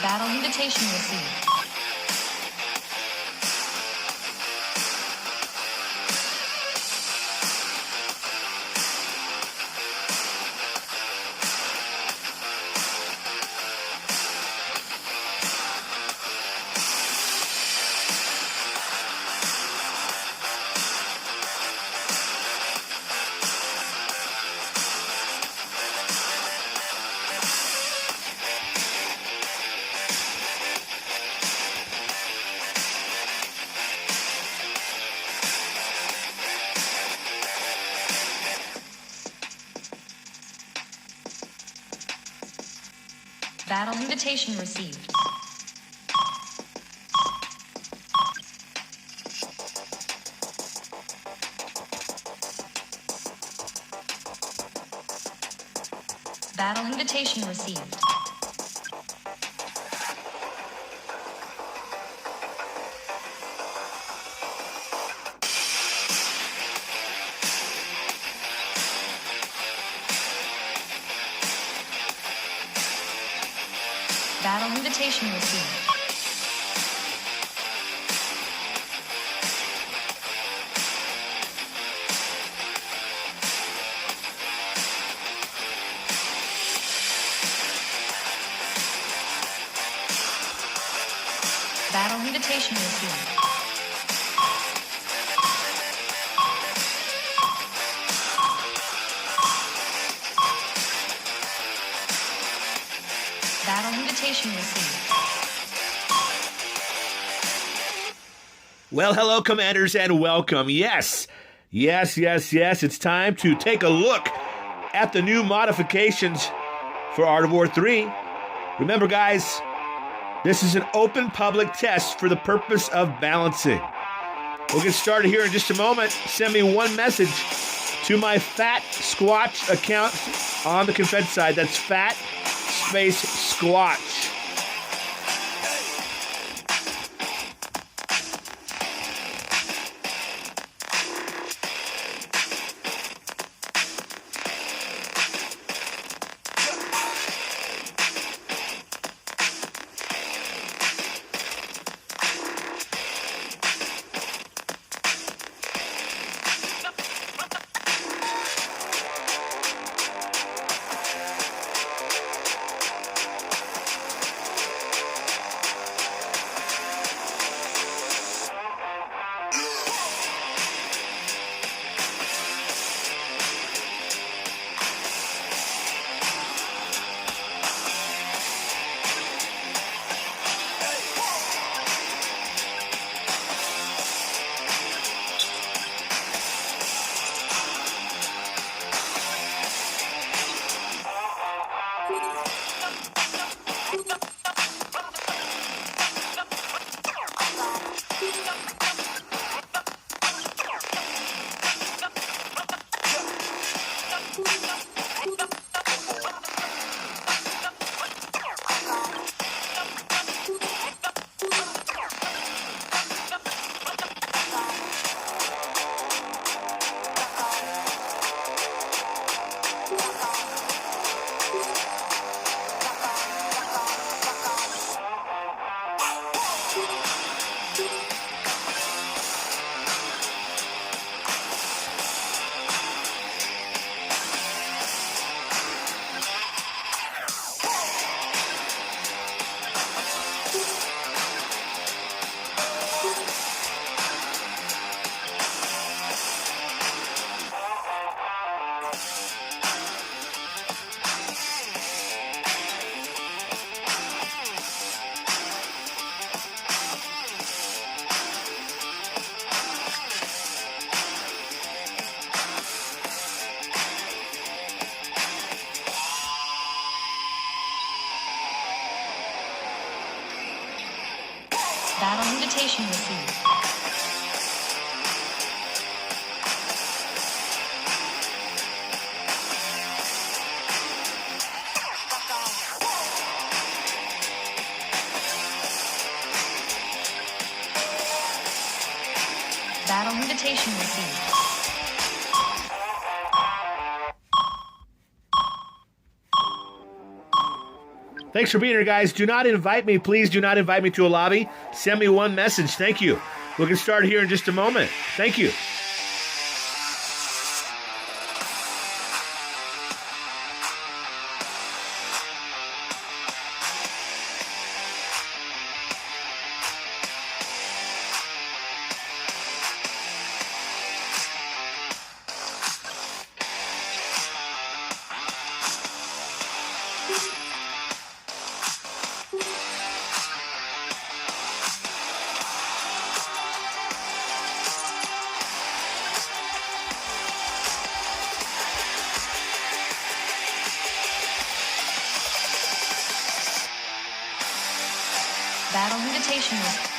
Battle invitation received. Battle invitation received. Battle invitation received. Battle invitation received. Battle invitation received. Battle invitation received. Well, hello, Commanders, and welcome. Yes, it's time to take a look at the new modifications for Art of War 3. Remember, guys, this is an open public test for the purpose of balancing. We'll get started here in just a moment. Send me one message to my Fatsquatch account on the Confed side. That's Fat Space Squatch. Battle invitation received. Battle invitation received. Thanks for being here, guys. Do not invite me. Please do not invite me to a lobby. Send me one message. Thank you. We'll get started here in just a moment. Thank you. Battle invitation received.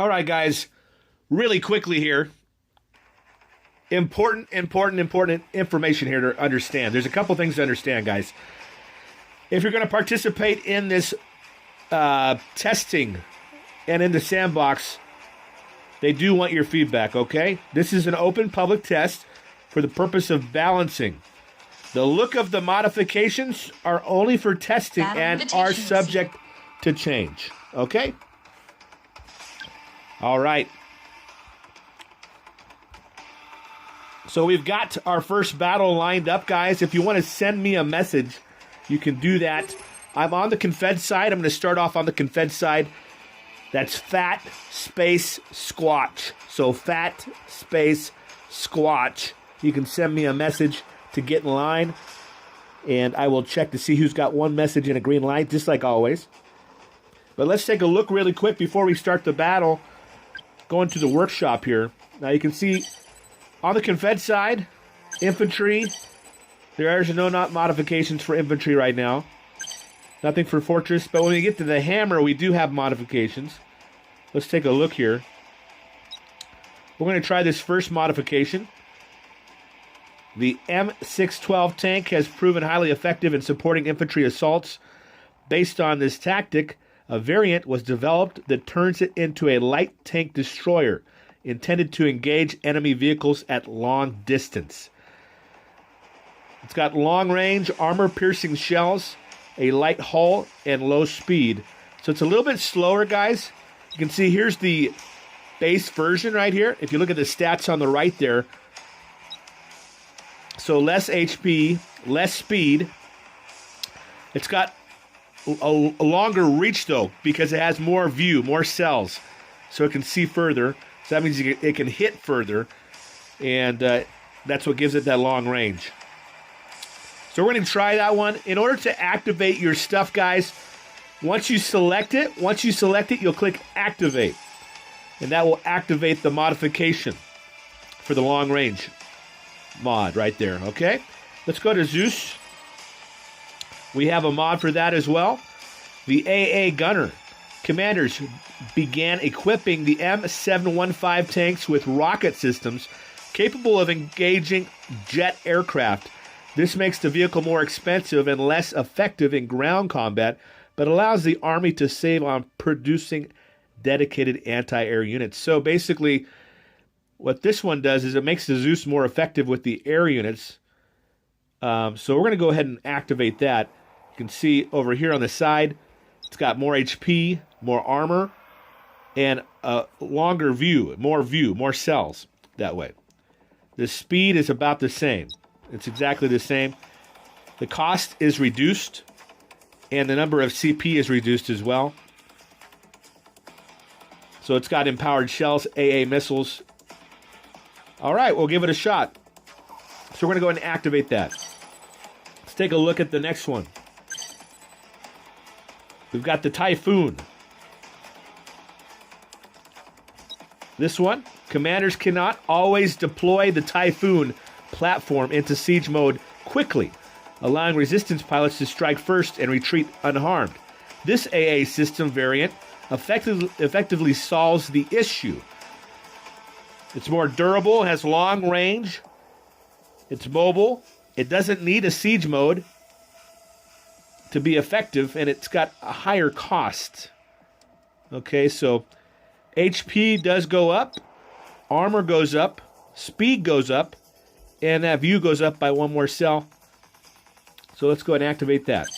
All right, guys, really quickly here. Important information here to understand. There's a couple things to understand, guys. If you're going to participate in this testing and in the sandbox, they do want your feedback, okay? This is an open public test for the purpose of balancing. The look of the modifications are only for testing and are subject to change, okay? All right. So we've got our first battle lined up, guys. If you want to send me a message, you can do that. I'm on the Confed side. I'm going to start off on the Confed side. That's Fat Space Squatch. So Fat Space Squatch. You can send me a message to get in line, and I will check to see who's got one message and a green light, just like always. But let's take a look really quick before we start the battle. Going to the workshop here. Now you can see on the Confed side, infantry, there are no modifications for infantry right now. Nothing for fortress, but when we get to the hammer, we do have modifications. Let's take a look here. We're going to try this first modification. The M612 tank has proven highly effective in supporting infantry assaults. Based on this tactic, a variant was developed that turns it into a light tank destroyer, intended to engage enemy vehicles at long distance. It's got long-range, armor-piercing shells, a light hull, and low speed. So it's a little bit slower, guys. You can see here's the base version right here. If you look at the stats on the right there, so less HP, less speed. It's got a longer reach, though, because it has more view, more cells, so it can see further. So that means it can hit further, and that's what gives it that long range. So we're going to try that one. In order to activate your stuff, guys, once you select it, you'll click Activate, and that will activate the modification for the long range. mod right there, okay? Let's go to Zeus. We have a mod for that as well. The AA Gunner. Commanders began equipping the M715 tanks with rocket systems capable of engaging jet aircraft. This makes the vehicle more expensive and less effective in ground combat, but allows the Army to save on producing dedicated anti-air units. So basically, what this one does is it makes the Zeus more effective with the air units. So we're going to go ahead and activate that. You can see over here on the side, it's got more HP, more armor, and a longer view, more cells that way. The speed is about the same. It's exactly the same. The cost is reduced, and the number of CP is reduced as well. So it's got empowered shells, AA missiles. All right, we'll give it a shot. So we're going to go ahead and activate that. Let's take a look at the next one. We've got the Typhoon. This one, commanders cannot always deploy the Typhoon platform into siege mode quickly, allowing resistance pilots to strike first and retreat unharmed. This AA system variant effectively solves the issue. It's more durable, has long range, it's mobile, it doesn't need a siege mode to be effective, and it's got a higher cost. Okay, so HP does go up, armor goes up, speed goes up, and that view goes up by one more cell. So let's go ahead and activate that.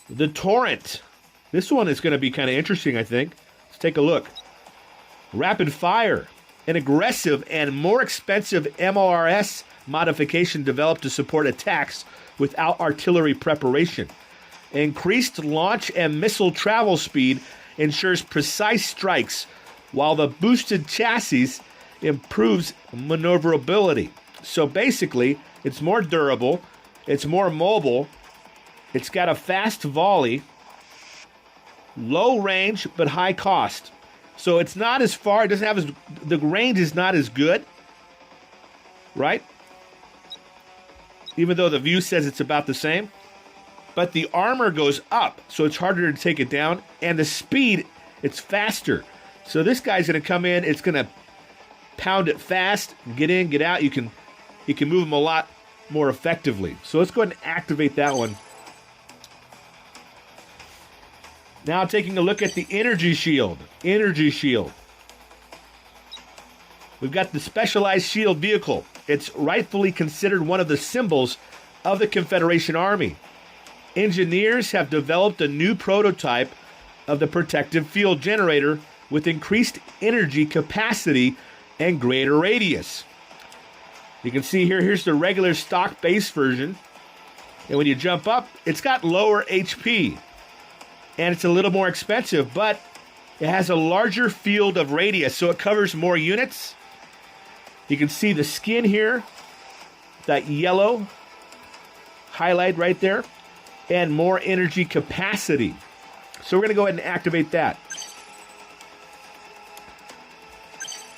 The Torrent. This one is going to be kind of interesting, I think. Let's take a look. Rapid Fire. An aggressive and more expensive MORS modification developed to support attacks without artillery preparation. Increased launch and missile travel speed ensures precise strikes, while the boosted chassis improves maneuverability. So basically, it's more durable, it's more mobile, it's got a fast volley, low range but high cost. So it's not as far, it doesn't have as, the range is not as good, right? Even though the view says it's about the same. But the armor goes up, so it's harder to take it down. And the speed, it's faster. So this guy's going to come in, it's going to pound it fast, get in, get out. You can move him a lot more effectively. So let's go ahead and activate that one. Now taking a look at the Energy Shield. Energy Shield. We've got the Specialized Shield Vehicle. It's rightfully considered one of the symbols of the Confederation Army. Engineers have developed a new prototype of the protective field generator with increased energy capacity and greater radius. You can see here, here's the regular stock base version. And when you jump up, it's got lower HP. And it's a little more expensive, but it has a larger field of radius, so it covers more units. You can see the skin here, that yellow highlight right there, and more energy capacity. So we're going to go ahead and activate that.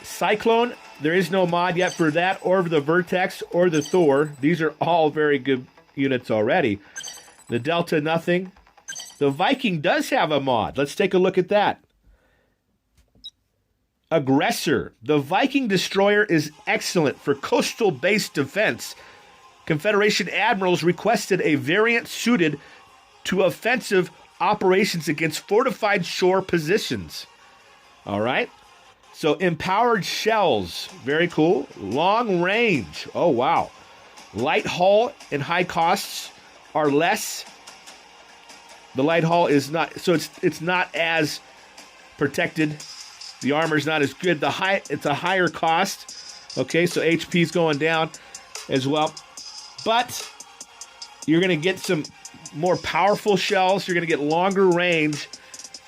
Cyclone, there is no mod yet for that, or the Vertex, or the Thor. These are all very good units already. The Delta, nothing. The Viking does have a mod. Let's take a look at that. Aggressor. The Viking destroyer is excellent for coastal base defense. Confederation admirals requested a variant suited to offensive operations against fortified shore positions. All right. So empowered shells. Very cool. Long range. Oh, wow. Light hull and high costs are less. The light hull is not, so it's not as protected. The armor's not as good. It's a higher cost. Okay, so HP's going down as well. But you're going to get some more powerful shells. You're going to get longer range.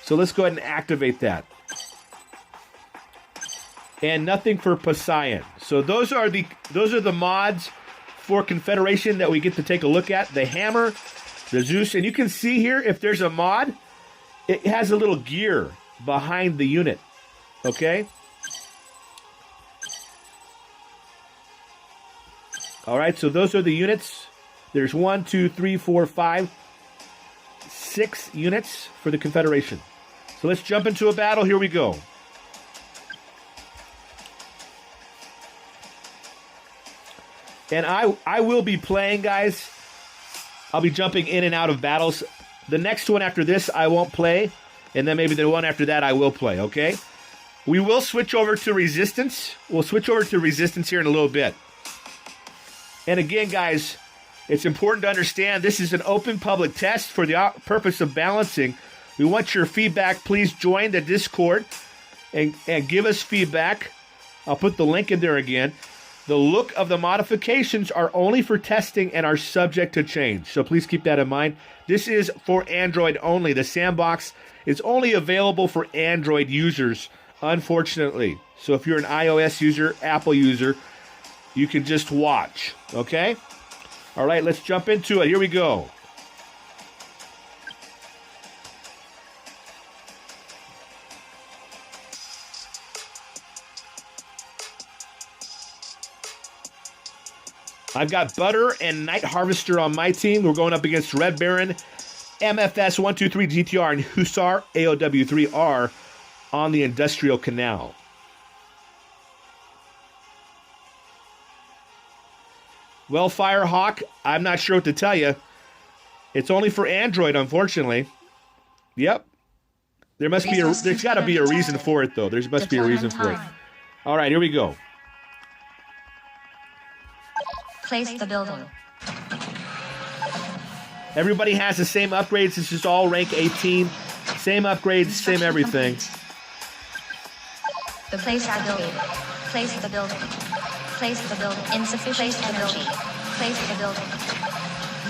So let's go ahead and activate that. And nothing for Poseidon. So those are the mods for Confederation that we get to take a look at. The hammer, the Zeus, and you can see here if there's a mod, it has a little gear behind the unit. Okay? All right, so those are the units. There's 1, 2, 3, 4, 5, 6 units for the Confederation. So let's jump into a battle. Here we go. And I will be playing, guys. I'll be jumping in and out of battles. The next one after this, I won't play. And then maybe the one after that, I will play, okay? We will switch over to Resistance. We'll switch over to Resistance here in a little bit. And again, guys, it's important to understand this is an open public test for the purpose of balancing. We want your feedback. Please join the Discord and give us feedback. I'll put the link in there again. The look of the modifications are only for testing and are subject to change. So please keep that in mind. This is for Android only. The Sandbox is only available for Android users, unfortunately. So if you're an iOS user, Apple user, you can just watch, okay? All right, let's jump into it. Here we go. I've got Butter and Night Harvester on my team. We're going up against Red Baron, MFS 123 GTR, and Hussar AOW3R on the Industrial Canal. Well, Firehawk, I'm not sure what to tell you. It's only for Android, unfortunately. Yep. There's got to be a reason for it, though. There must be a reason for it. All right, here we go. Place the building. Everybody has the same upgrades. This is all rank 18. Same upgrades, same everything. The place the building. Place the building. Place the building. Insufficient energy. Place the building.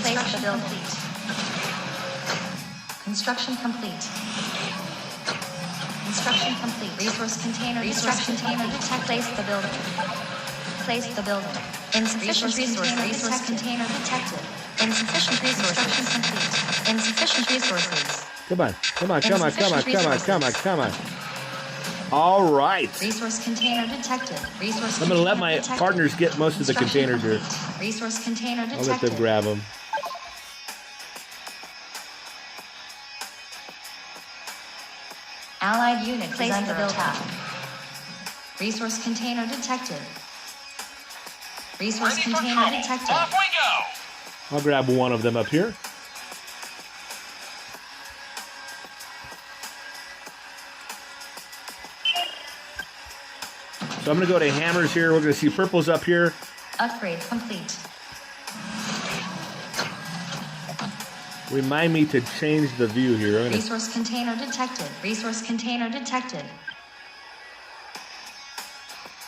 Place the building. Construction complete. Construction complete. Resource container. Resource container. Detect. Place the building. Place the building. Insufficient resource container detected. Insufficient resources complete. Insufficient resources. Come on. All right. Resource container detected. Resource. I'm going to let my partners get most of the containers here. Resource container detected. I'll let them grab them. Allied unit placed under attack. Resource container detected. Resource container detected. Off we go. I'll grab one of them up here. So I'm going to go to hammers here. We're going to see purples up here. Upgrade complete. Remind me to change the view here. Resource container detected. Resource container detected.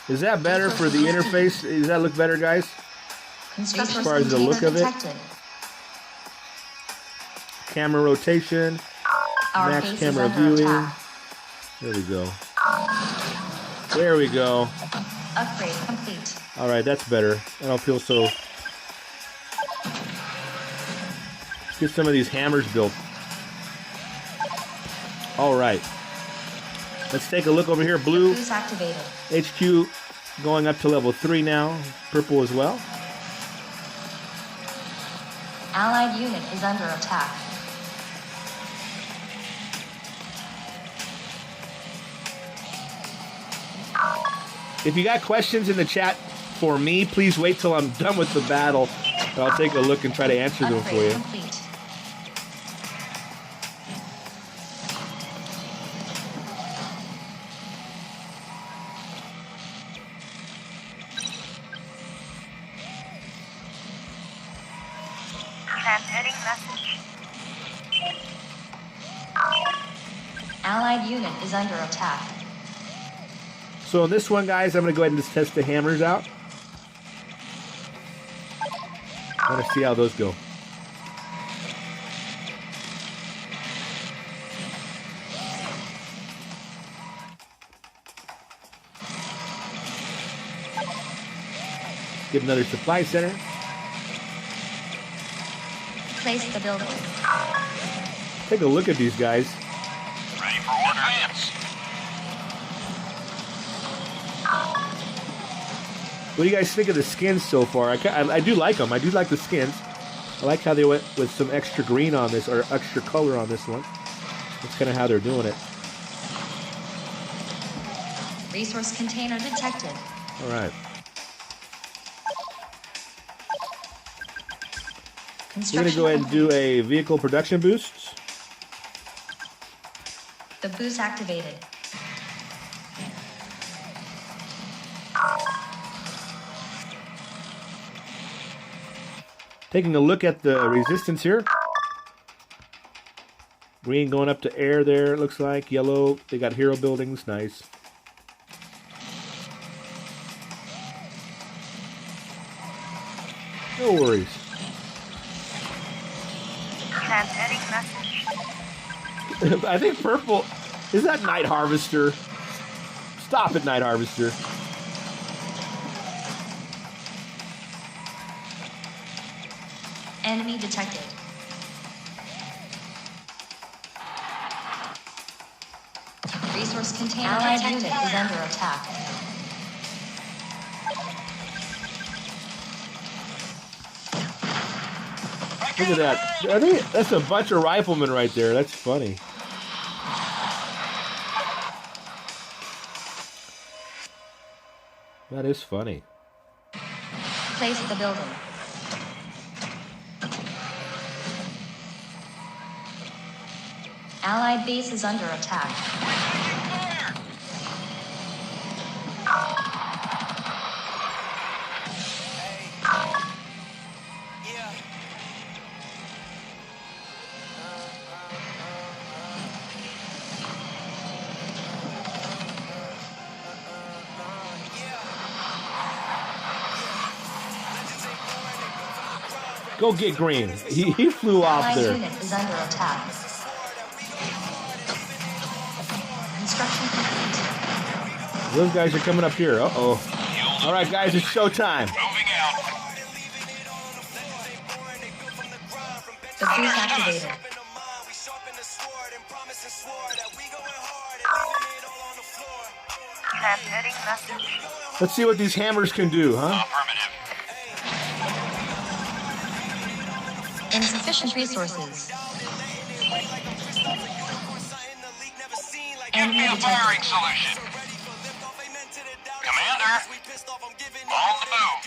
Is that better for the interface? Does that look better, guys? As far as the look of it? Camera rotation. Max camera viewing. There we go. There we go. Upgrade complete. All right, that's better. I don't feel so... Let's get some of these hammers built. All right. Let's take a look over here. Blue. Activated. HQ going up to level 3 now. Purple as well. Allied unit is under attack. If you got questions in the chat for me, please wait till I'm done with the battle. And I'll take a look and try to answer them for you. Complete. Transmitting message. Allied unit is under attack. So in this one, guys, I'm going to go ahead and just test the hammers out. I want to see how those go. Get another supply center. Place the building. Take a look at these guys. Ready for order. Advance. What do you guys think of the skins so far? I do like them. I do like the skins. I like how they went with some extra green on this, or extra color on this one. That's kind of how they're doing it. Resource container detected. All right. We're going to go ahead and do a vehicle production boost. The boost activated. Taking a look at the resistance here. Green going up to air there, it looks like. Yellow, they got hero buildings. Nice. No worries. Transmitting message. I think purple... Is that Night Harvester? Stop it, Night Harvester. Enemy detected. Resource container Allied unit is under attack. Look at that. That's a bunch of riflemen right there. That's funny. That is funny. Place the building. Allied base is under attack. Go get green. He flew off Allied there. unit is under attack. Construction complete. Those guys are coming up here. Uh-oh. All right, guys, it's showtime. Moving out. The boost activated. Transmitting message. Let's see what these hammers can do, huh? Affirmative. Insufficient resources. Enemy A detected. firing solution. Commander, on the move.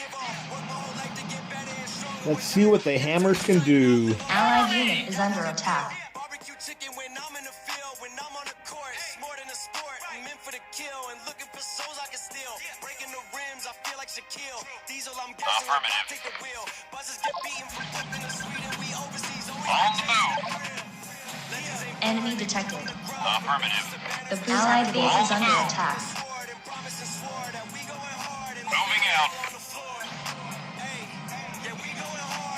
Let's see what the hammers can do. Allied unit is under attack. Barbecue chicken when I'm in the field, when I'm on the court, it's more than a sport. I'm in for the kill and looking for souls I can steal. Breaking the rims, I feel like Shaquille. Diesel, I'm guessing I Affirmative. take the wheel. Buzzers get beaten from flipping the street and we overseas. On the move. Enemy detected. Affirmative. The Allied base is under attack. Moving out.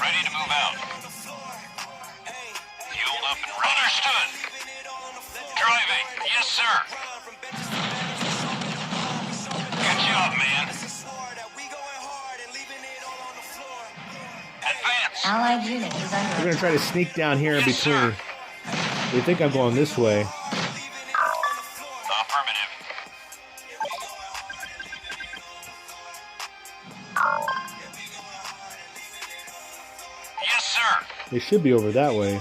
Ready to move out. Fueled up and ready. Understood. Driving. Yes, sir. Good job, man. Advance. Allied unit is We're under going to try to sneak down here in between. They think I'm going this way. Affirmative. Yes, sir. They should be over that way.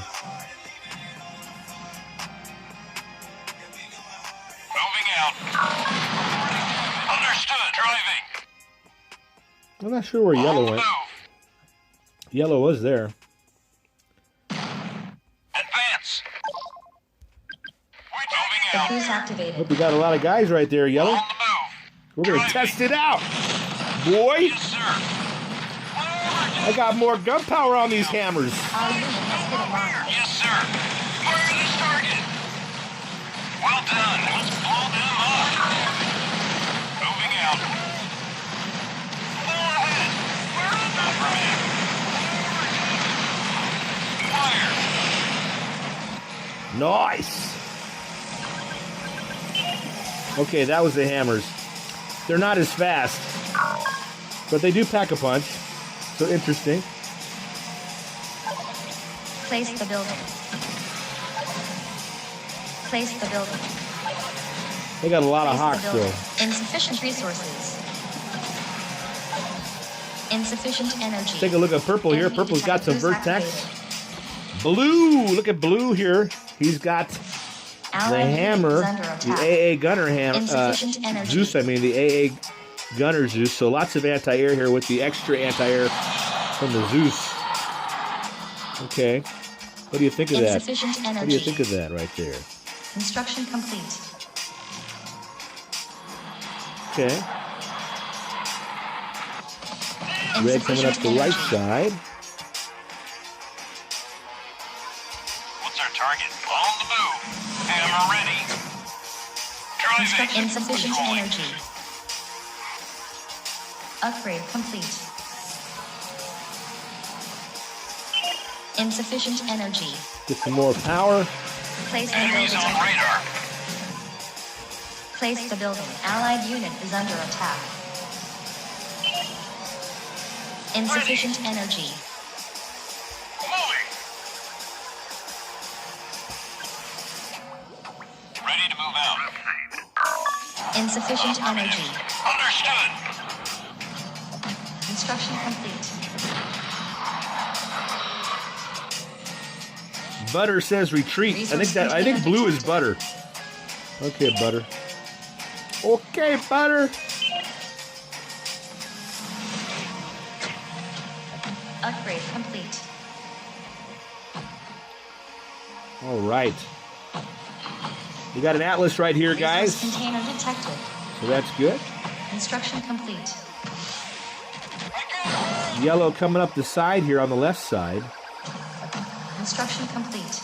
Moving out. Understood. Driving. I'm not sure where On yellow the went. move. Yellow was there. Advance. Moving the out. boost activated. Hope we got a lot of guys right there, yellow. On the move. We're going to test it out. Boy, Yes, sir. I got more gun power on these hammers. Our unit has hit a mine. Yes, sir. Fire this target. Well done. Let's blow them up. Moving out. Fire ahead. Affirmative. Fire. Nice. Okay, that was the hammers. They're not as fast, but they do pack a punch. So interesting. Place the building. Place the building. They got a lot of Place hawks the building. though. Insufficient resources. Insufficient energy. Take a look at purple here. Enemy Purple's got some detected. vertex. Activated. Blue, look at blue here. He's got the Allied unit hammer, is under the attack. AA gunner Insufficient energy. Zeus, the AA gunner Zeus. So lots of anti-air here with the extra anti-air from the Zeus. Okay. What do you think of that? Insufficient energy. What do you think of that right there? Construction complete. Okay. Red coming up Insufficient the right energy. side. What's our target? On the move. Hammer ready. Driving. Insufficient Controlling. energy. Upgrade complete. Insufficient energy. Get some more power. Place the Enemies building. on radar. Place the building. Allied unit is under attack. Insufficient energy. Moving. Ready to move out. Insufficient energy. Understood. Construction complete. Butter says retreat. I think blue is butter. Okay, butter. Okay, butter. Upgrade complete. All right. We got an Atlas right here, guys. Resource container detected. So that's good. Construction complete. Yellow coming up the side here on the left side. Construction complete.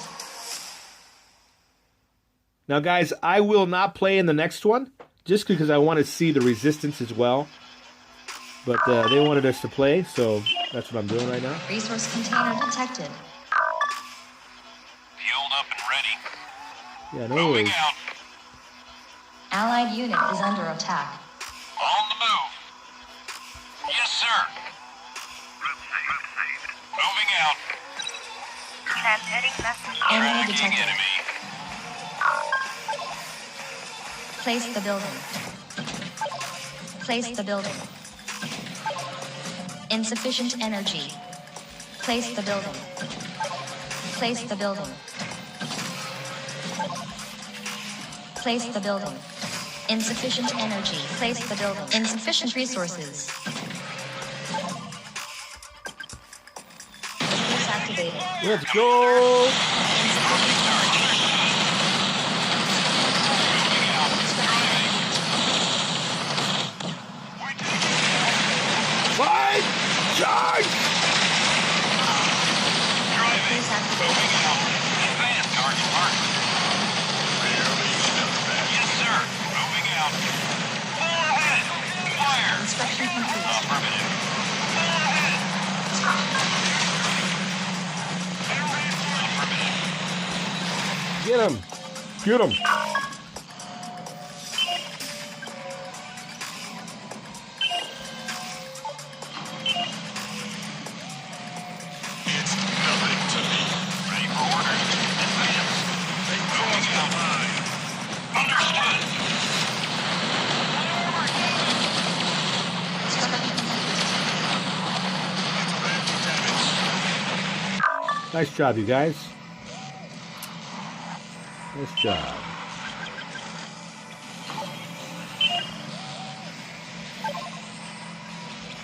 Now, guys, I will not play in the next one just because I want to see the resistance as well. But they wanted us to play, so that's what I'm doing right now. Resource container detected. Fueled up and ready. Yeah, no Moving worries. out. Allied unit is under attack. On the move. Yes, sir. Moving out. Transmitting message. Enemy Tracking detected. enemy. Place the building. Place the building. Insufficient energy. Place the building. Place the building. Place the building. Insufficient energy. Place the building. Insufficient resources. Boost activated. Let's go. Fight! Charge! Driving. Boost activated. Moving out. Advance. Target marked. Yes, sir. Moving out. Full ahead. Fire. Construction complete. Affirmative. Full ahead. Affirmative. Get him! Get him! It's nothing to me. Ready for orders. Advance. Moving out. Understood. Nice job, you guys. Nice job.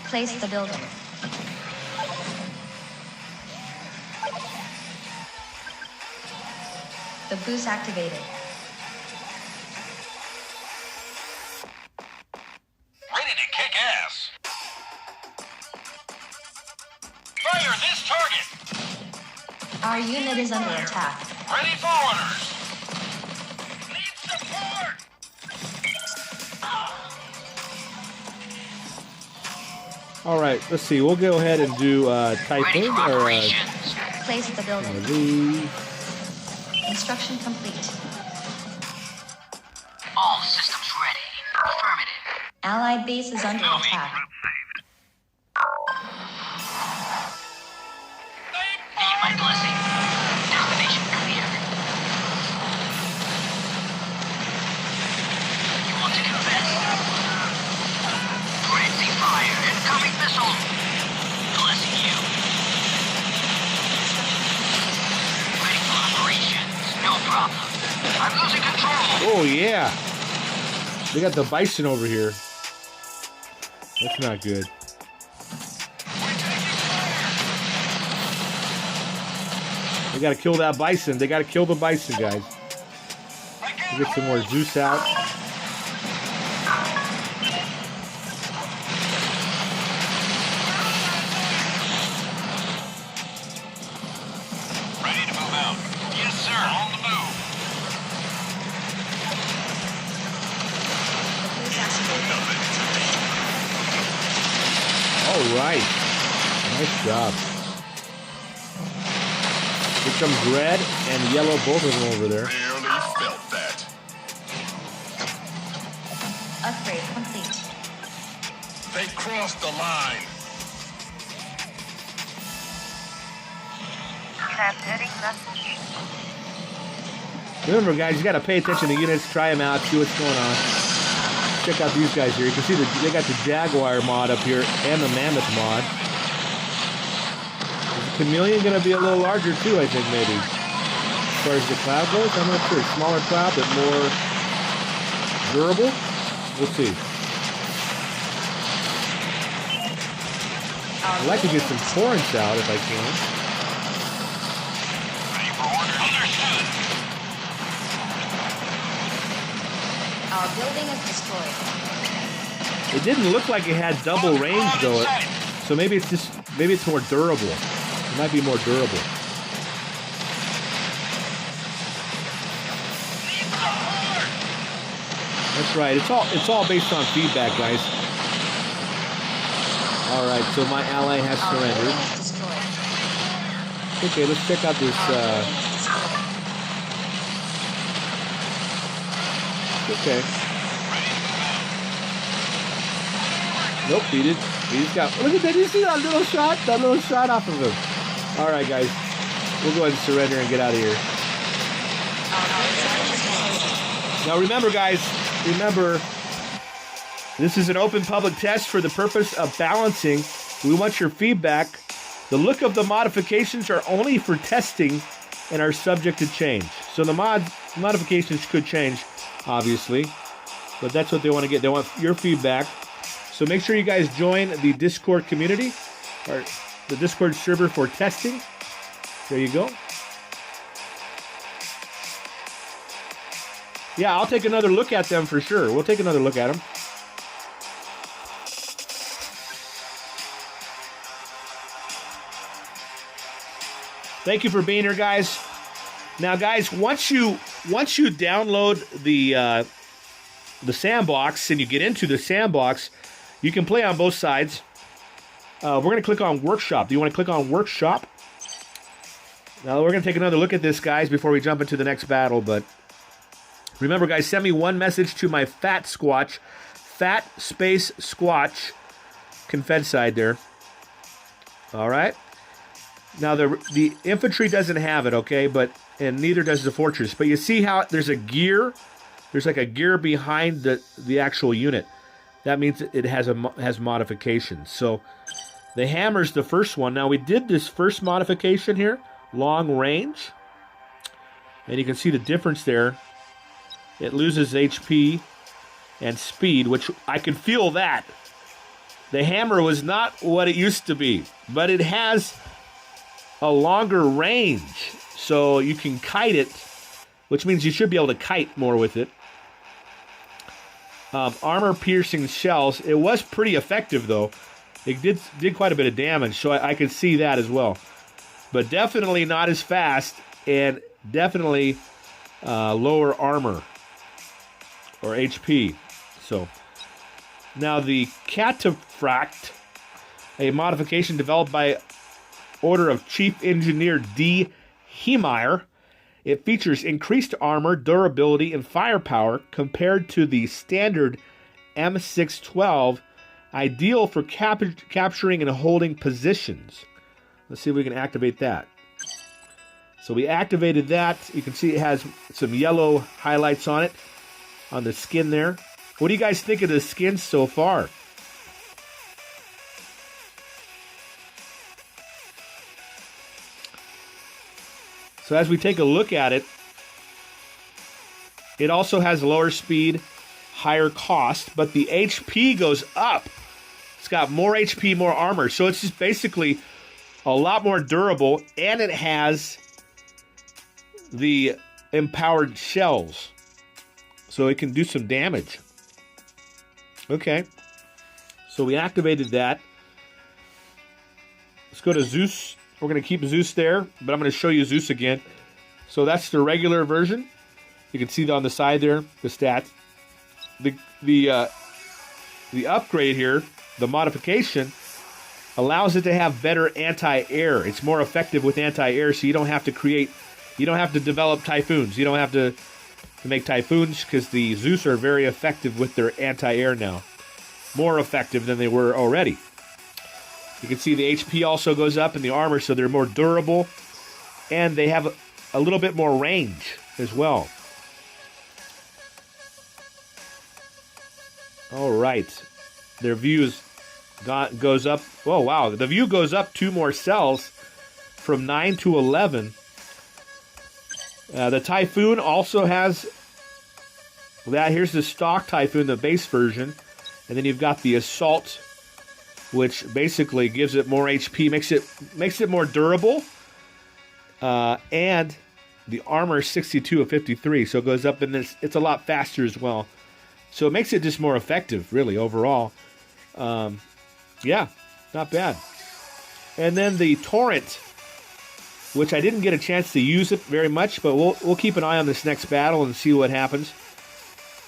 Place the building. The boost activated. Ready to kick ass. Fire this target. Our unit is under attack. Ready for orders. Need support. All right, let's see. We'll go ahead and do typing or Place the building. the. Construction complete. All systems ready. Affirmative. Allied base is under attack. Need my blessing. Destination clear. You want to confess? Frenzy fire. Incoming missile. Oh, yeah. They got the bison over here. That's not good. They gotta kill that bison. They gotta kill the bison, guys. We'll get some more Zeus out. Ready to move out. Yes, sir. On the move. All right. Nice job. Here comes red and yellow, both of them over there. Barely felt that. Upgrade complete. They crossed the line. Transmitting message. Remember, guys, you got to pay attention to units, try them out, see what's going on. Check out these guys here. You can see they got the Jaguar mod up here and the Mammoth mod. Is the Chameleon going to be a little larger too, I think, maybe? As far as the cloud goes, I'm not sure. Smaller cloud, but more durable? We'll see. I'd like to get some torrents out if I can. Ready for orders. Understood. Our building is destroyed. It didn't look like it had double range though, so maybe it's more durable. It might be more durable. That's right. It's all based on feedback, guys. All right, so my ally has Our building surrendered. is destroyed. Okay, let's check out this. Okay. Nope, he did. He's got. Look at that! You see that little shot? That little shot off of him. All right, guys, we'll go ahead and surrender and get out of here. Now, remember, guys. Remember, this is an open public test for the purpose of balancing. We want your feedback. The look of the modifications are only for testing and are subject to change. So the modifications could change, obviously, but that's what they want to get. They want your feedback. So make sure you guys join the Discord community, or the Discord server for testing. There you go. Yeah, I'll take another look at them for sure. We'll take another look at them. Thank you for being here, guys. Now, guys, once you download the Sandbox and you get into the Sandbox, you can play on both sides. We're going to click on Workshop. Do you want to click on Workshop? Now, we're going to take another look at this, guys, before we jump into the next battle. But remember, guys, send me one message to my Fatsquatch, Fat Space Squatch, Confed side there. All right. Now, the infantry doesn't have it, okay, and neither does the fortress. But you see how there's a gear? There's like a gear behind the actual unit. That means it has modifications. So the hammer's the first one. Now, we did this first modification here, long range. And you can see the difference there. It loses HP and speed, which I can feel that. The hammer was not what it used to be, but it has a longer range, so you can kite it, which means you should be able to kite more with it. Armor-piercing shells. It was pretty effective, though. It did quite a bit of damage, so I could see that as well. But definitely not as fast, and definitely lower armor or HP. So now the Cataphract, a modification developed by order of Chief Engineer D. Heemeyer. It features increased armor, durability, and firepower compared to the standard M612, ideal for capturing and holding positions. Let's see if we can activate that. So we activated that. You can see it has some yellow highlights on it, on the skin there. What do you guys think of the skin so far? So as we take a look at it, It also has lower speed, higher cost, but the HP goes up. It's got more HP, more armor. So it's just basically a lot more durable, and it has the empowered shells. So it can do some damage. Okay. So we activated that. Let's go to Zeus. We're going to keep Zeus there, but I'm going to show you Zeus again. So that's the regular version. You can see on the side there, the stats. The upgrade here, the modification, allows it to have better anti-air. It's more effective with anti-air, so you don't have to develop Typhoons. You don't have to make Typhoons, because the Zeus are very effective with their anti-air now. More effective than they were already. You can see the HP also goes up in the armor, so they're more durable, and they have a little bit more range as well. All right. Their view goes up. Oh, wow. The view goes up 2 more cells from 9 to 11. The Typhoon also has that. Here's the stock Typhoon, the base version. And then you've got the Assault, which basically gives it more HP, makes it more durable. And the armor is 62 of 53, so it goes up in this. It's a lot faster as well. So it makes it just more effective, really, overall. Yeah, not bad. And then the Torrent, which I didn't get a chance to use it very much, but we'll keep an eye on this next battle and see what happens.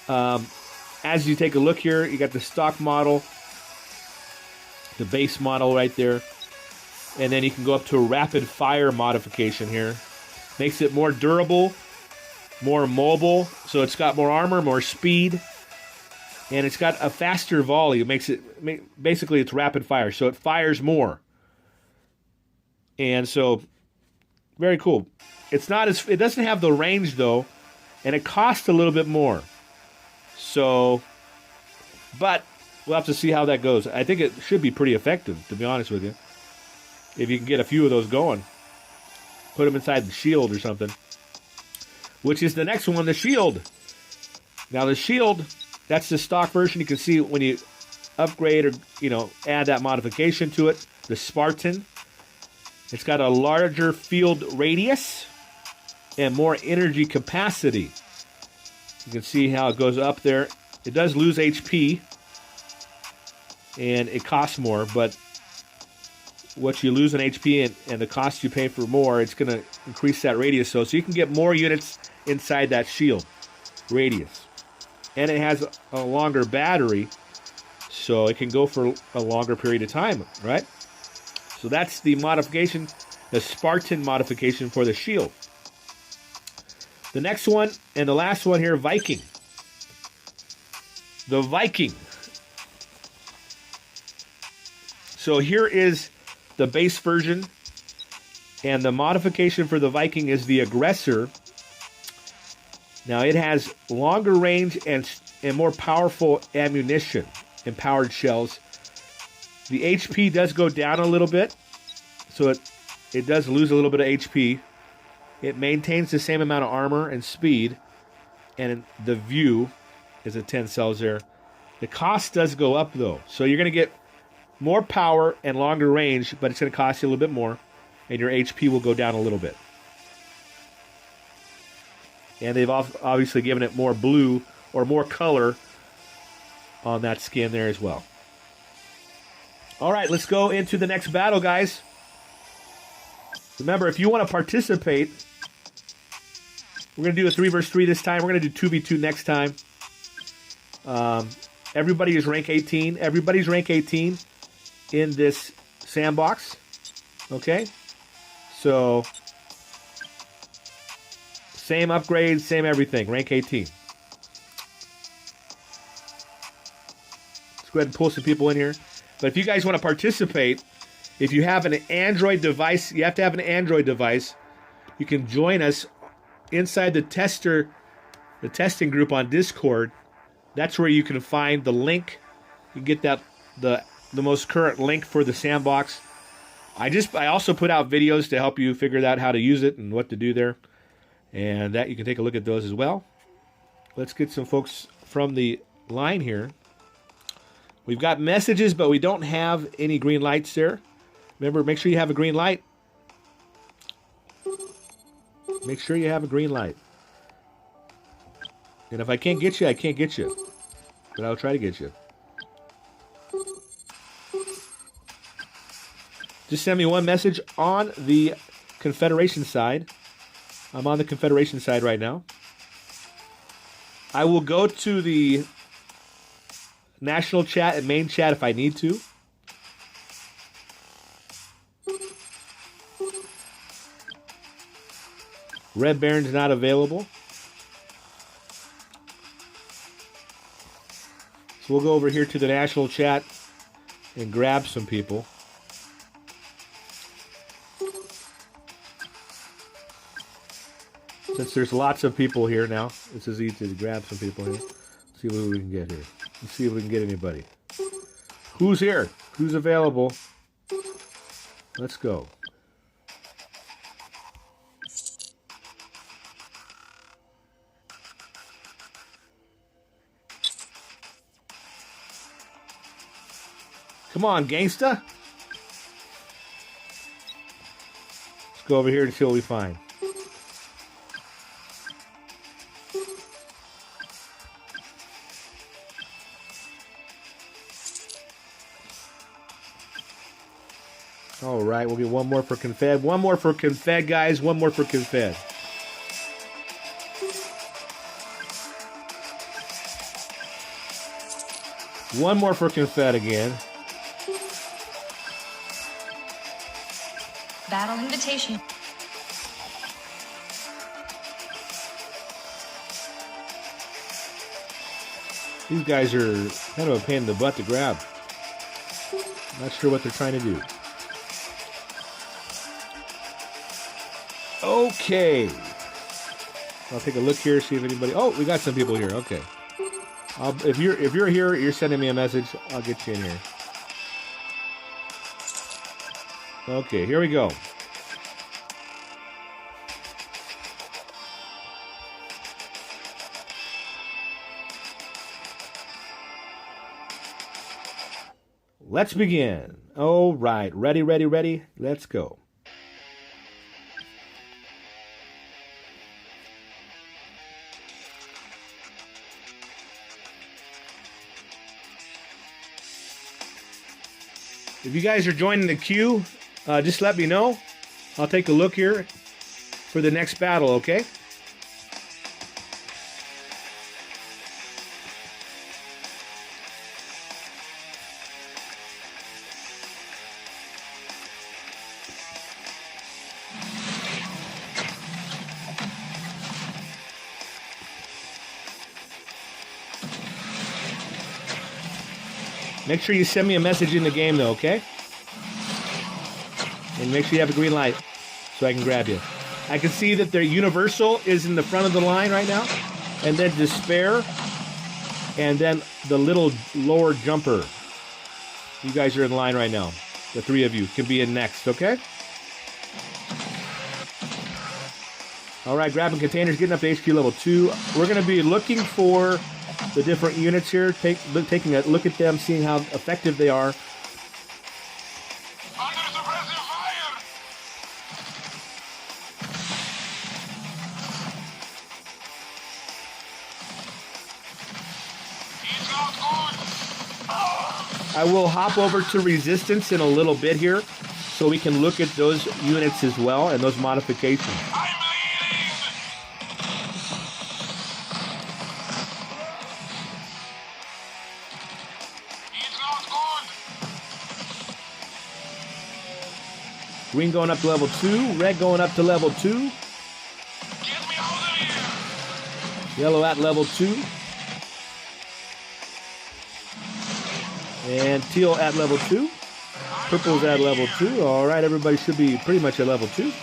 As you take a look here, you got the stock model, the base model right there. And then you can go up to a rapid fire modification here. Makes it more durable, more mobile. So it's got more armor, more speed. And it's got a faster volley. It makes it, basically it's rapid fire. So it fires more. And so, very cool. It doesn't have the range though. And it costs a little bit more. So, but we'll have to see how that goes. I think it should be pretty effective, to be honest with you. If you can get a few of those going. Put them inside the shield or something. Which is the next one, the shield. Now the shield, that's the stock version. You can see when you upgrade or, add that modification to it. The Spartan. It's got a larger field radius and more energy capacity. You can see how it goes up there. It does lose HP. And it costs more, but what you lose in HP and the cost you pay for more, it's going to increase that radius. So you can get more units inside that shield radius. And it has a longer battery, so it can go for a longer period of time, right? So that's the modification, the Spartan modification for the shield. The next one, and the last one here, Viking. The Viking. So here is the base version, and the modification for the Viking is the Aggressor. Now it has longer range and more powerful ammunition, empowered shells. The HP does go down a little bit, so it does lose a little bit of HP. It maintains the same amount of armor and speed, and the view is at 10 cells there. The cost does go up though, so you're going to get more power and longer range, but it's going to cost you a little bit more, and your HP will go down a little bit. And they've obviously given it more blue or more color on that skin there as well. All right, let's go into the next battle, guys. Remember, if you want to participate, we're going to do a 3 versus 3 this time. We're going to do 2v2 next time. Everybody is rank 18. Everybody's rank 18 in this sandbox. Okay? So, same upgrades, same everything. Rank 18. Let's go ahead and pull some people in here. But if you guys want to participate, if you have an Android device, you have to have an Android device. You can join us inside the testing group on Discord. That's where you can find the link. You get that the most current link for the sandbox. I also put out videos to help you figure out how to use it and what to do there. And that you can take a look at those as well. let's get some folks from the line here. We've got messages, but we don't have any green lights there. Remember, make sure you have a green light. Make sure you have a green light. And if I can't get you, I can't get you. But I'll try to get you. Just send me one message on the Confederation side. I'm on the Confederation side right now. I will go to the national chat and main chat if I need to. Red Baron's not available. So we'll go over here to the national chat and grab some people. Since there's lots of people here now, this is easy to grab some people here. See what we can get here. Let's see if we can get anybody. Who's here? Who's available? Let's go. Come on, gangsta. Let's go over here and see what we find. All right, we'll get one more for Confed. One more for Confed, guys. One more for Confed. One more for Confed again. Battle invitation. These guys are kind of a pain in the butt to grab. Not sure what they're trying to do. Okay. I'll take a look here, see if anybody... Oh, we got some people here. Okay. If you're here, you're sending me a message. I'll get you in here. Okay, here we go. Let's begin. All right, ready, ready, ready. Let's go. If you guys are joining the queue, just let me know. I'll take a look here for the next battle, okay? Make sure you send me a message in the game, though, okay? And make sure you have a green light so I can grab you. I can see that their Universal is in the front of the line right now. And then Despair. And then the little lower jumper. You guys are in line right now. The three of you can be in next, okay? All right, grabbing containers, getting up to HQ level 2. We're going to be looking for the different units here, taking a look at them, seeing how effective they are. Under suppressive fire! He's not good! I will hop over to Resistance in a little bit here, so we can look at those units as well, and those modifications. I'm bleeding! He's not good! Green going up to level 2, red going up to level 2, Get me out of here! yellow at level 2, and teal at level 2, purple's at level 2. All right, everybody should be pretty much at level 2. Get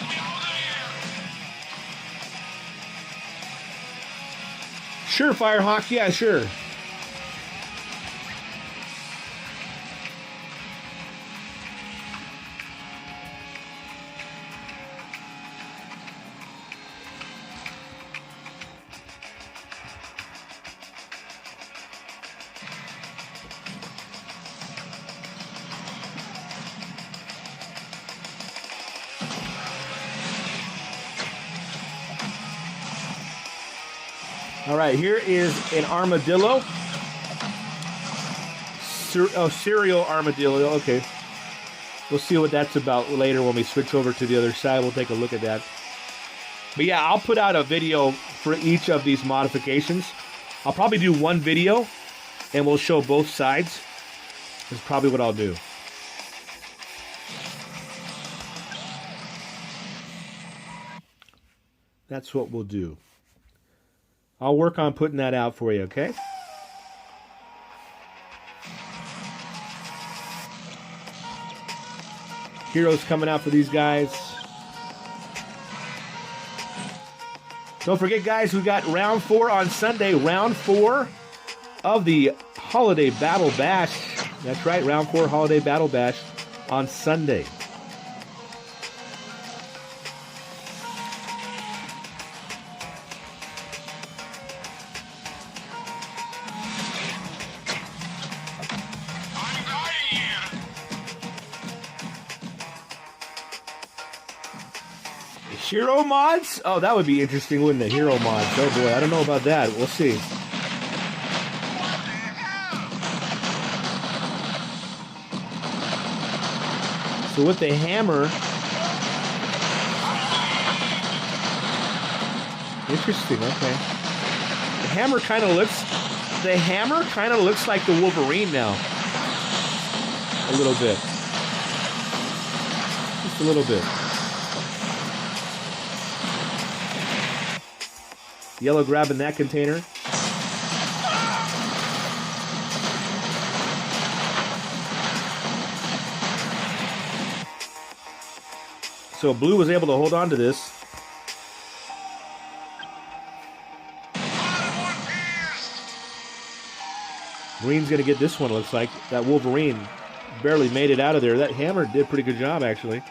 me out of here! Sure, Firehawk, yeah, sure. All right, here is an armadillo. Serial armadillo. Okay. We'll see what that's about later when we switch over to the other side. We'll take a look at that. But yeah, I'll put out a video for each of these modifications. I'll probably do one video and we'll show both sides. That's probably what I'll do. That's what we'll do. I'll work on putting that out for you, okay? Heroes coming out for these guys. Don't forget, guys, we got round 4 on Sunday. Round 4 of the Holiday Battle Bash. That's right, round 4 Holiday Battle Bash on Sunday. Hero mods? Oh, that would be interesting, wouldn't it? Hero mods. Oh boy, I don't know about that. We'll see. So with the hammer, interesting. Okay, the hammer kind of looks like the Wolverine now. A little bit, just a little bit. Yellow grabbing that container. So blue was able to hold on to this. Green's going to get this one, looks like. That Wolverine barely made it out of there. That hammer did a pretty good job, actually.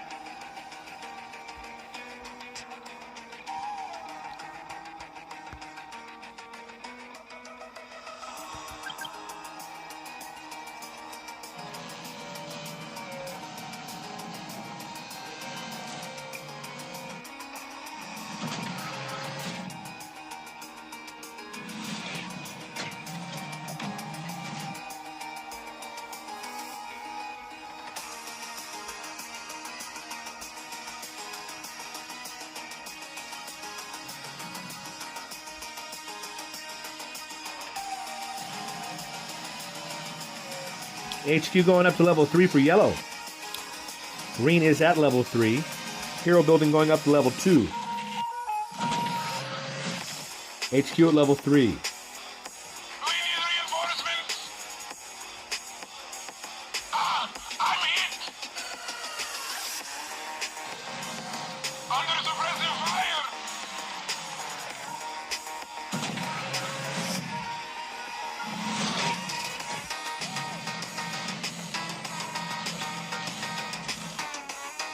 HQ going up to level 3 for yellow. Green is at level 3. Hero building going up to level 2. HQ at level 3.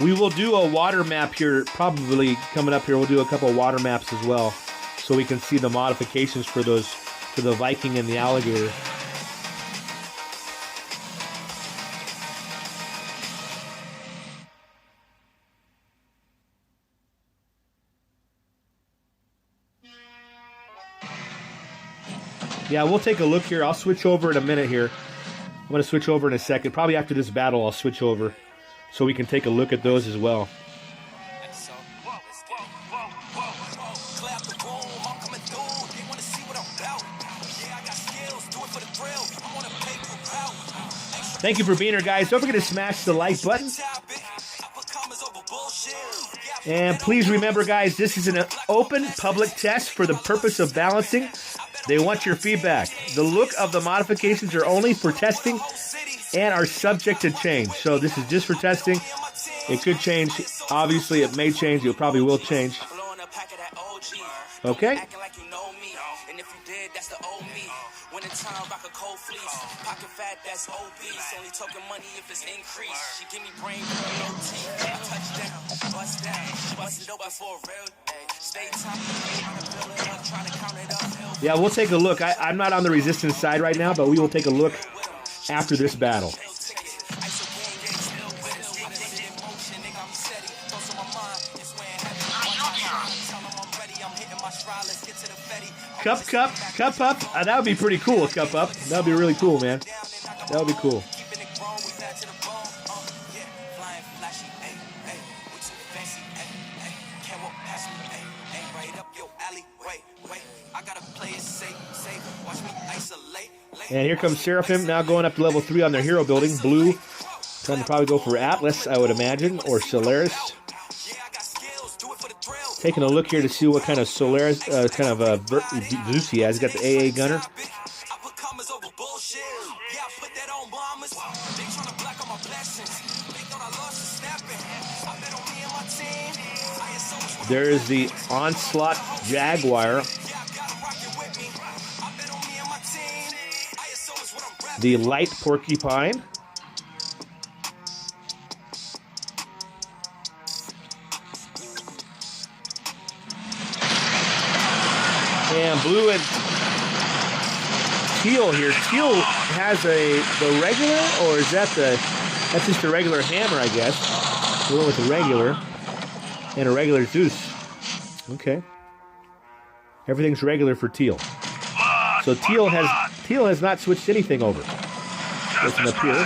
We will do a water map here, probably coming up here. We'll do a couple of water maps as well, so we can see the modifications for those, for the Viking and the alligator. Yeah, we'll take a look here. I'll switch over in a minute here. I'm going to switch over in a second. Probably after this battle, I'll switch over, so we can take a look at those as well. Thank you for being here, guys. Don't forget to smash the like button. And please remember, guys, this is an open public test for the purpose of balancing. They want your feedback. The look of the modifications are only for testing and are subject to change. So this is just for testing. It could change. Obviously, it may change. It probably will change. Okay? Yeah, we'll take a look. I'm not on the Resistance side right now, but we will take a look after this battle. Cup up. That would be pretty cool, cup up. That would be really cool, man. That would be cool. And here comes Seraphim now going up to level 3 on their hero building. Blue, trying to probably go for Atlas, I would imagine, or Solaris. Taking a look here to see what kind of Solaris, Zeus he has. He's got the AA gunner. There is the Onslaught Jaguar. The Light Porcupine. And blue and teal here. Teal has the regular, or is that's just a regular hammer, I guess. The one with the regular and a regular Zeus. Okay. Everything's regular for teal. So teal has not switched anything over. Listen up here.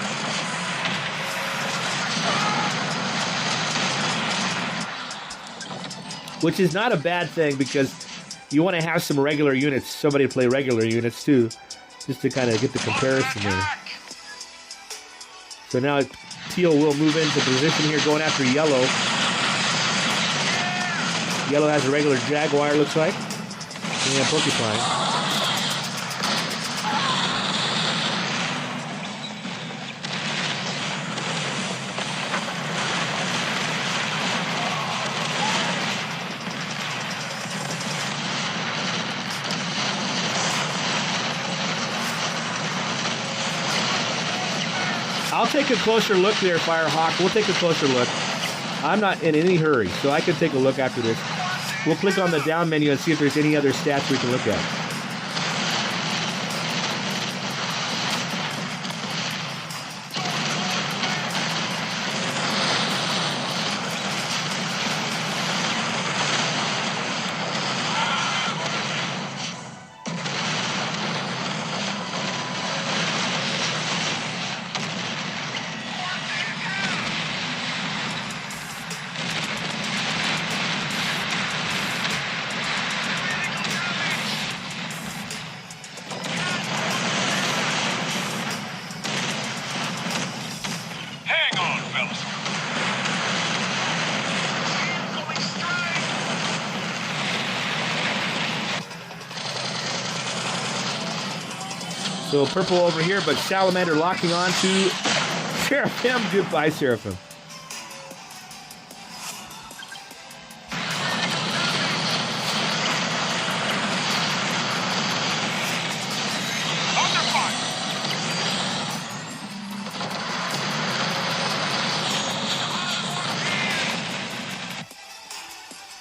Which is not a bad thing, because you want to have some regular units, somebody to play regular units too, just to kind of get the comparison there. So now teal will move into position here, going after yellow. Yellow has a regular Jaguar, looks like, and Porcupine. I'll take a closer look there, Firehawk. We'll take a closer look. I'm not in any hurry, so I can take a look after this. We'll click on the down menu and see if there's any other stats we can look at. So purple over here, but Salamander locking on to Seraphim. Goodbye, Seraphim.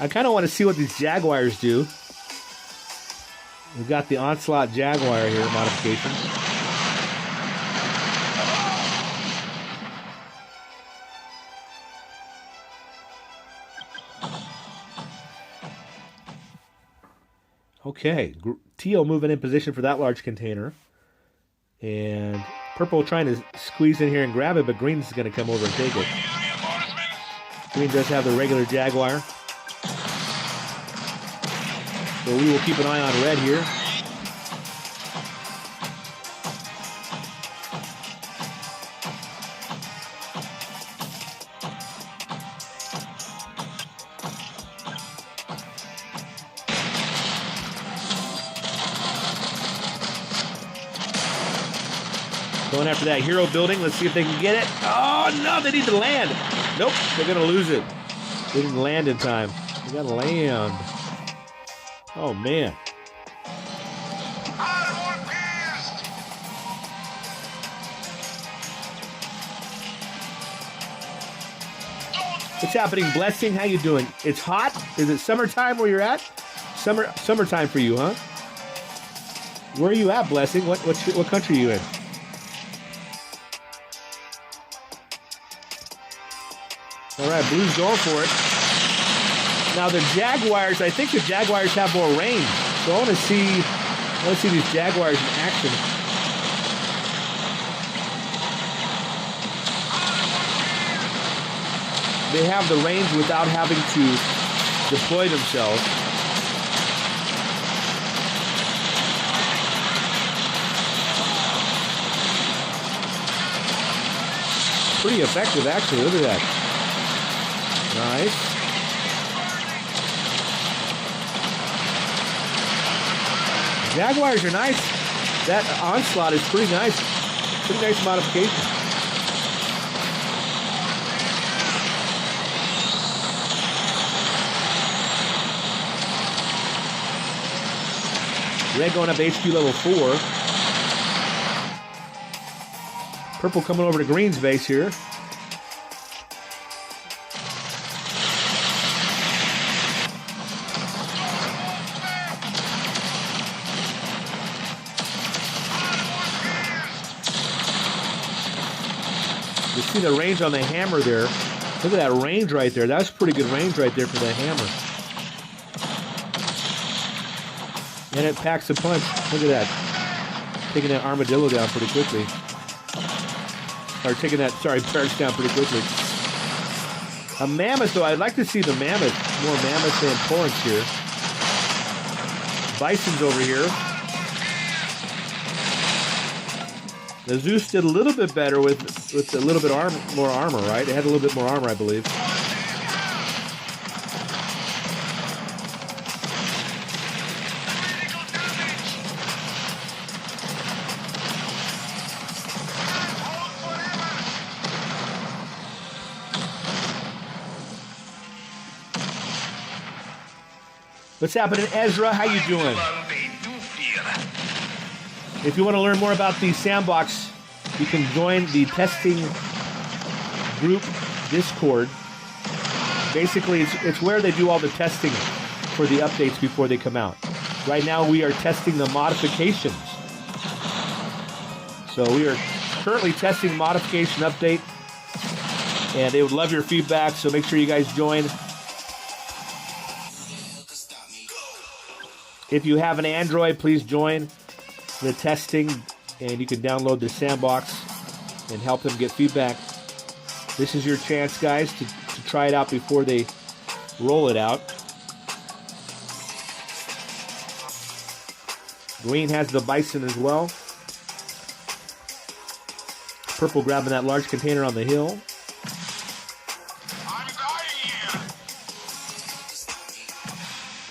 I kind of want to see what these Jaguars do. We've got the Onslaught Jaguar here, modification. Okay, teal moving in position for that large container. And purple trying to squeeze in here and grab it, but green's going to come over and take it. Green does have the regular Jaguar. So we will keep an eye on red here. Going after that hero building. Let's see if they can get it. Oh, no, they need to land. Nope, they're going to lose it. They didn't land in time. They got to land. Oh, man. What's happening, Blessing? How you doing? It's hot? Is it summertime where you're at? Summertime for you, huh? Where are you at, Blessing? What country are you in? All right, Blue's going for it. Now the Jaguars, I think the Jaguars have more range. So I want to see these Jaguars in action. They have the range without having to deploy themselves. Pretty effective, actually. Look at that. Nice. Jaguars are nice. That onslaught is pretty nice. Pretty nice modification. Red going up HQ level 4. Purple coming over to green's base here. You see the range on the hammer there. Look at that range right there. That's pretty good range right there for the hammer. And it packs a punch. Look at that. Taking that armadillo down pretty quickly. Or taking that, birds down pretty quickly. A mammoth, though. I'd like to see the mammoth. More mammoths than torrents here. Bison's over here. The Zeus did a little bit better with a little bit more armor, right? It had a little bit more armor, I believe. What's happening, Ezra? How you doing? If you want to learn more about the Sandbox, you can join the testing group Discord. Basically, it's where they do all the testing for the updates before they come out. Right now, we are testing the modifications. So we are currently testing modification update, and they would love your feedback, so make sure you guys join. If you have an Android, please join the testing, and you can download the Sandbox and help them get feedback. This is your chance, guys, to try it out before they roll it out. Green has the Bison as well. Purple grabbing that large container on the hill.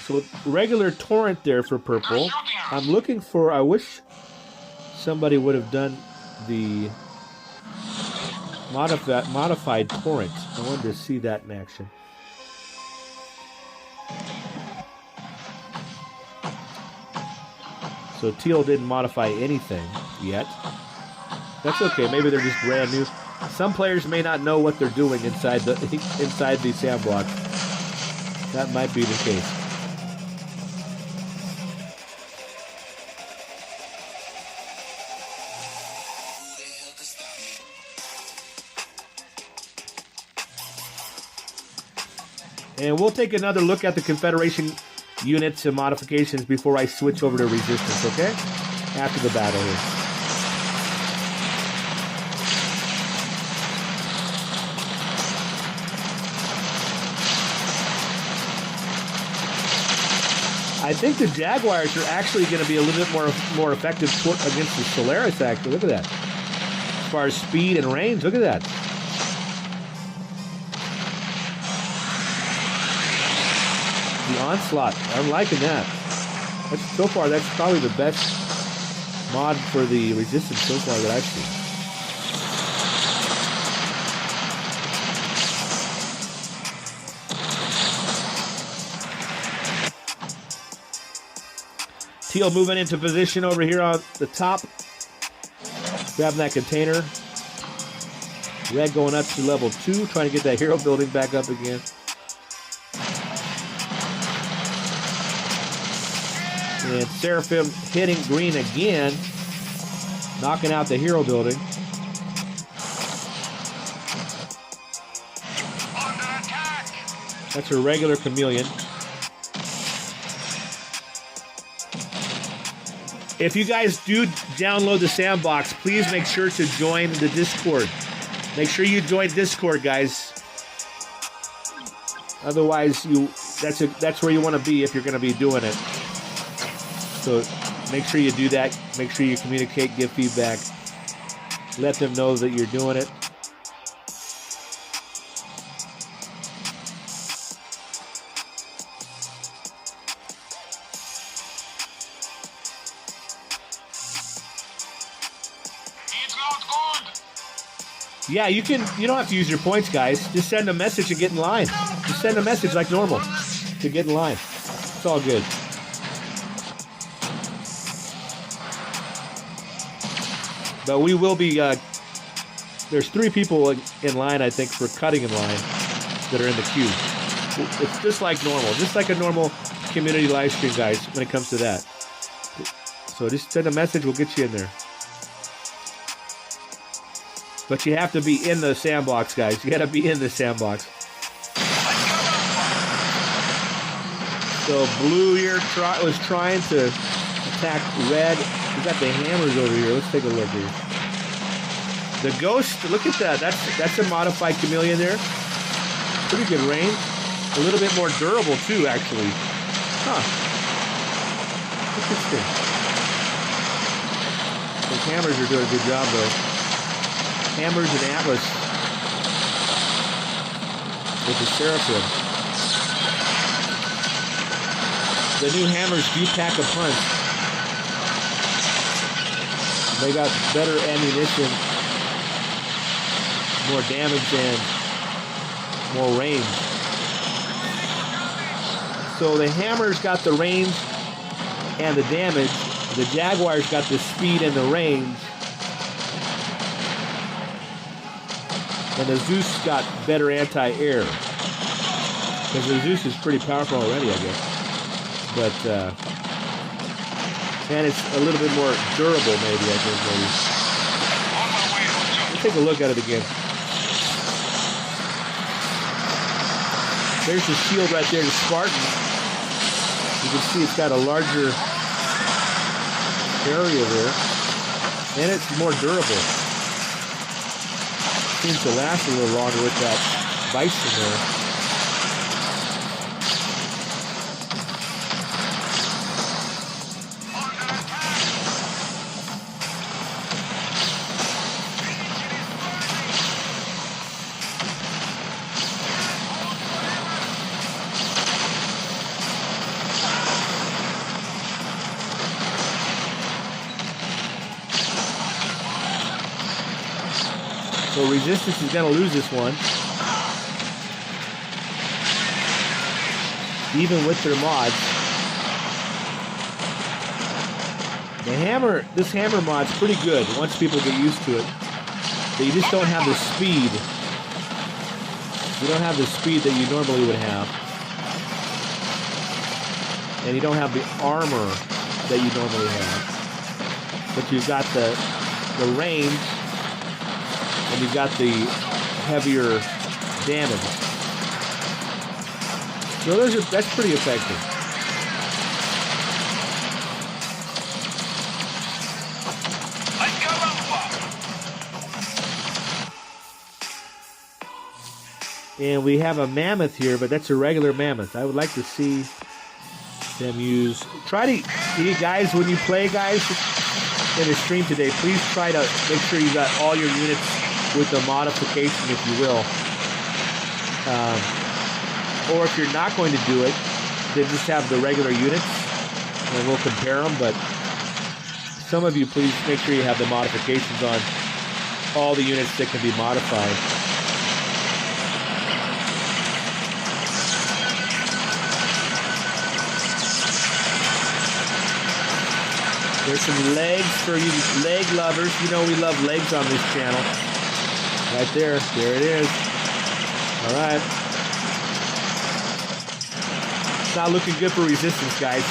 So regular torrent there for purple. I'm looking for, I wish somebody would have done the modified torrent. I wanted to see that in action. So teal didn't modify anything yet. That's okay, maybe they're just brand new. Some players may not know what they're doing inside the Sandbox. That might be the case. And we'll take another look at the Confederation units and modifications before I switch over to Resistance, okay? After the battle here. I think the Jaguars are actually going to be a little bit more effective against the Solaris, actually. Look at that. As far as speed and range, look at that. The onslaught, I'm liking that. So far, that's probably the best mod for the Resistance so far that I've seen. Teal moving into position over here on the top. Grabbing that container. Red going up to level 2, trying to get that hero building back up again. And Seraphim hitting green again, knocking out the hero building. That's a regular chameleon. If you guys do download the Sandbox, please make sure to join the Discord. Make sure you join Discord, guys. Otherwise, that's where you want to be if you're going to be doing it. So make sure you do that. Make sure you communicate, give feedback. Let them know that you're doing it. It's not good. Yeah, you don't have to use your points, guys. Just send a message and get in line. Just send a message like normal to get in line. It's all good. But we will be, there's 3 people in line, I think, for cutting in line that are in the queue. It's just like normal. Just like a normal community live stream, guys, when it comes to that. So just send a message, we'll get you in there. But you have to be in the Sandbox, guys. You got to be in the Sandbox. So blue here was trying to attack red. We got the hammers over here. Let's take a look here. The ghost, look at that. That's a modified chameleon there. Pretty good range. A little bit more durable too, actually. Huh. Interesting. Those hammers are doing a good job though. Hammers and Atlas with the Seraphim. The new hammers do pack a punch. They got better ammunition, more damage, and more range. So the hammers got the range and the damage. The Jaguars got the speed and the range. And the Zeus got better anti-air. Because the Zeus is pretty powerful already, I guess. But, and it's a little bit more durable, maybe, I think, maybe. Let's take a look at it again. There's the shield right there, the Spartan. You can see it's got a larger area there. And it's more durable. Seems to last a little longer with that bison there. So Resistance is going to lose this one. Even with their mods. This hammer mod's pretty good once people get used to it. But you just don't have the speed. You don't have the speed that you normally would have. And you don't have the armor that you normally have. But you've got the range. And you've got the heavier damage. So that's pretty effective. And we have a mammoth here, but that's a regular mammoth. I would like to see them use. You guys, when you play, guys, in the stream today, please try to make sure you got all your units with the modification, if you will. Or if you're not going to do it, then just have the regular units, and we'll compare them. But some of you, please make sure you have the modifications on all the units that can be modified. There's some legs for you leg lovers. You know we love legs on this channel. Right there. There it is. All right. It's not looking good for Resistance, guys.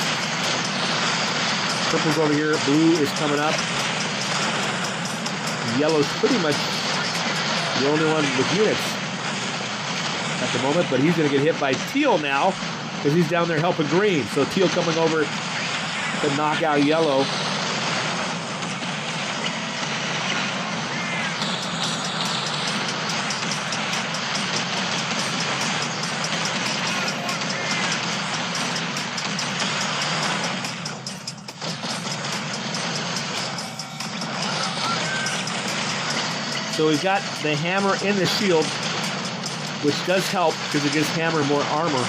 Purple's over here. Blue is coming up. Yellow's pretty much the only one with units at the moment, but he's going to get hit by Teal now because he's down there helping Green. So Teal coming over to knock out Yellow. So we've got the hammer in the shield, which does help because it gives hammer more armor.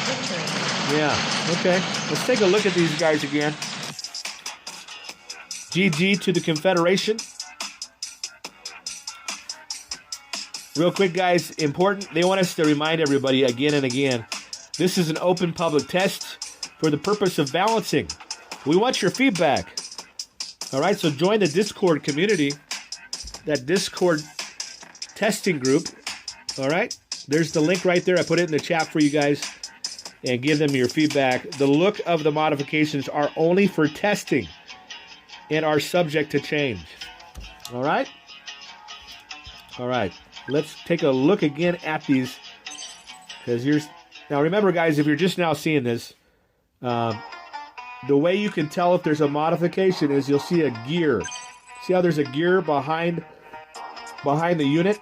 Victory. Yeah, okay. Let's take a look at these guys again. GG to the Confederation. Real quick, guys, important. They want us to remind everybody again and again, this is an open public test for the purpose of balancing. We want your feedback. All right, so join the Discord community, that Discord testing group. All right, there's the link right there. I put it in the chat for you guys, and give them your feedback. The look of the modifications are only for testing and are subject to change. All right? All right. Let's take a look again at these. Now remember, guys, if you're just now seeing this, the way you can tell if there's a modification is you'll see a gear. See how there's a gear behind the unit?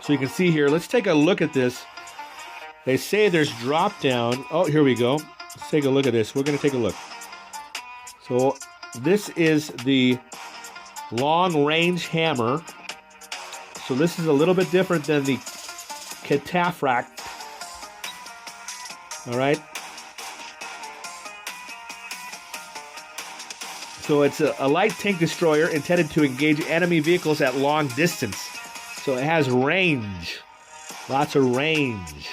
So you can see here. Let's take a look at this. They say there's drop down. Oh, here we go. Let's take a look at this. We're going to take a look. So this is the long range hammer. So this is a little bit different than the cataphract. All right. So it's a light tank destroyer intended to engage enemy vehicles at long distance. So it has range. Lots of range.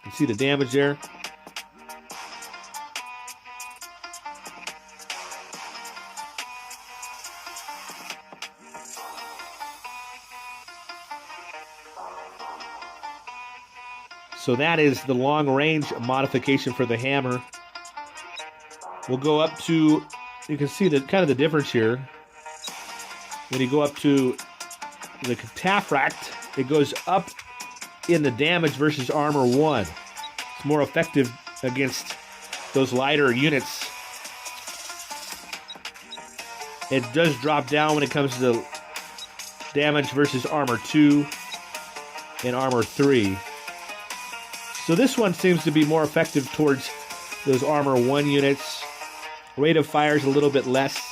You see the damage there? So that is the long range modification for the hammer. We'll go up to, you can see the kind of the difference here. When you go up to the cataphract, it goes up in the damage versus armor 1. It's more effective against those lighter units. It does drop down when it comes to damage versus armor 2 and armor 3. So this one seems to be more effective towards those armor 1 units. Rate of fire is a little bit less.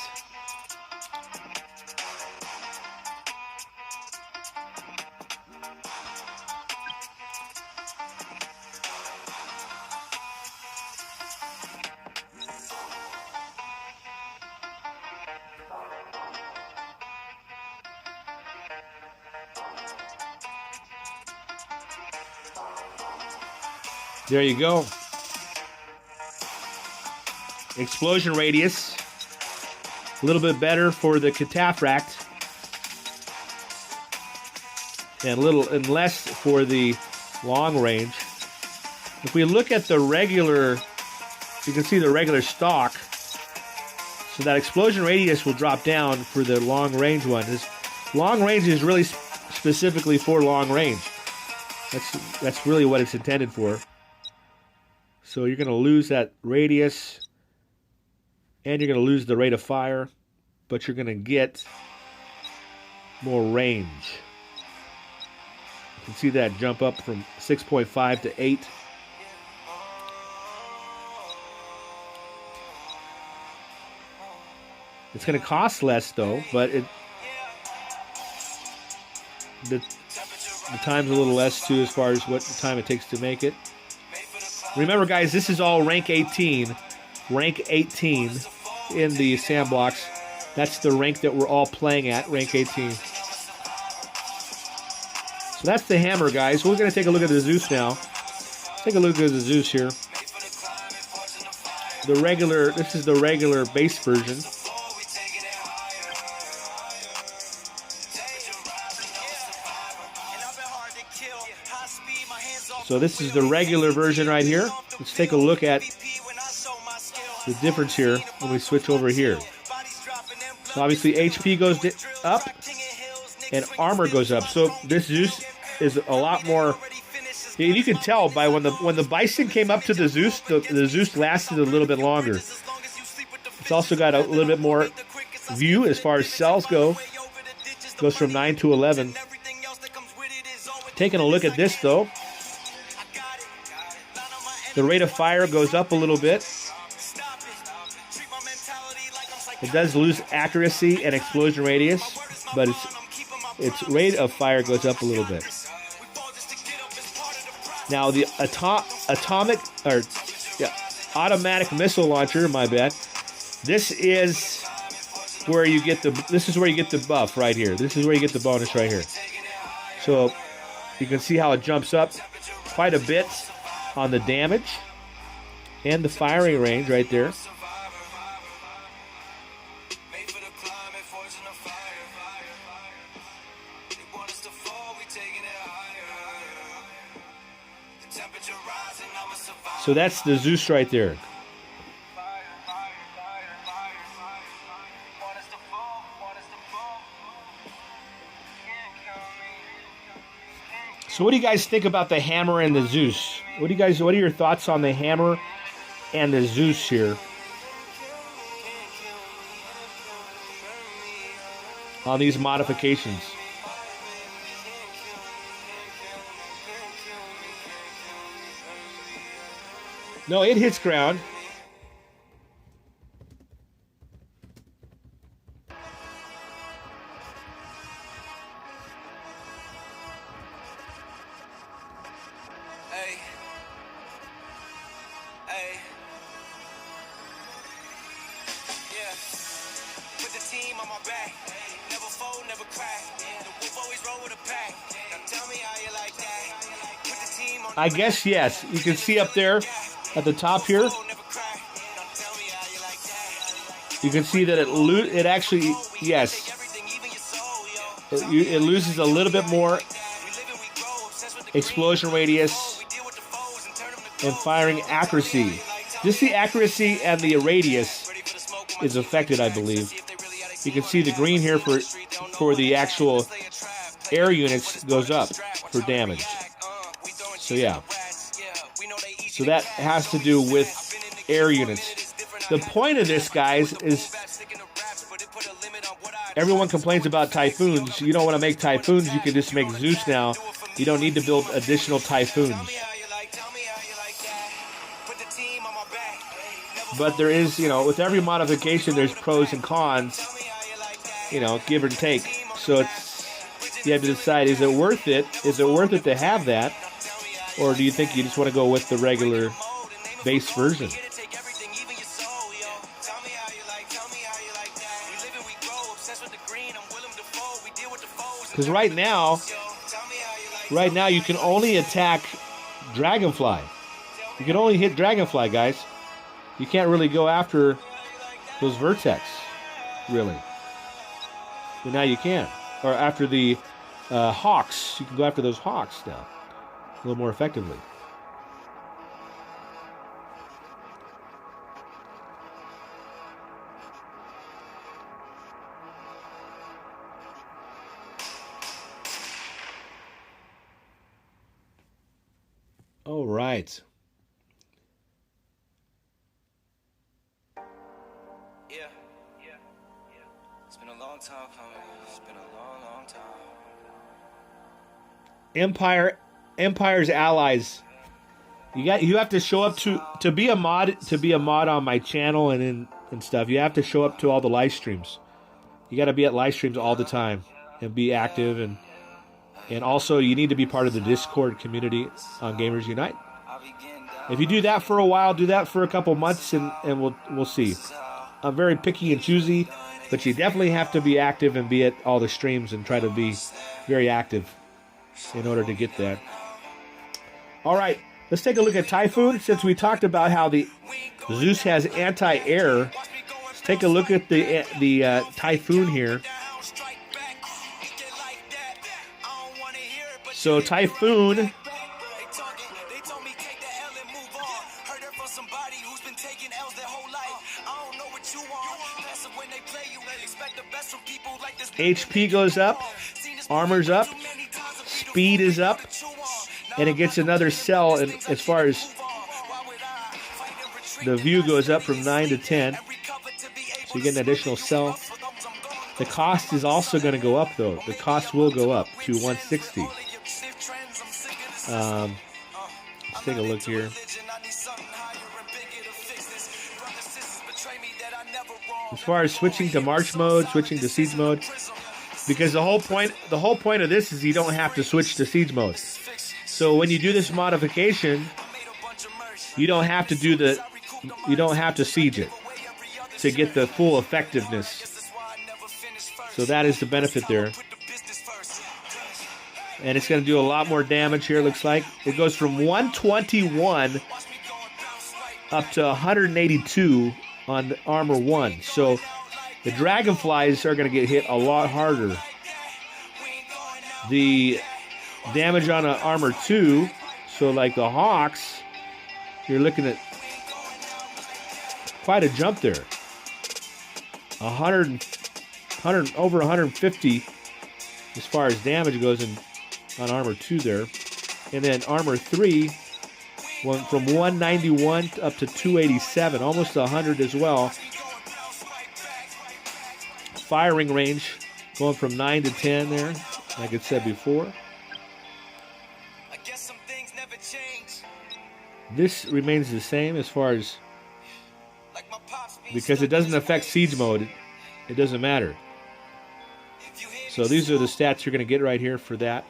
There you go. Explosion radius. A little bit better for the cataphract. And less for the long range. If we look at the regular, you can see the regular stock. So that explosion radius will drop down for the long range one. This long range is really specifically for long range. That's really what it's intended for. So you're going to lose that radius, and you're going to lose the rate of fire, but you're going to get more range. You can see that jump up from 6.5 to 8. It's going to cost less, though, but the time's a little less, too, as far as what time it takes to make it. Remember, guys, this is all rank 18. Rank 18 in the Sandbox. That's the rank that we're all playing at, rank 18. So that's the hammer, guys. We're going to take a look at the Zeus now. Take a look at the Zeus here. This is the regular base version. So this is the regular version right here. Let's take a look at the difference here when we switch over here. So obviously HP goes up and armor goes up. So this Zeus is a lot more. You can tell by when the Bison came up to the Zeus lasted a little bit longer. It's also got a little bit more view as far as cells go. Goes from 9 to 11. Taking a look at this though. The rate of fire goes up a little bit. It does lose accuracy and explosion radius, but its rate of fire goes up a little bit. Now the automatic missile launcher, my bad. This is where you get the buff right here. This is where you get the bonus right here. So you can see how it jumps up quite a bit on the damage and the firing range right there. So that's the Zeus right there. So what do you guys think about the hammer and the Zeus? What are your thoughts on the hammer and the Zeus here? On these modifications. No, it hits ground. Hey. Hey. Yeah. Put the team on my back. Never fold, never crack. The wolf always roll with a pack. Now tell me how you like that. Put the team on I guess yes. You can see up there at the top here. You can see that it actually, yes. It loses a little bit more explosion radius and firing accuracy. Just the accuracy and the radius is affected, I believe. You can see the green here for the actual air units goes up for damage. So yeah. So that has to do with air units. The point of this, guys, is everyone complains about typhoons. You don't want to make typhoons, you can just make Zeus now. You don't need to build additional typhoons. But there is, with every modification, there's pros and cons, give and take. So you have to decide, is it worth it? Is it worth it to have that? Or do you think you just want to go with the regular base version? Because right now you can only attack Dragonfly. You can only hit Dragonfly, guys. You can't really go after those Vertex, really. But now you can. Or after the Hawks. You can go after those Hawks now a little more effectively. All right. Yeah. It's been a long time coming. It's been a long time. Empire's allies. You have to show up to be a mod on my channel and stuff. You have to show up to all the live streams. You got to be at live streams all the time and be active, and also you need to be part of the Discord community on Gamers Unite. If you do that for a while, do that for a couple months, and we'll see. I'm very picky and choosy, but you definitely have to be active and be at all the streams and try to be very active in order to get that. All right, let's take a look at Typhoon. Since we talked about how the Zeus has anti-air, let's take a look at the Typhoon here. So Typhoon HP goes up, armor's up, speed is up, and it gets another cell. And as far as the view goes up from 9 to 10, so you get an additional cell. The cost is also going to go up, though. The cost will go up to 160. Let's take a look here. As far as switching to march mode, switching to siege mode, because the whole point of this is you don't have to switch to siege mode. So when you do this modification, you don't have to siege it to get the full effectiveness. So that is the benefit there. And it's going to do a lot more damage here, looks like. It goes from 121 up to 182 on armor 1. So the dragonflies are going to get hit a lot harder. The damage on armor 2, so like the hawks, you're looking at quite a jump there. 100 over 150 as far as damage goes on armor 2 there. And then armor 3 went from 191 up to 287, almost 100 as well. Firing range going from 9 to 10 there, like I said before. This remains the same as far as, because it doesn't affect siege mode, it doesn't matter. So these are the stats you're going to get right here for that.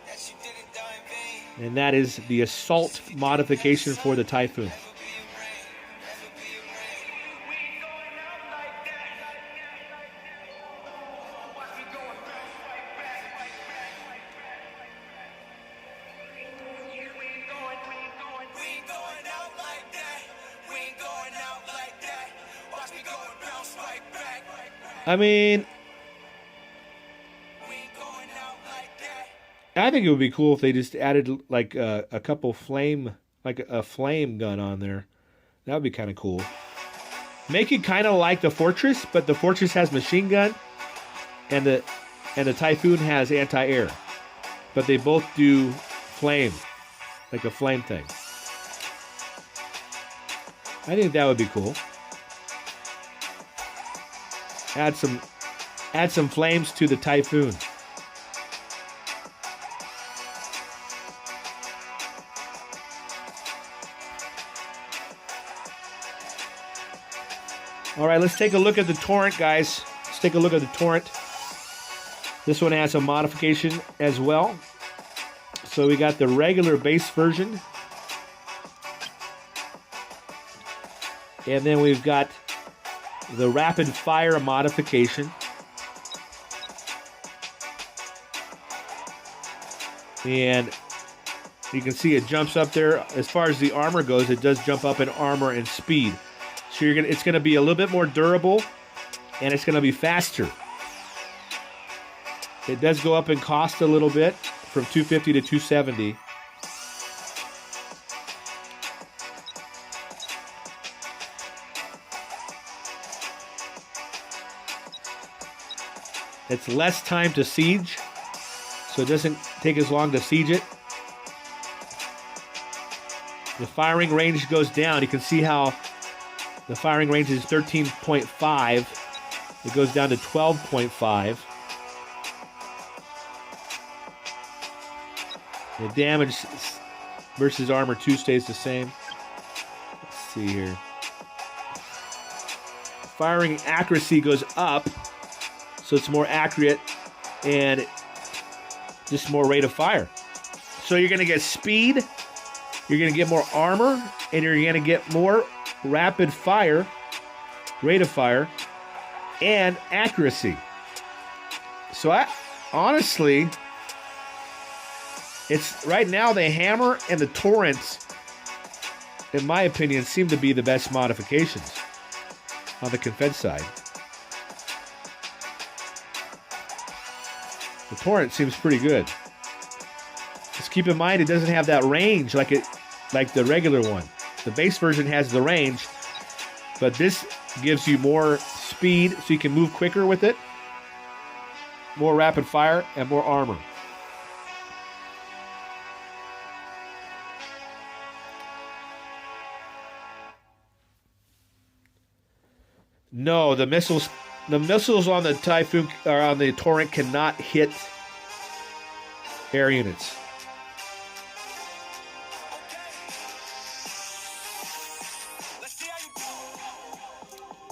And that is the assault modification for the Typhoon. I mean, I think it would be cool if they just added like a couple flame, like a flame gun on there. That would be kind of cool. Make it kind of like the Fortress, but the Fortress has machine gun, and the Typhoon has anti-air. But they both do flame, like a flame thing. I think that would be cool. Add some flames to the Typhoon. All right, let's take a look at the Torrent, guys. Let's take a look at the Torrent. This one has a modification as well. So we got the regular base version. And then we've got the rapid fire modification. And you can see it jumps up there. As far as the armor goes, it does jump up in armor and speed. So it's going to be a little bit more durable, and it's going to be faster. It does go up in cost a little bit, from $250 to $270. It's less time to siege, so it doesn't take as long to siege it. The firing range goes down. You can see how the firing range is 13.5. It goes down to 12.5. The damage versus armor 2 stays the same. Let's see here. Firing accuracy goes up, so it's more accurate and just more rate of fire. So you're going to get speed, you're going to get more armor, and you're going to get more rapid fire, rate of fire, and accuracy. So honestly, it's right now the Hammer and the Torrents, in my opinion, seem to be the best modifications on the Confed side. The Torrent seems pretty good. Just keep in mind it doesn't have that range like the regular one. The base version has the range, but this gives you more speed so you can move quicker with it, more rapid fire, and more armor. No, the missiles on the Typhoon or on the Torrent cannot hit air units.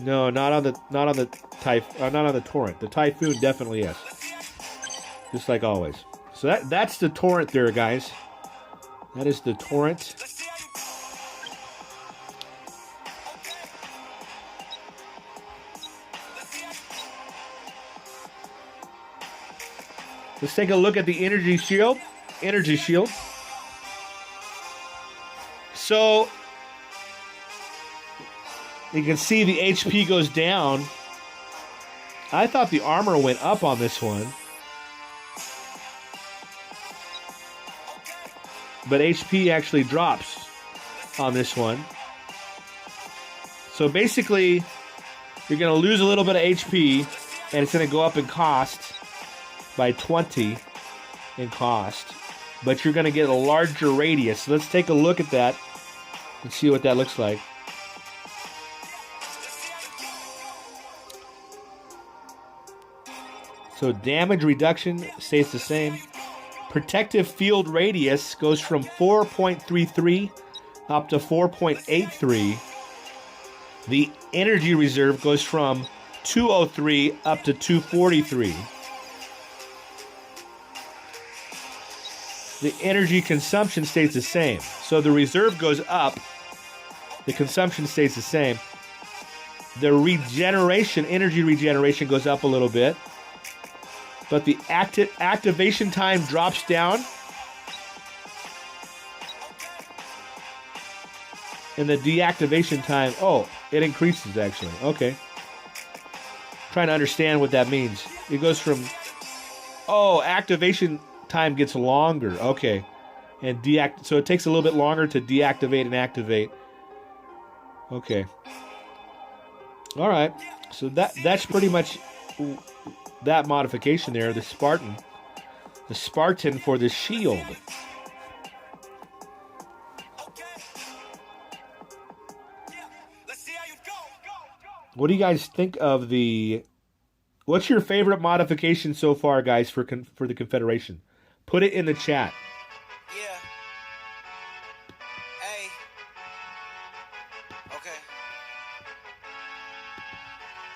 No, not on the Torrent. The Typhoon definitely is. Just like always. So that's the Torrent there, guys. That is the Torrent. Let's take a look at the energy shield. Energy shield. So you can see the HP goes down. I thought the armor went up on this one. But HP actually drops on this one. So basically, you're going to lose a little bit of HP, and it's going to go up in cost by 20 in cost. But you're going to get a larger radius. So let's take a look at that and see what that looks like. So damage reduction stays the same. Protective field radius goes from 4.33 up to 4.83. The energy reserve goes from 203 up to 243. The energy consumption stays the same. So the reserve goes up. The consumption stays the same. The regeneration, energy regeneration goes up a little bit. But the activation time drops down. And the deactivation time, it increases actually. Okay. Trying to understand what that means. It goes from, activation time gets longer. Okay. And so it takes a little bit longer to deactivate and activate. Okay. All right. So that's pretty much that modification there, the Spartan for the shield. What do you guys think of what's your favorite modification so far, guys, for the Confederation? Put it in the chat. Yeah. Hey. Okay.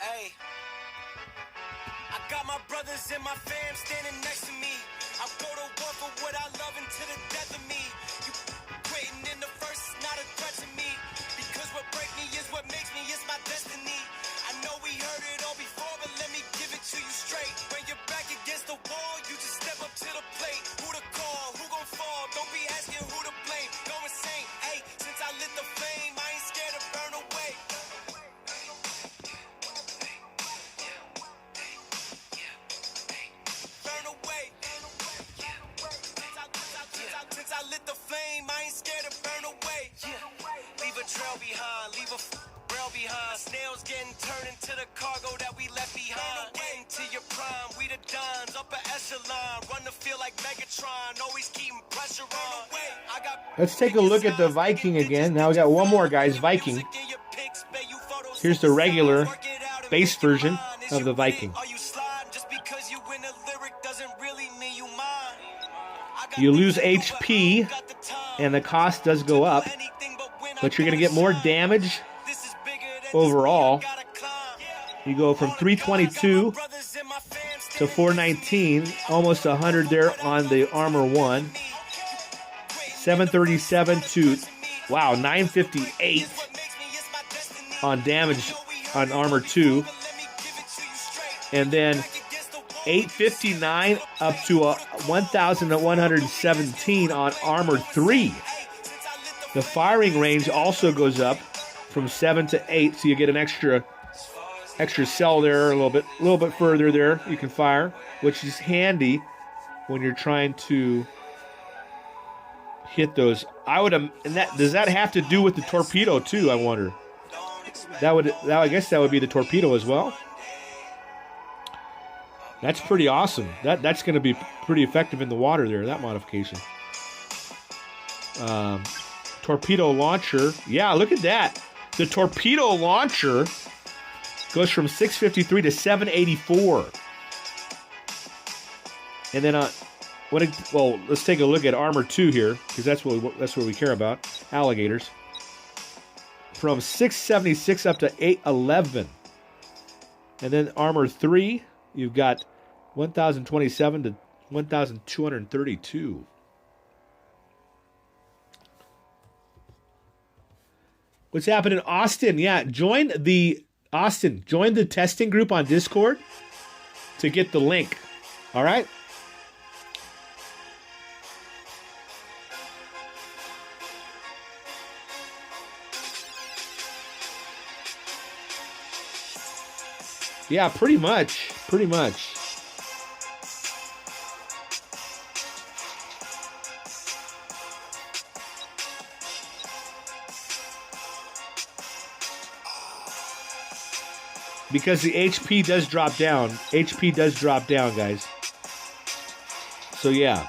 Hey. I got my brothers and my fam standing next to me. I'll go to war for what I love until the death of me. You quitting in the first is not a threat to me. Because what break me is what makes me, it's my destiny. I know we heard it all before, but let me give it to you straight. When you're back against the wall, you just step up to the plate. Who to call, who gon' fall, don't be asking who to blame. Go insane, hey, since I lit the flame, I ain't scared to burn away. Burn away. Since I lit the flame, I ain't scared to burn away. Leave a trail behind, leave a rail behind. Snails getting turned into the cargo that we left behind. Getting to your prime, we the dons, upper echelon. Run the field like Megatron, always keeping pressure on. Let's take a look at the Viking again. Now we got one more, guys, Viking. Here's the regular base version of the Viking. You lose HP, and the cost does go up, but you're going to get more damage overall. You go from 322 to 419, almost 100 there on the Armor 1. 737 to, 958 on damage on Armor 2. And then 859 up to 1,117 on Armor 3. The firing range also goes up from 7 to 8, so you get an extra cell there, a little bit further there you can fire, which is handy when you're trying to hit those. Does that have to do with the torpedo too? I wonder. I guess that would be the torpedo as well. That's pretty awesome. That's going to be pretty effective in the water there, that modification. Torpedo launcher. Yeah, look at that. The torpedo launcher goes from 653 to 784. And then let's take a look at Armor 2 here, because that's what we care about. Alligators. from 676 up to 811. And then armor 3, you've got 1,027 to 1,232. What's happening in Austin? Yeah, join the testing group on Discord to get the link. All right? Yeah, pretty much. Pretty much. Because the HP does drop down. HP does drop down, guys. So, yeah.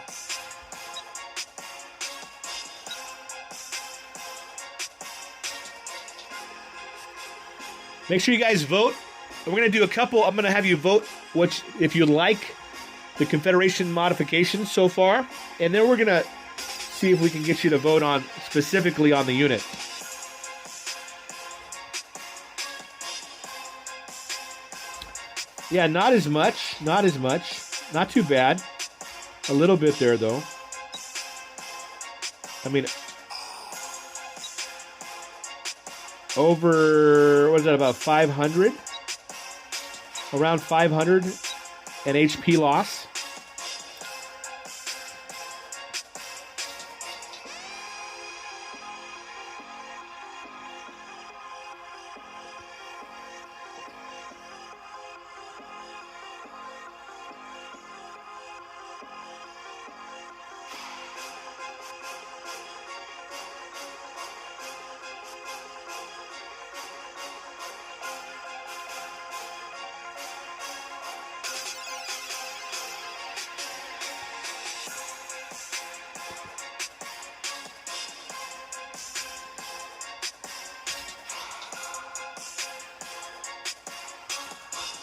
Make sure you guys vote. We're going to do a couple. I'm going to have you vote which, if you like the Confederation modifications so far. And then we're going to see if we can get you to vote on specifically on the unit. Yeah, not as much. Not as much. Not too bad. A little bit there, though. I mean, over, what is that, about 500? Around 500 and HP loss.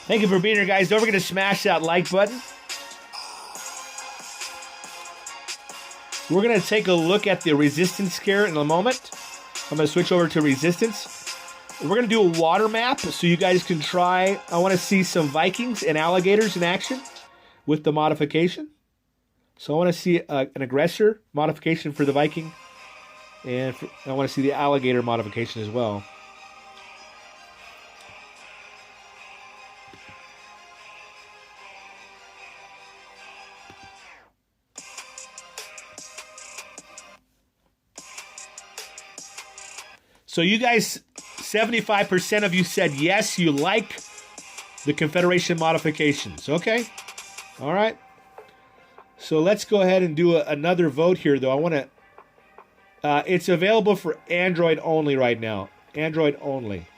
Thank you for being here, guys. Don't forget to smash that like button. We're going to take a look at the Resistance scare in a moment. I'm going to switch over to Resistance. We're going to do a water map so you guys can try. I want to see some Vikings and alligators in action with the modification. So I want to see an aggressor modification for the Viking. And I want to see the alligator modification as well. So you guys, 75% of you said yes, you like the Confederation modifications. Okay. All right. So let's go ahead and do another vote here, though. I want to... it's available for Android only right now. Android only.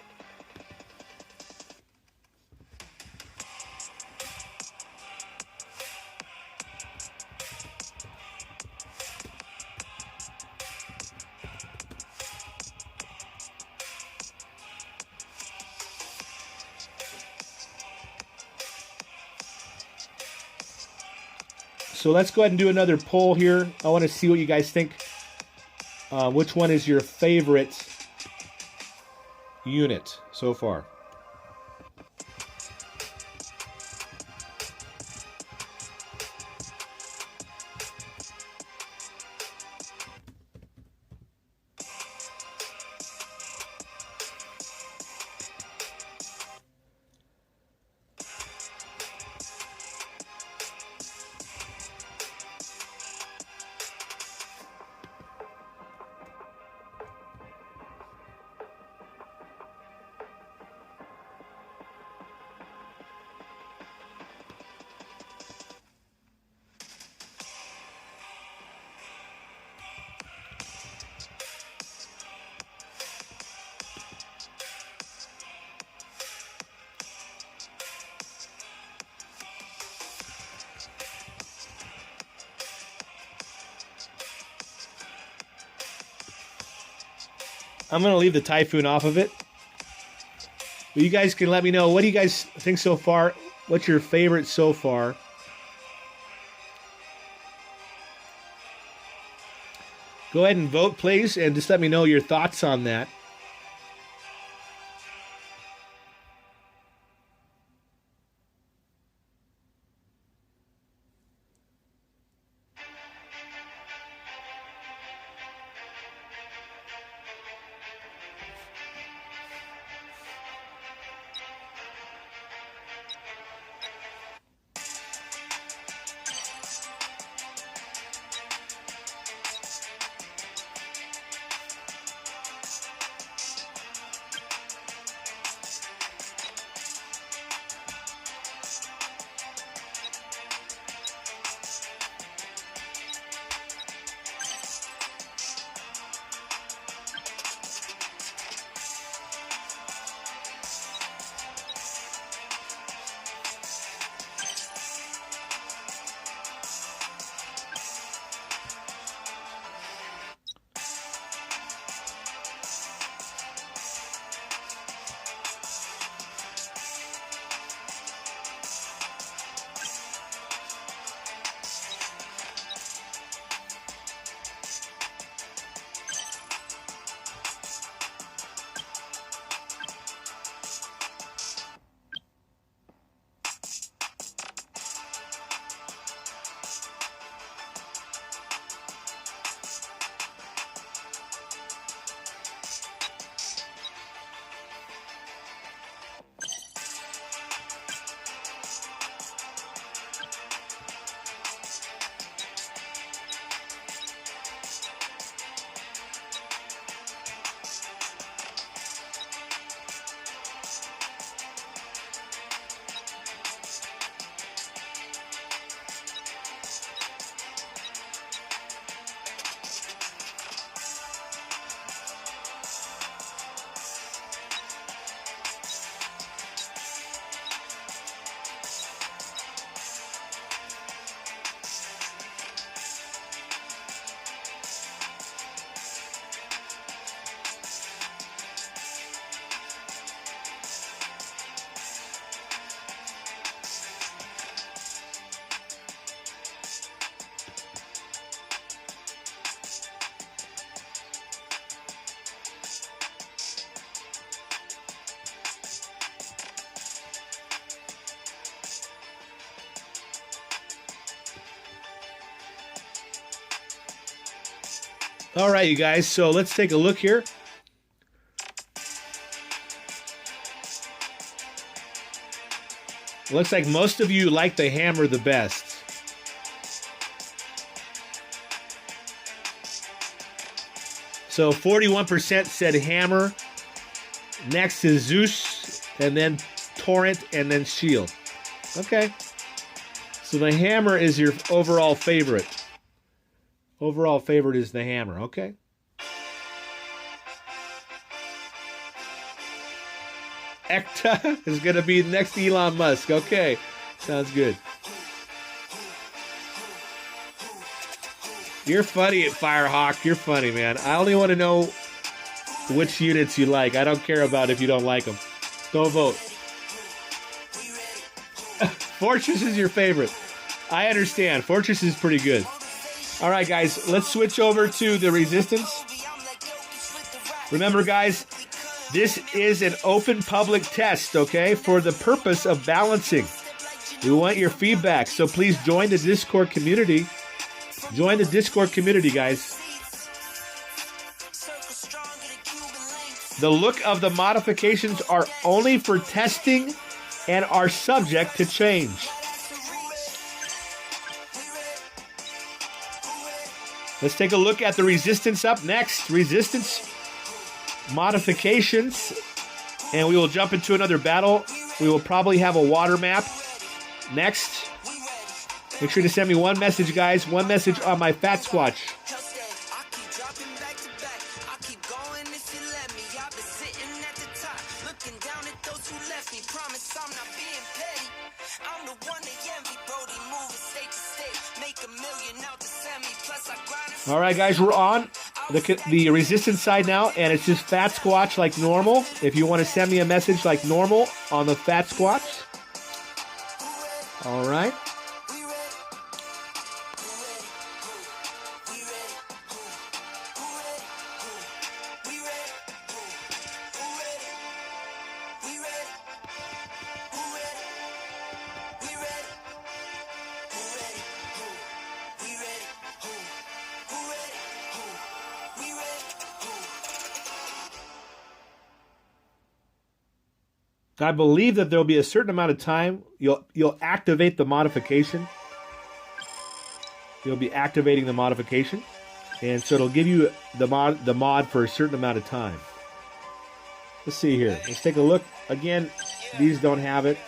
So let's go ahead and do another poll here. I want to see what you guys think. Which one is your favorite unit so far? I'm going to leave the Typhoon off of it. But you guys can let me know. What do you guys think so far? What's your favorite so far? Go ahead and vote, please, and just let me know your thoughts on that. All right, you guys, so let's take a look here. Looks like most of you like the hammer the best. So 41% said hammer. Next is Zeus, and then Torrent, and then Shield. Okay. So the hammer is your overall favorite. Overall favorite is the hammer. Okay. Ekta is going to be next to Elon Musk. Okay. Sounds good. You're funny at Firehawk. You're funny, man. I only want to know which units you like. I don't care about if you don't like them. Don't vote. Fortress is your favorite. I understand. Fortress is pretty good. All right, guys. Let's switch over to the Resistance. Remember, guys, this is an open public test, okay, for the purpose of balancing. We want your feedback, so please join the Discord community. Join the Discord community, guys. The look of the modifications are only for testing and are subject to change. Let's take a look at the Resistance up next. Resistance modifications. And we will jump into another battle. We will probably have a water map next. Make sure to send me one message, guys. One message on my Fatsquatch. All right, guys, we're on the Resistance side now, and it's just Fatsquatch like normal. If you want to send me a message like normal on the Fatsquatch. All right. I believe that there'll be a certain amount of time you'll activate the modification. You'll be activating the modification, and so it'll give you the mod for a certain amount of time. Let's see here. Let's take a look again. These don't have it.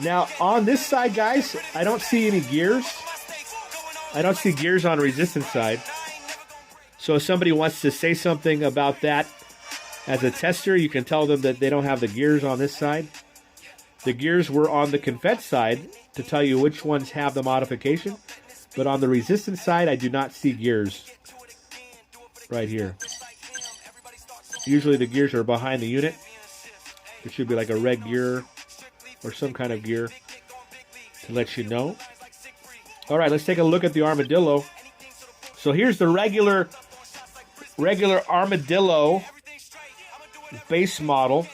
Now on this side, guys, I don't see any gears. I don't see gears on the Resistance side. So if somebody wants to say something about that as a tester, you can tell them that they don't have the gears on this side. The gears were on the Confed side to tell you which ones have the modification. But on the Resistance side, I do not see gears right here. Usually the gears are behind the unit. There should be like a red gear or some kind of gear to let you know. All right, let's take a look at the Armadillo. So here's the regular Armadillo base model,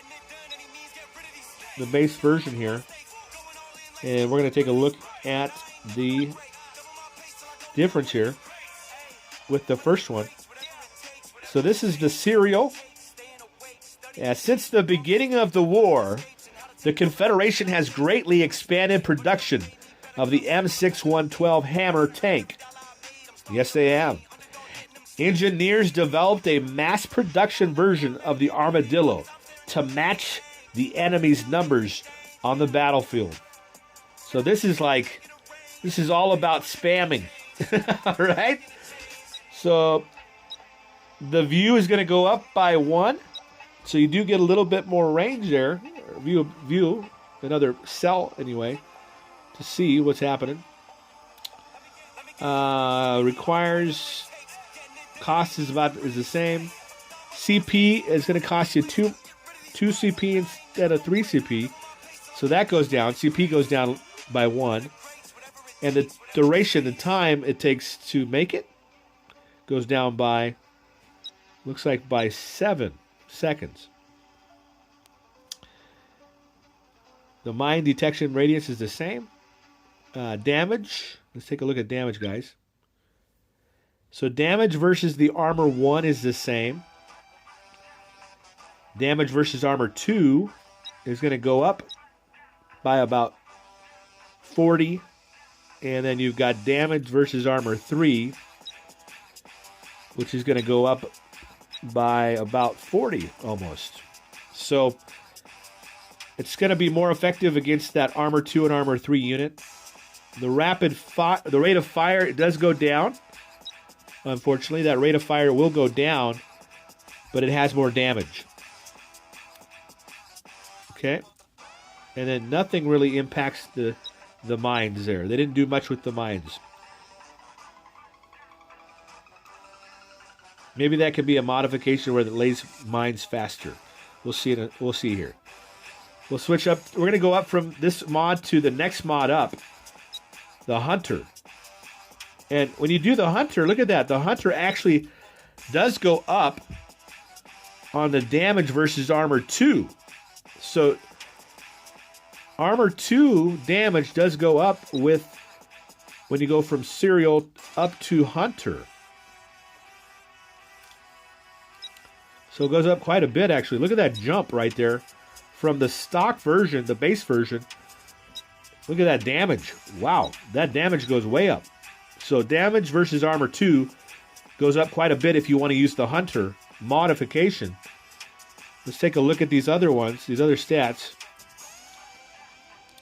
the base version here, and we're going to take a look at the difference here with the first one. So this is the serial. Since the beginning of the war, the Confederation has greatly expanded production of the M6112 Hammer tank. Yes, they have. Engineers developed a mass production version of the Armadillo to match the enemy's numbers on the battlefield. So this is all about spamming. All right? So the view is going to go up by 1. So you do get a little bit more range there. View, another cell anyway, to see what's happening. Requires... Cost is the same. CP is going to cost you 2 CP instead of 3 CP. So that goes down. CP goes down by 1. And the duration, the time it takes to make it, goes down by, looks like by 7 seconds. The mine detection radius is the same. Damage. Let's take a look at damage, guys. So damage versus the armor 1 is the same. Damage versus armor 2 is going to go up by about 40. And then you've got damage versus armor 3, which is going to go up by about 40 almost. So it's going to be more effective against that armor 2 and armor 3 unit. The rate of fire, it does go down. Unfortunately, that rate of fire will go down, but it has more damage. Okay. And then nothing really impacts the mines there. They didn't do much with the mines. Maybe that could be a modification where it lays mines faster. We'll see. We'll see here. We'll switch up. We're going to go up from this mod to the next mod up, the Hunter. And when you do the Hunter, look at that. The Hunter actually does go up on the damage versus armor 2. So armor 2 damage does go up with when you go from Serial up to Hunter. So it goes up quite a bit, actually. Look at that jump right there from the stock version, the base version. Look at that damage. Wow, that damage goes way up. So damage versus armor 2 goes up quite a bit if you want to use the Hunter modification. Let's take a look at these other ones, these other stats.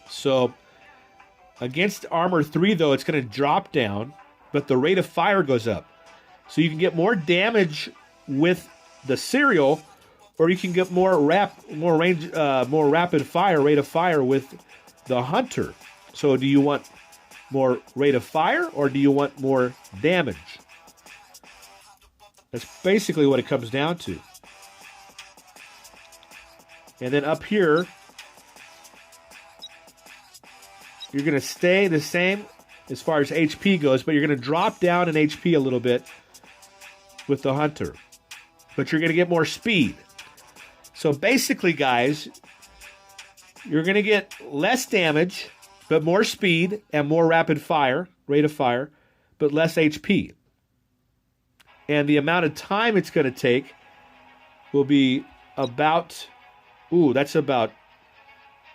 So against armor 3, though, it's going to drop down, but the rate of fire goes up. So you can get more damage with the Serial, or you can get more rapid fire, rate of fire with the Hunter. So do you want more rate of fire, or do you want more damage? That's basically what it comes down to. And then up here, you're going to stay the same as far as HP goes, but you're going to drop down in HP a little bit with the Hunter. But you're going to get more speed. So basically, guys, you're going to get less damage, but more speed and more rapid fire, rate of fire, but less HP. And the amount of time it's going to take will be about, that's about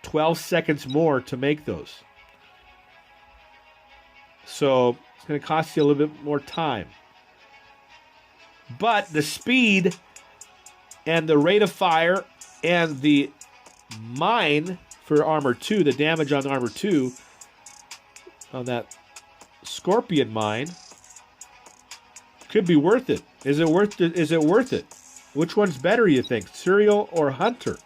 12 seconds more to make those. So it's going to cost you a little bit more time. But the speed and the rate of fire and the mine for armor 2, the damage on armor 2, on that Scorpion mine, could be worth it. Is it worth it? Is it worth it? Which one's better, you think? Serial or Hunter?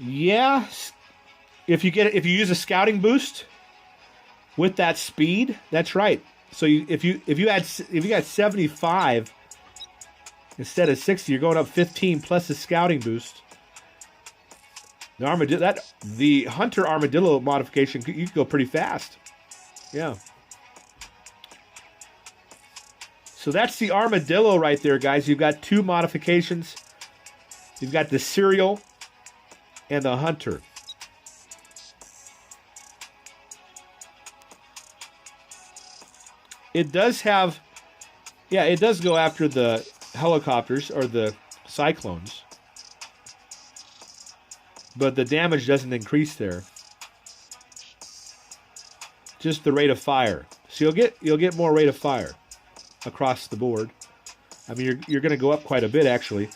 Yeah, if you use a scouting boost with that speed, that's right. So if you got 75 instead of 60, you're going up 15 plus a scouting boost. The Hunter Armadillo modification, you can go pretty fast. Yeah. So that's the Armadillo right there, guys. You've got two modifications. You've got the Serial and the Hunter. It does have, it does go after the helicopters or the cyclones, but the damage doesn't increase there. Just the rate of fire. So you'll get more rate of fire across the board. I mean, you're going to go up quite a bit actually.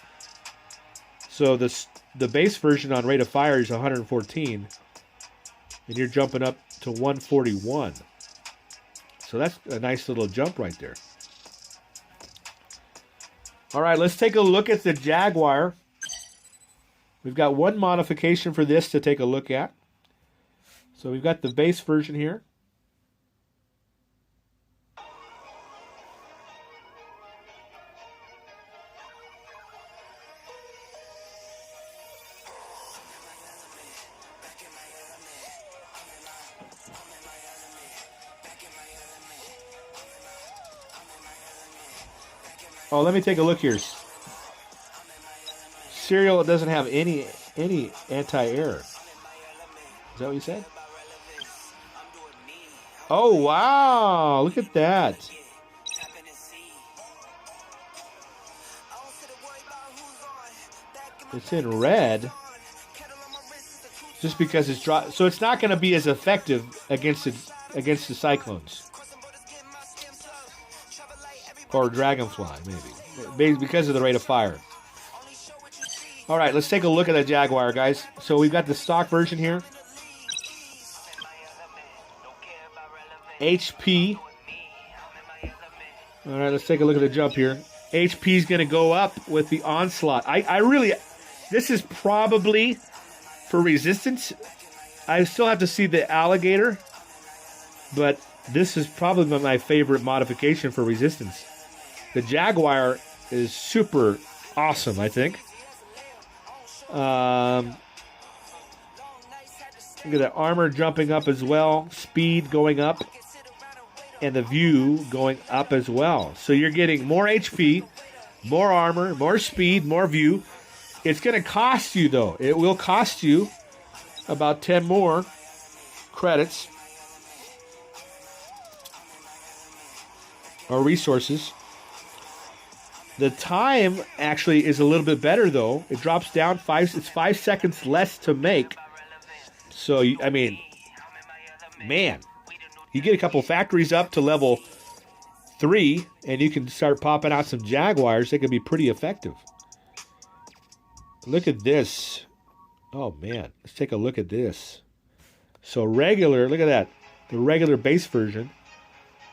So the base version on rate of fire is 114, and you're jumping up to 141. So that's a nice little jump right there. All right, let's take a look at the Jaguar. We've got one modification for this to take a look at. So we've got the base version here. Oh, let me take a look here. Serial doesn't have any anti-air. Is that what you said? Oh, wow. Look at that. It's in red. Just because it's dropped. So it's not going to be as effective against the Cyclones. Or Dragonfly, maybe. Because of the rate of fire. All right, let's take a look at the Jaguar, guys. So we've got the stock version here. HP. All right, let's take a look at the jump here. HP is going to go up with the Onslaught. This is probably for Resistance. I still have to see the Alligator, but this is probably my favorite modification for Resistance. The Jaguar is super awesome, I think. Look at the armor jumping up as well, speed going up, and the view going up as well. So you're getting more HP, more armor, more speed, more view. It's going to cost you, though. It will cost you about 10 more credits or resources. The time actually is a little bit better, though. It drops down it's 5 seconds less to make. So, I mean, man, you get a couple factories up to level 3, and you can start popping out some Jaguars. They can be pretty effective. Look at this. Oh, man. Let's take a look at this. So regular, look at that. The regular base version.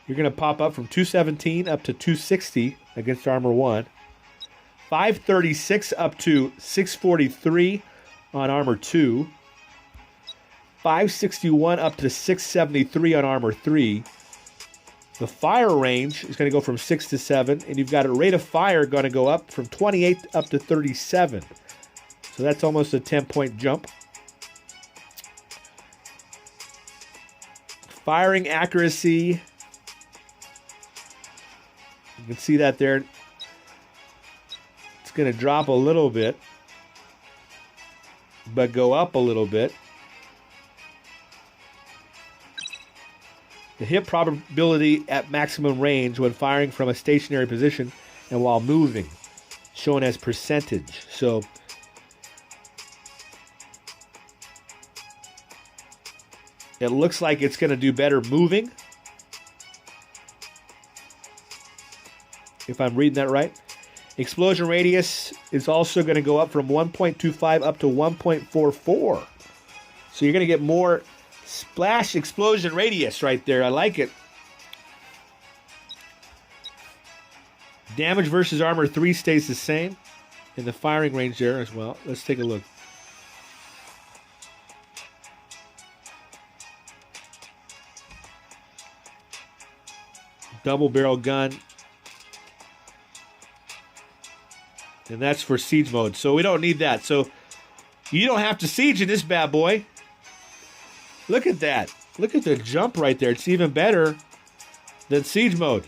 You're going to pop up from 217 up to 260 against Armor 1. 536 up to 643 on Armor 2. 561 up to 673 on Armor 3. The fire range is going to go from 6 to 7. And you've got a rate of fire going to go up from 28 up to 37. So that's almost a 10-point jump. Firing accuracy. You can see that there. It's going to drop a little bit, but go up a little bit. The hit probability at maximum range when firing from a stationary position and while moving, shown as percentage. So it looks like it's going to do better moving, if I'm reading that right. Explosion radius is also going to go up from 1.25 up to 1.44. So you're going to get more splash explosion radius right there. I like it. Damage versus Armor 3 stays the same. And the firing range there as well. Let's take a look. Double barrel gun. And that's for siege mode. So we don't need that. So you don't have to siege in this bad boy. Look at that. Look at the jump right there. It's even better than siege mode.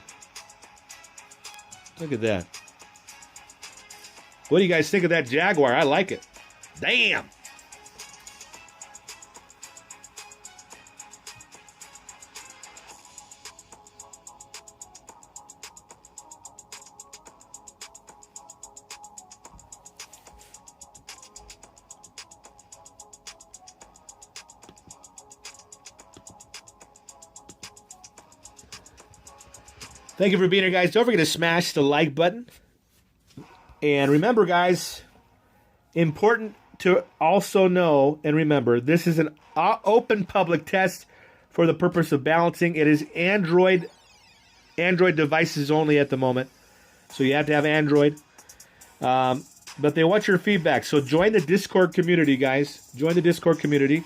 Look at that. What do you guys think of that Jaguar? I like it. Damn. Thank you for being here, guys. Don't forget to smash the like button. And remember, guys, important to also know and remember, this is an open public test for the purpose of balancing. It is Android devices only at the moment. So you have to have Android. But they want your feedback. So join the Discord community, guys. Join the Discord community.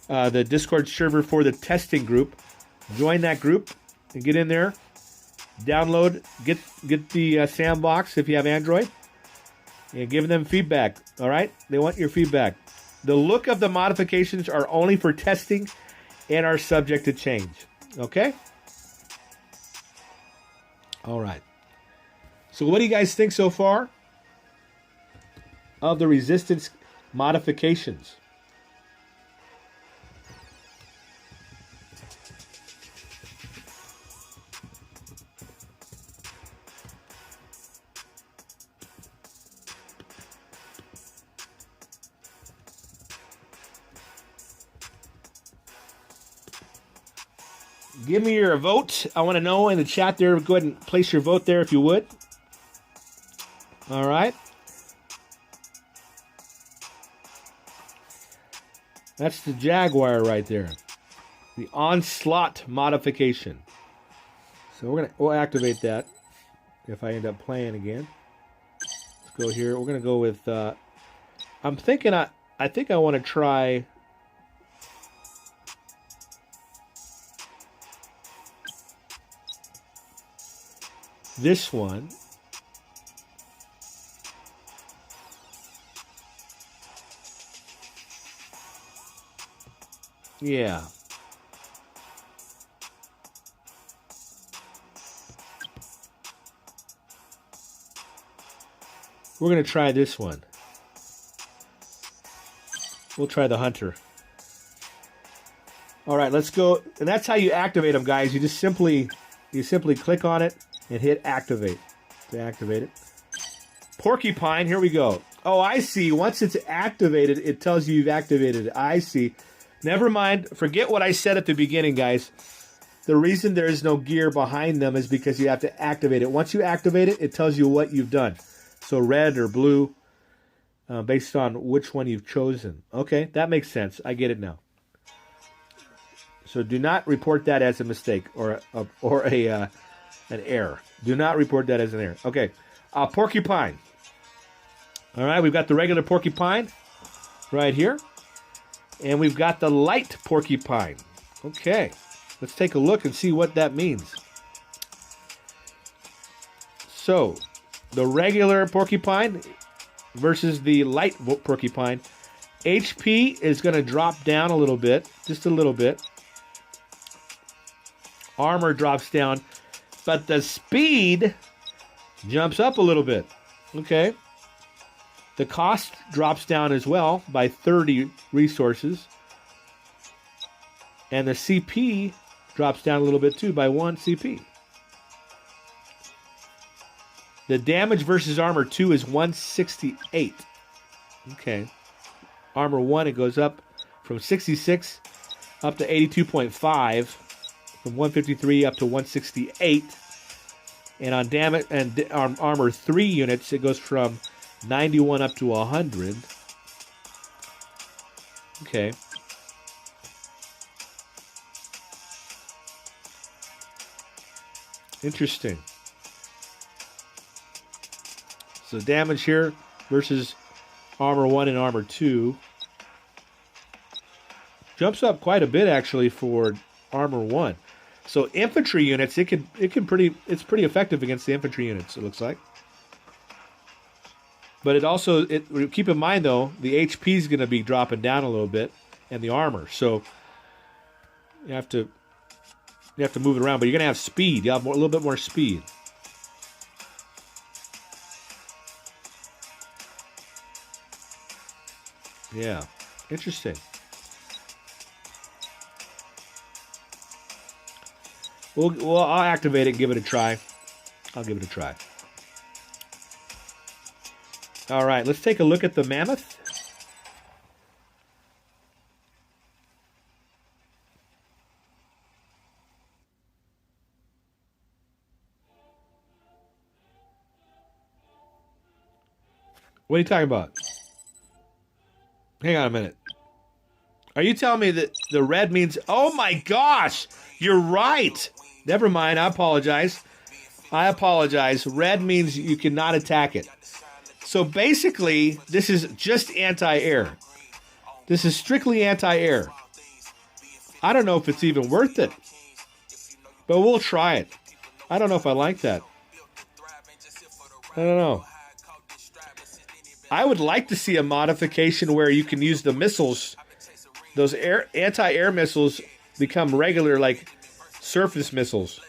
The Discord server for the testing group. Join that group and get in there. Download, get the Sandbox if you have Android, and give them feedback. All right, they want your feedback. The look of the modifications are only for testing and are subject to change. Okay. All right. So what do you guys think so far of the Resistance modifications? Give me your vote. I want to know in the chat there. Go ahead and place your vote there if you would. All right. That's the Jaguar right there. The Onslaught modification. So we'll activate that if I end up playing again. Let's go here. We're gonna go with. I'm thinking. I think I want to try. This one. Yeah. We're going to try this one. We'll try the Hunter. All right, let's go. And that's how you activate them, guys. You simply click on it and hit activate to activate it. Porcupine, here we go. Oh, I see. Once it's activated, it tells you you've activated it. I see. Never mind. Forget what I said at the beginning, guys. The reason there is no gear behind them is because you have to activate it. Once you activate it, it tells you what you've done. So red or blue, based on which one you've chosen. Okay, that makes sense. I get it now. So do not report that as a mistake or an error. Do not report that as an error. Okay, porcupine. All right, we've got the regular porcupine right here. And we've got the light porcupine. Okay, let's take a look and see what that means. So, the regular porcupine versus the light porcupine. HP is going to drop down a little bit, just a little bit. Armor drops down, but the speed jumps up a little bit. Okay. The cost drops down as well by 30 resources. And the CP drops down a little bit too by 1 CP. The damage versus armor 2 is 168. Okay. Armor 1, it goes up from 66 up to 82.5. From 153 up to 168. And on damage and armor 3 units, it goes from 91 up to 100. Okay. Interesting. So damage here versus armor 1 and armor 2 jumps up quite a bit actually for armor 1. So infantry units, it's pretty effective against the infantry units, it looks like. But keep in mind though, the HP is going to be dropping down a little bit, and the armor. So you have to move it around, but you're going to have speed. You have a little bit more speed. Yeah, interesting. Well, I'll activate it and give it a try. I'll give it a try. All right, let's take a look at the mammoth. What are you talking about? Hang on a minute. Are you telling me that the red means... Oh my gosh! You're right! Never mind, I apologize. Red means you cannot attack it. So basically, this is just anti-air. This is strictly anti-air. I don't know if it's even worth it. But we'll try it. I don't know if I like that. I don't know. I would like to see a modification where you can use the missiles. Those anti-air missiles become regular, like surface missiles.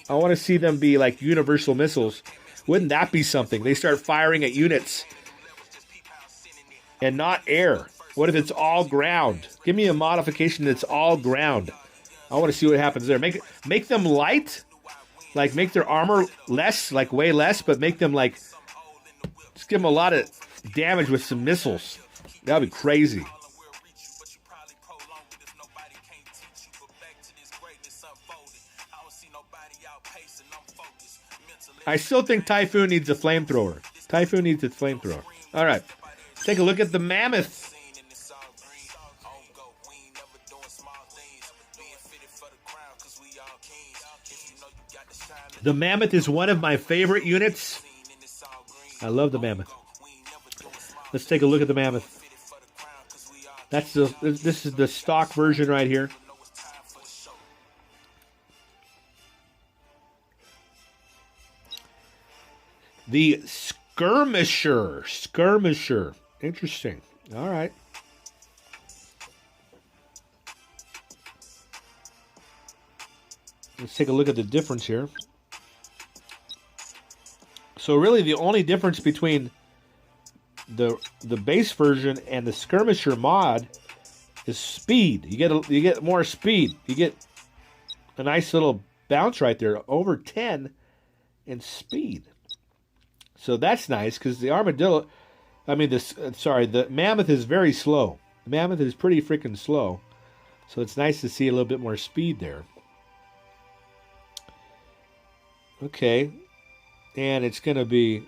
I want to see them be like universal missiles Wouldn't that be something? They start firing at units and not air. What if it's all ground? Give me a modification that's all ground. I want to see what happens there. Make them light, like make their armor less, like way less, but make them like, just give them a lot of damage with some missiles. That would be crazy. I still think Typhoon needs a flamethrower. Typhoon needs a flamethrower. All right. Take a look at the Mammoth. The Mammoth is one of my favorite units. I love the Mammoth. Let's take a look at the Mammoth. This is the stock version right here. The Skirmisher. Interesting. All right. Let's take a look at the difference here. So really the only difference between the base version and the Skirmisher mod is speed. You get more speed. You get a nice little bounce right there, over 10 in speed. So that's nice because the the Mammoth is very slow. The Mammoth is pretty freaking slow. So it's nice to see a little bit more speed there. Okay. And it's going to be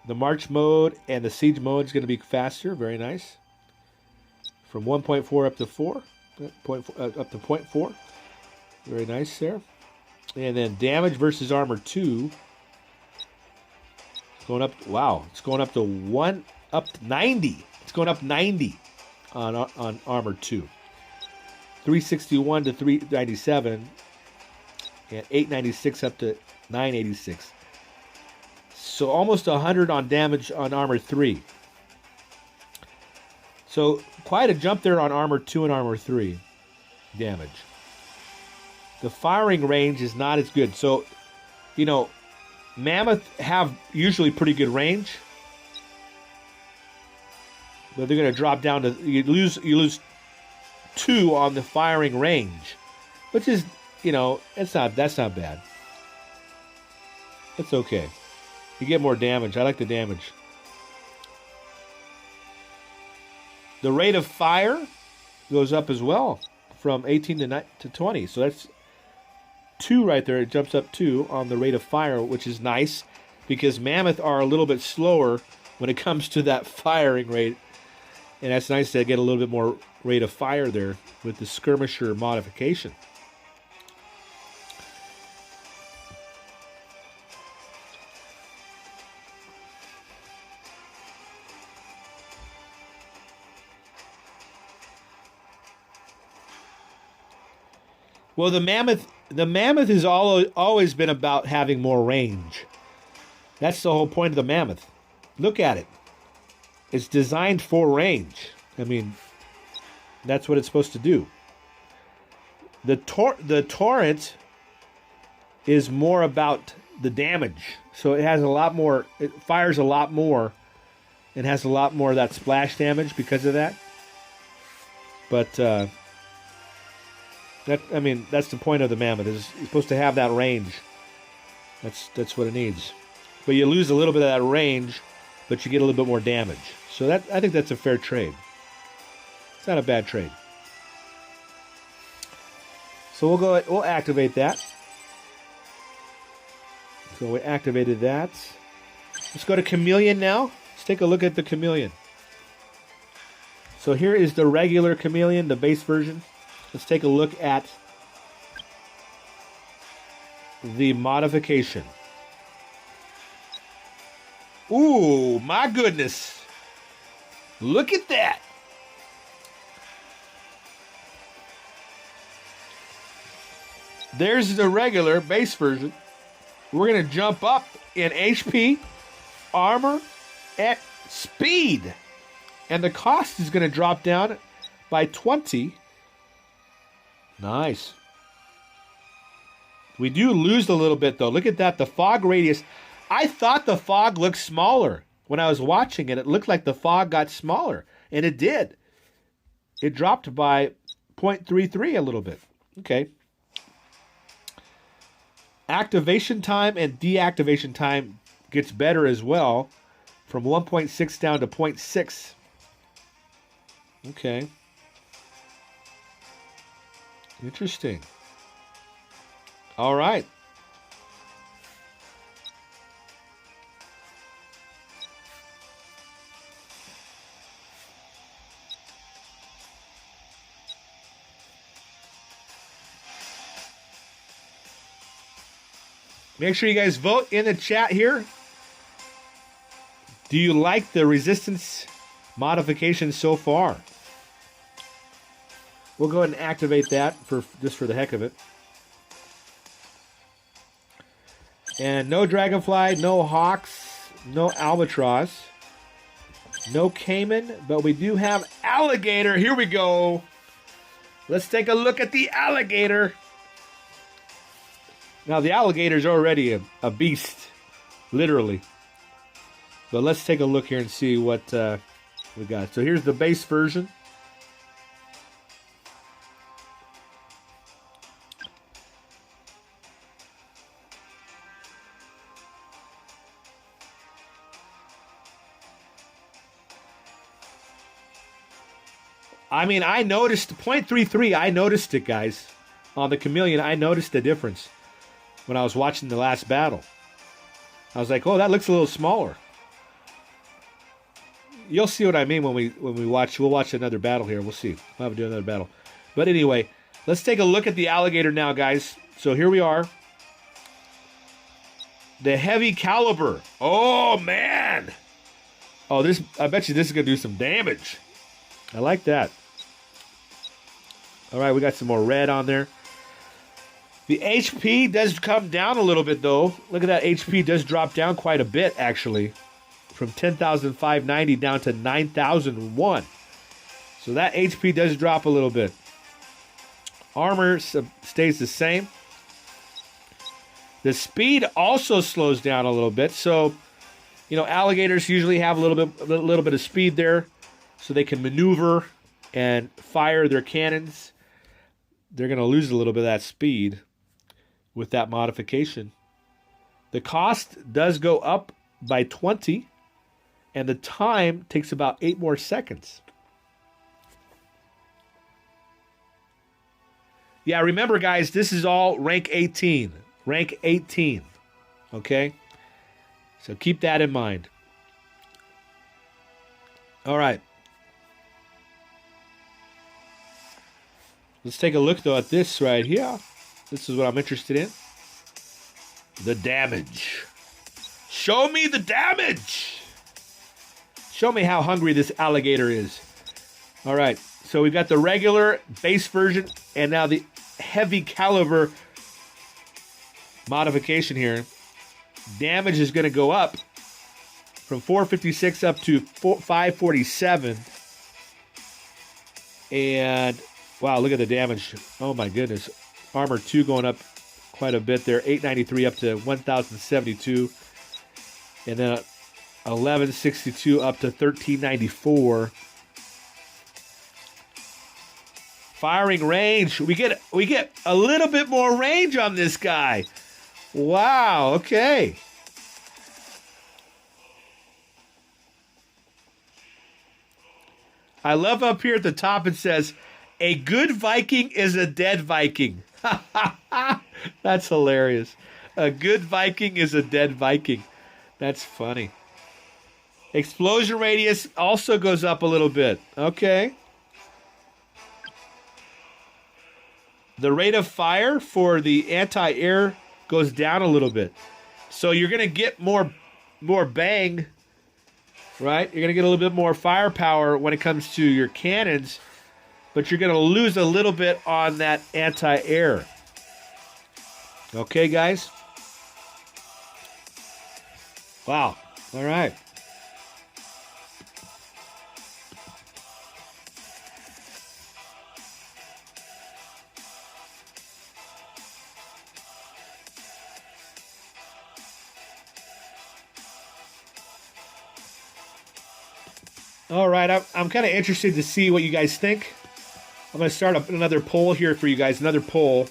the March mode and the Siege mode is going to be faster. Very nice. From 1.4 up to 4. Up to 0.4. Very nice there. And then damage versus armor 2. Going up, wow, it's going up to 90. It's going up 90 on armor 2. 361 to 397 and 896 up to 986. So almost 100 on damage on armor 3. So quite a jump there on armor 2 and armor 3 damage. The firing range is not as good. So, you know, Mammoth have usually pretty good range, but they're going to drop down to you lose 2 on the firing range, which is, you know, that's not bad. It's okay. You get more damage. I like the damage. The rate of fire goes up as well from 18 to 20. So that's 2 right there. It jumps up 2 on the rate of fire, which is nice because Mammoth are a little bit slower when it comes to that firing rate. And that's nice to get a little bit more rate of fire there with the Skirmisher modification. Well, the Mammoth has always been about having more range. That's the whole point of the Mammoth. Look at it. It's designed for range. I mean, that's what it's supposed to do. The Torrent is more about the damage. So it has a lot more, it fires a lot more and has a lot more of that splash damage because of that. But that's the point of the Mammoth. It's supposed to have that range. That's what it needs. But you lose a little bit of that range, but you get a little bit more damage. So I think that's a fair trade. It's not a bad trade. So we'll activate that. So we activated that. Let's go to Chameleon now. Let's take a look at the Chameleon. So here is the regular Chameleon, the base version. Let's take a look at the modification. Ooh, my goodness. Look at that. There's the regular base version. We're going to jump up in HP, armor, and speed. And the cost is going to drop down by 20. Nice. We do lose a little bit, though. Look at that. The fog radius. I thought the fog looked smaller. When I was watching it, it looked like the fog got smaller. And it did. It dropped by 0.33 a little bit. Okay. Activation time and deactivation time gets better as well. From 1.6 down to 0.6. Okay. Interesting. All right. Make sure you guys vote in the chat here. Do you like the resistance modification so far? We'll go ahead and activate that for just for the heck of it. And no dragonfly, no hawks, no albatross, no caiman, but we do have alligator. Here we go. Let's take a look at the alligator. Now, the alligator's already a beast, literally. But let's take a look here and see what we got. So here's the base version. I mean, I noticed 0.33. I noticed it, guys. On the Chameleon, I noticed the difference when I was watching the last battle. I was like, oh, that looks a little smaller. You'll see what I mean when we watch. We'll watch another battle here. We'll see. We'll have to do another battle. But anyway, let's take a look at the alligator now, guys. So here we are. The heavy caliber. Oh, man. Oh, this. I bet you this is going to do some damage. I like that. All right, we got some more red on there. The HP does come down a little bit, though. Look at that. HP does drop down quite a bit, actually. From 10,590 down to 9,001. So that HP does drop a little bit. Armor stays the same. The speed also slows down a little bit. So, you know, alligators usually have a little bit of speed there, so they can maneuver and fire their cannons. They're going to lose a little bit of that speed with that modification. The cost does go up by 20, and the time takes about 8 more seconds. Yeah, remember, guys, this is all rank 18. Rank 18. Okay? So keep that in mind. All right. Let's take a look, though, at this right here. This is what I'm interested in. The damage. Show me the damage. Show me how hungry this alligator is. All right. So we've got the regular base version and now the heavy caliber modification here. Damage is going to go up from 456 up to 547. And wow, look at the damage. Oh my goodness. Armor 2 going up quite a bit there. 893 up to 1,072. And then 1162 up to 1394. Firing range. We get a little bit more range on this guy. Wow, okay. I love up here at the top it says, a good Viking is a dead Viking. That's hilarious. A good Viking is a dead Viking. That's funny. Explosion radius also goes up a little bit. Okay. The rate of fire for the anti-air goes down a little bit. So you're going to get more bang, right? You're going to get a little bit more firepower when it comes to your cannons, but you're going to lose a little bit on that anti-air. Okay, guys? Wow. All right. All right, I'm kind of interested to see what you guys think. I'm going to start up another poll here for you guys. Another poll.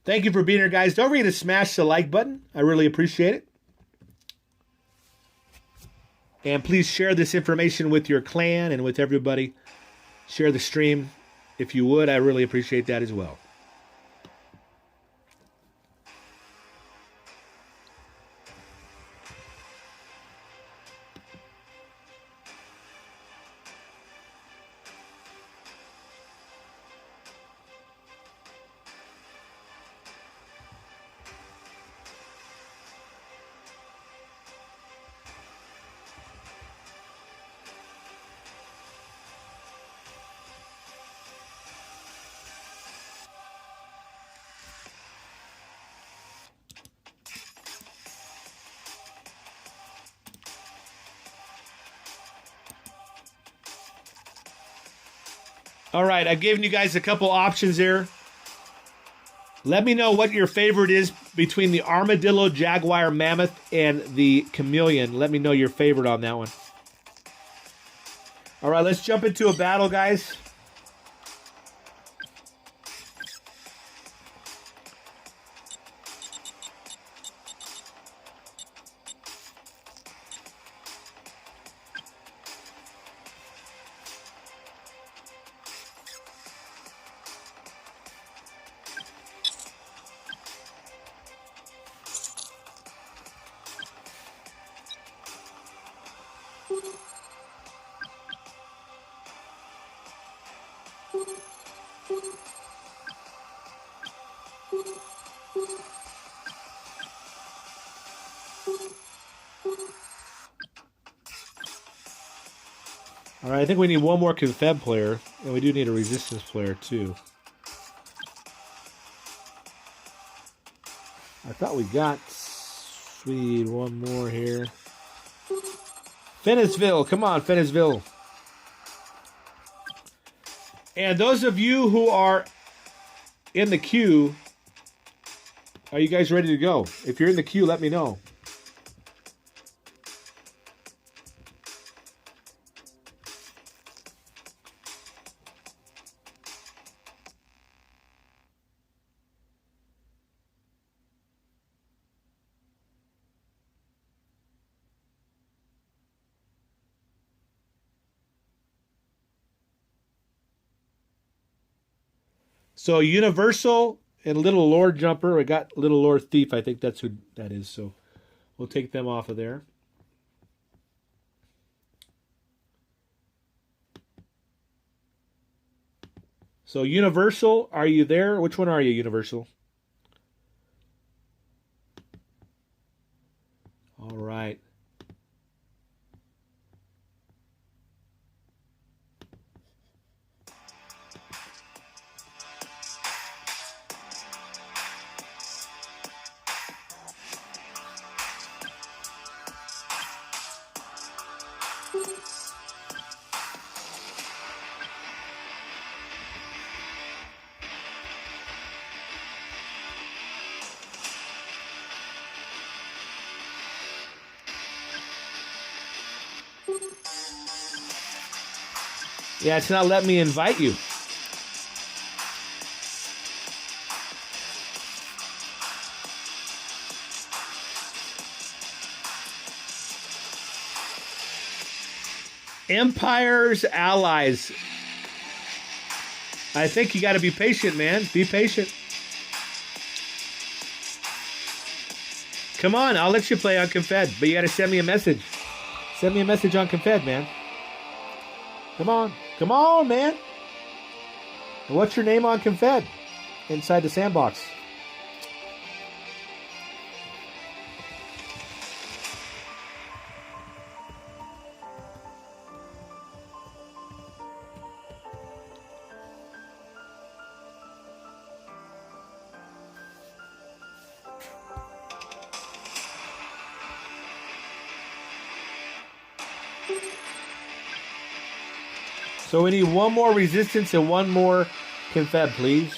Thank you for being here, guys. Don't forget to smash the like button. I really appreciate it. And please share this information with your clan and with everybody. Share the stream if you would. I really appreciate that as well. All right, I've given you guys a couple options here. Let me know what your favorite is between the armadillo, jaguar, mammoth, and the chameleon. Let me know your favorite on that one. All right, let's jump into a battle, guys. All right, I think we need one more Confed player, and we do need a Resistance player, too. I thought we need one more here. Finnesville, come on, Finnesville. And those of you who are in the queue, are you guys ready to go? If you're in the queue, let me know. So Universal and Little Lord Jumper. We got Little Lord Thief. I think that's who that is. So we'll take them off of there. So Universal, are you there? Which one are you, Universal? All right. Yeah, it's not letting me invite you. Empire's allies. I think you got to be patient, man. Be patient. Come on, I'll let you play on Confed, but you got to send me a message. Send me a message on Confed, man. Come on. Come on, man. What's your name on Confed? Inside the Sandbox. So we need one more resistance and one more confed, please.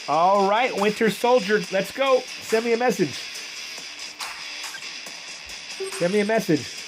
All right, Winter Soldier, let's go. Send me a message. Send me a message.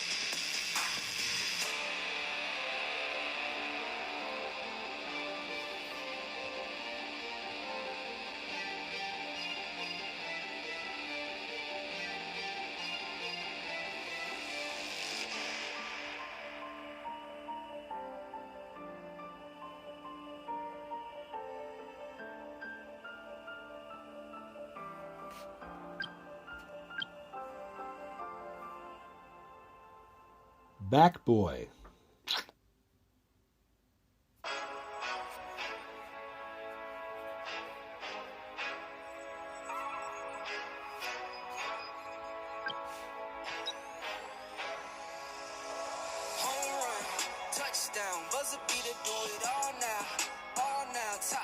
Back boy.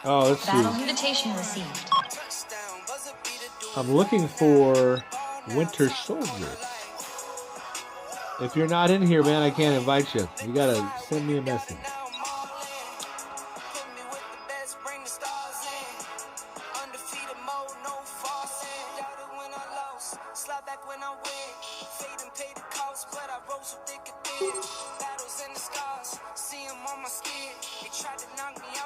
Oh, let's Battle see. invitation received. I'm looking for Winter Soldier. If you're not in here, man, I can't invite you. You gotta send me a message.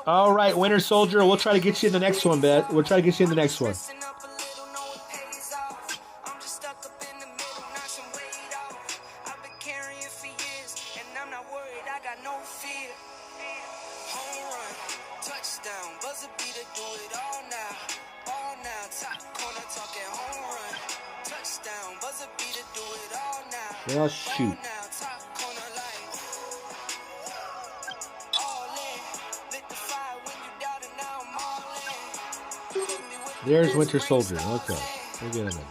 All right, Winter Soldier, we'll try to get you in the next one, bet. We'll try to get you in the next one. Well, shoot. There's Winter Soldier. Okay. We'll get him in there.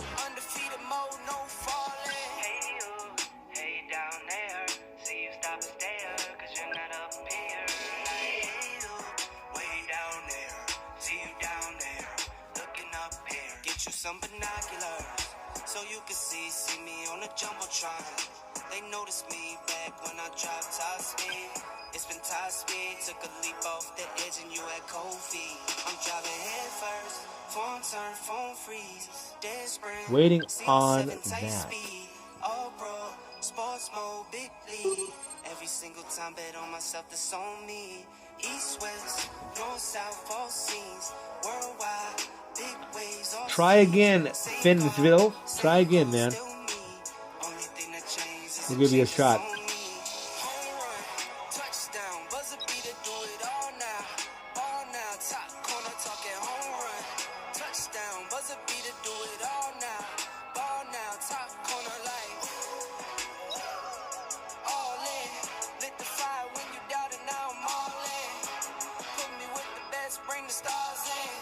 Some binoculars so you can see me on the jumbotron. They noticed me back when I dropped top speed. It's been top speed, took a leap off the edge and you had cold feet. I'm driving head first, phone turn, phone freeze, dead spring. Waiting on that. Speed, all pro, sports mode, big league. Every single time bet on myself, that's on me. East, west, north, south, all scenes, worldwide. Try again, Finsville. Try again, man. We'll give you a shot.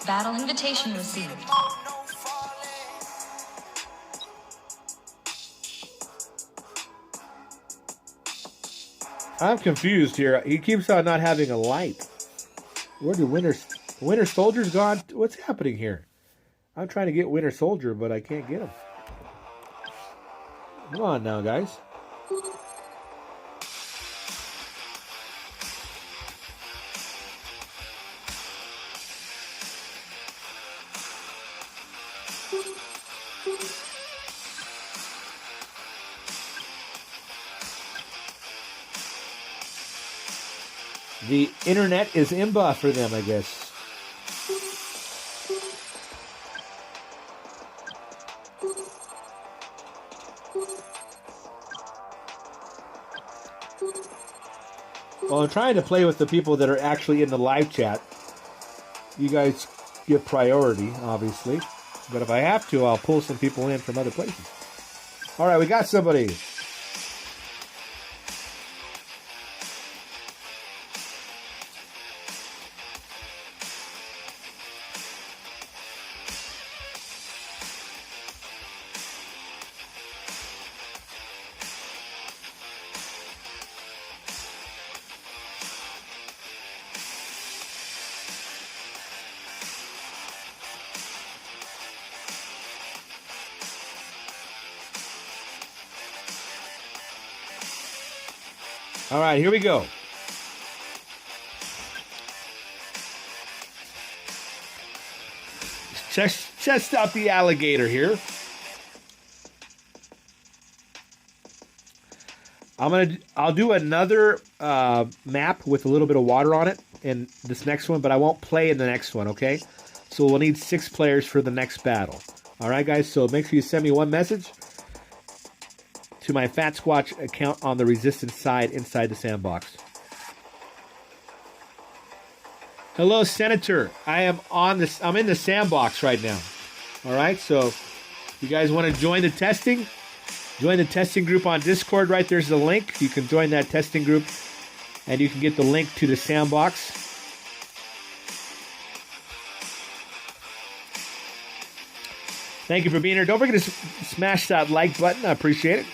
Battle invitation received. I'm confused here. He keeps on not having a light. Where do Winter Soldier's gone? What's happening here? I'm trying to get Winter Soldier, but I can't get him. Come on now, guys. The internet is imba for them, I guess. Well, I'm trying to play with the people that are actually in the live chat. You guys get priority, obviously. But if I have to, I'll pull some people in from other places. All right, we got somebody. All right, here we go. Test out the alligator here. I'll do another map with a little bit of water on it in this next one, but I won't play in the next one, okay? So we'll need 6 players for the next battle. All right, guys, so make sure you send me one message to my Fatsquatch account on the Resistance side inside the Sandbox. Hello, Senator. I'm in the Sandbox right now. All right, so if you guys want to join the testing, join the testing group on Discord. Right there's the link. You can join that testing group, and you can get the link to the Sandbox. Thank you for being here. Don't forget to smash that like button. I appreciate it.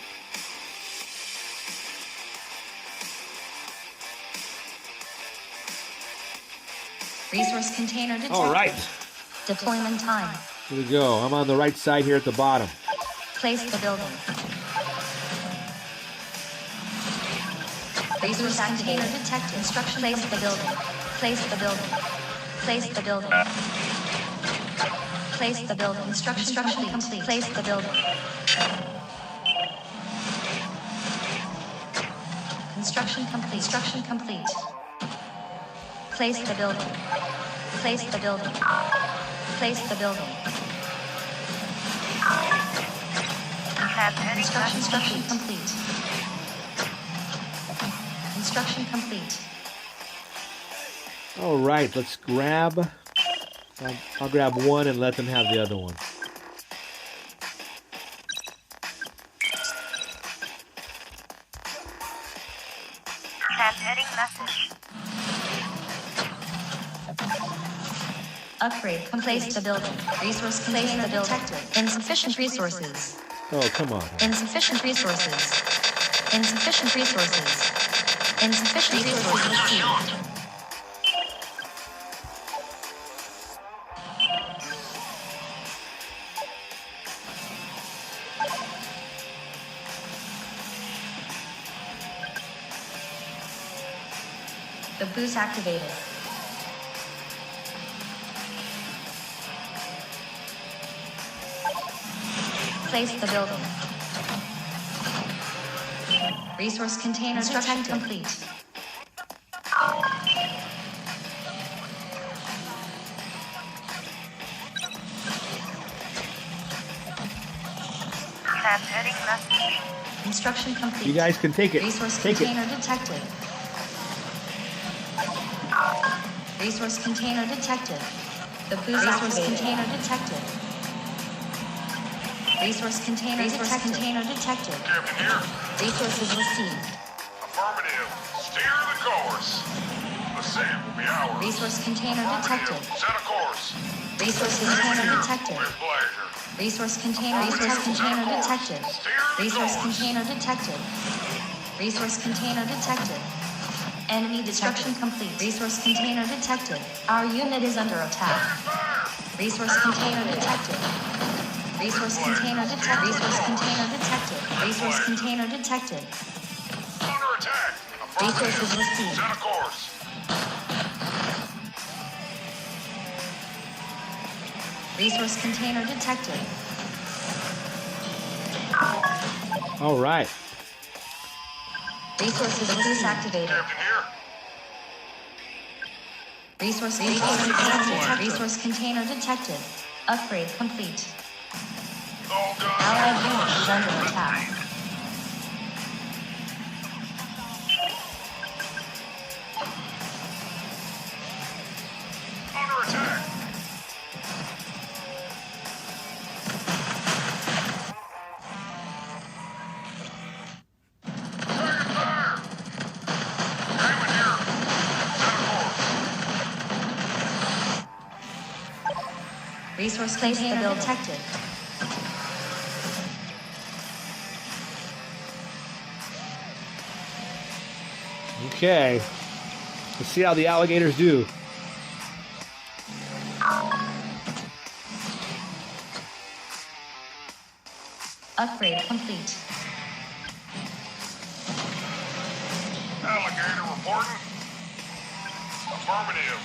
Resource container detected. All right. Deployment time. Here we go. I'm on the right side here at the bottom. Place the building. Resource container detected. Instruction. Place the building. Place the building. Place the building. Place the building. Instruction complete. Place the building. Construction complete. Instruction complete. Place the building. Place the building. Place the building. Instruction complete. Instruction complete. All right, let's grab. I'll grab one and let them have the other one. Transmitting message. Upgrade. Place the building. Resource container detected. Insufficient resources. Oh, come on. Insufficient resources. Insufficient resources. Insufficient resources received. The boost activated. Place the building. Resource container detected. Complete. Transmitting message. Instruction complete. You guys can take it. Resource Take container it. detected. Resource container detected. The boost resource container detected. Resource container detected. Captain here. Resources received. Affirmative. Steer the course. Ascent will be ours. Resource container detected. Set a course. Resource container detected. With pleasure. Resource container detected. Resource container detected. Resource container detected. Enemy destruction complete. Resource container detected. Our unit is under attack. Resource container detected. Resource container detected. Resource container detected. Resource container detected. Under attack. Resources Affirmative. received. Set a course. Resource container detected. All right. Resources activated. Captain here. Resource container detected. Resource container detected. Upgrade complete. All guns. Allied unit is under attack. Under attack. Taking fire. Captain here. Set a course. Resource container detected. Okay. Let's see how the alligators do. Upgrade complete. reporting? Affirmative.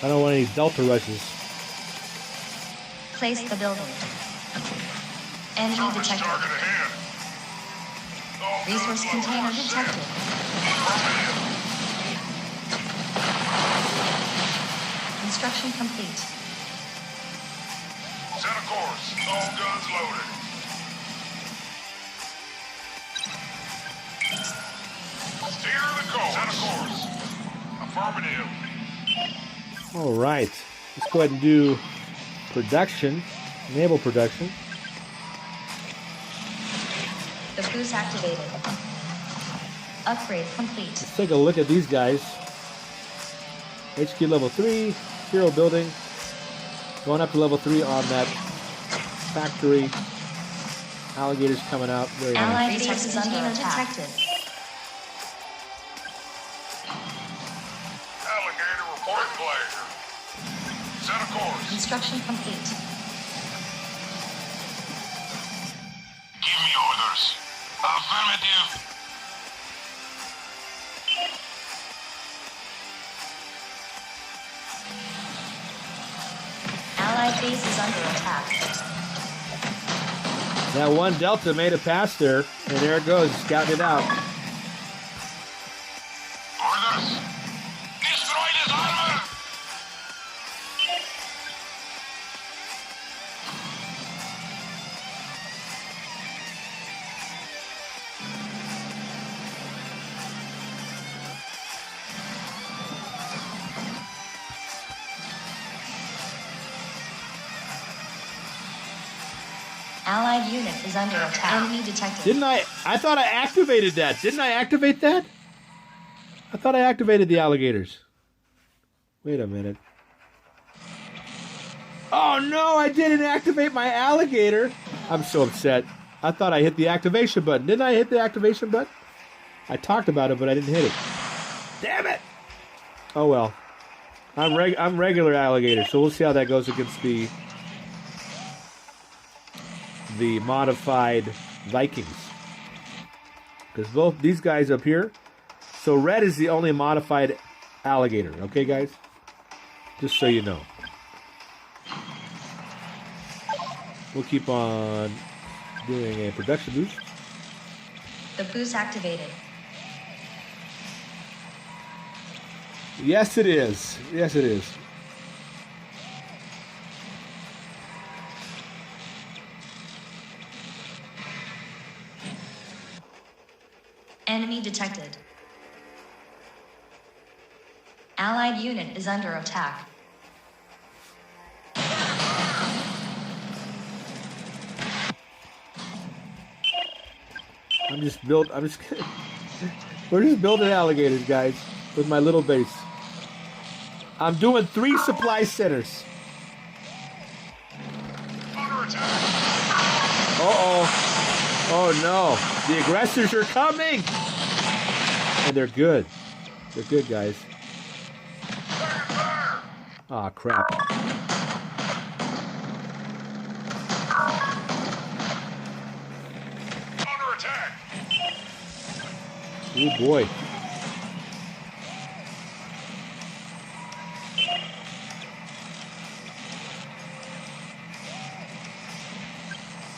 I don't want any Delta rushes. Place the building. Enemy Surface detected. target ahead. All Resource guns container loaded. detected. Affirmative. Construction complete. Set a course. All guns loaded. Steer the course. Set a course. Affirmative. All right. Let's go ahead and do production. Enable production. The boost activated. Upgrade complete. Let's take a look at these guys. HQ level 3, hero building. Going up to level 3 on that factory. Alligators coming out. Very nice. Allied base is under attack. Detected. Alligator report pleasure. Set a course. Construction complete. Give me orders. Affirmative. Allied base is under attack. That one Delta made a pass there, and there it goes, scouting it out. Orders. Destroy this armor. Allied unit is under attack. Enemy detected. I thought I activated that. Didn't I activate that? I thought I activated the alligators. Wait a minute. Oh no, I didn't activate my alligator. I'm so upset. I thought I hit the activation button. Didn't I hit the activation button? I talked about it, but I didn't hit it. Damn it! Oh well. I'm regular alligator, so we'll see how that goes against the modified Vikings. Because both these guys up here. So red is the only modified alligator. Okay, guys? Just so you know. We'll keep on doing a production boost. The boost activated. Yes, it is. Yes, it is. Enemy detected. Allied unit is under attack. We're just building alligators, guys, with my little base. I'm doing 3 supply centers. Under attack. Uh-oh. Oh, no. The aggressors are coming. And they're good. They're good, guys. Taking fire. Aw, crap. Under attack. Oh, boy.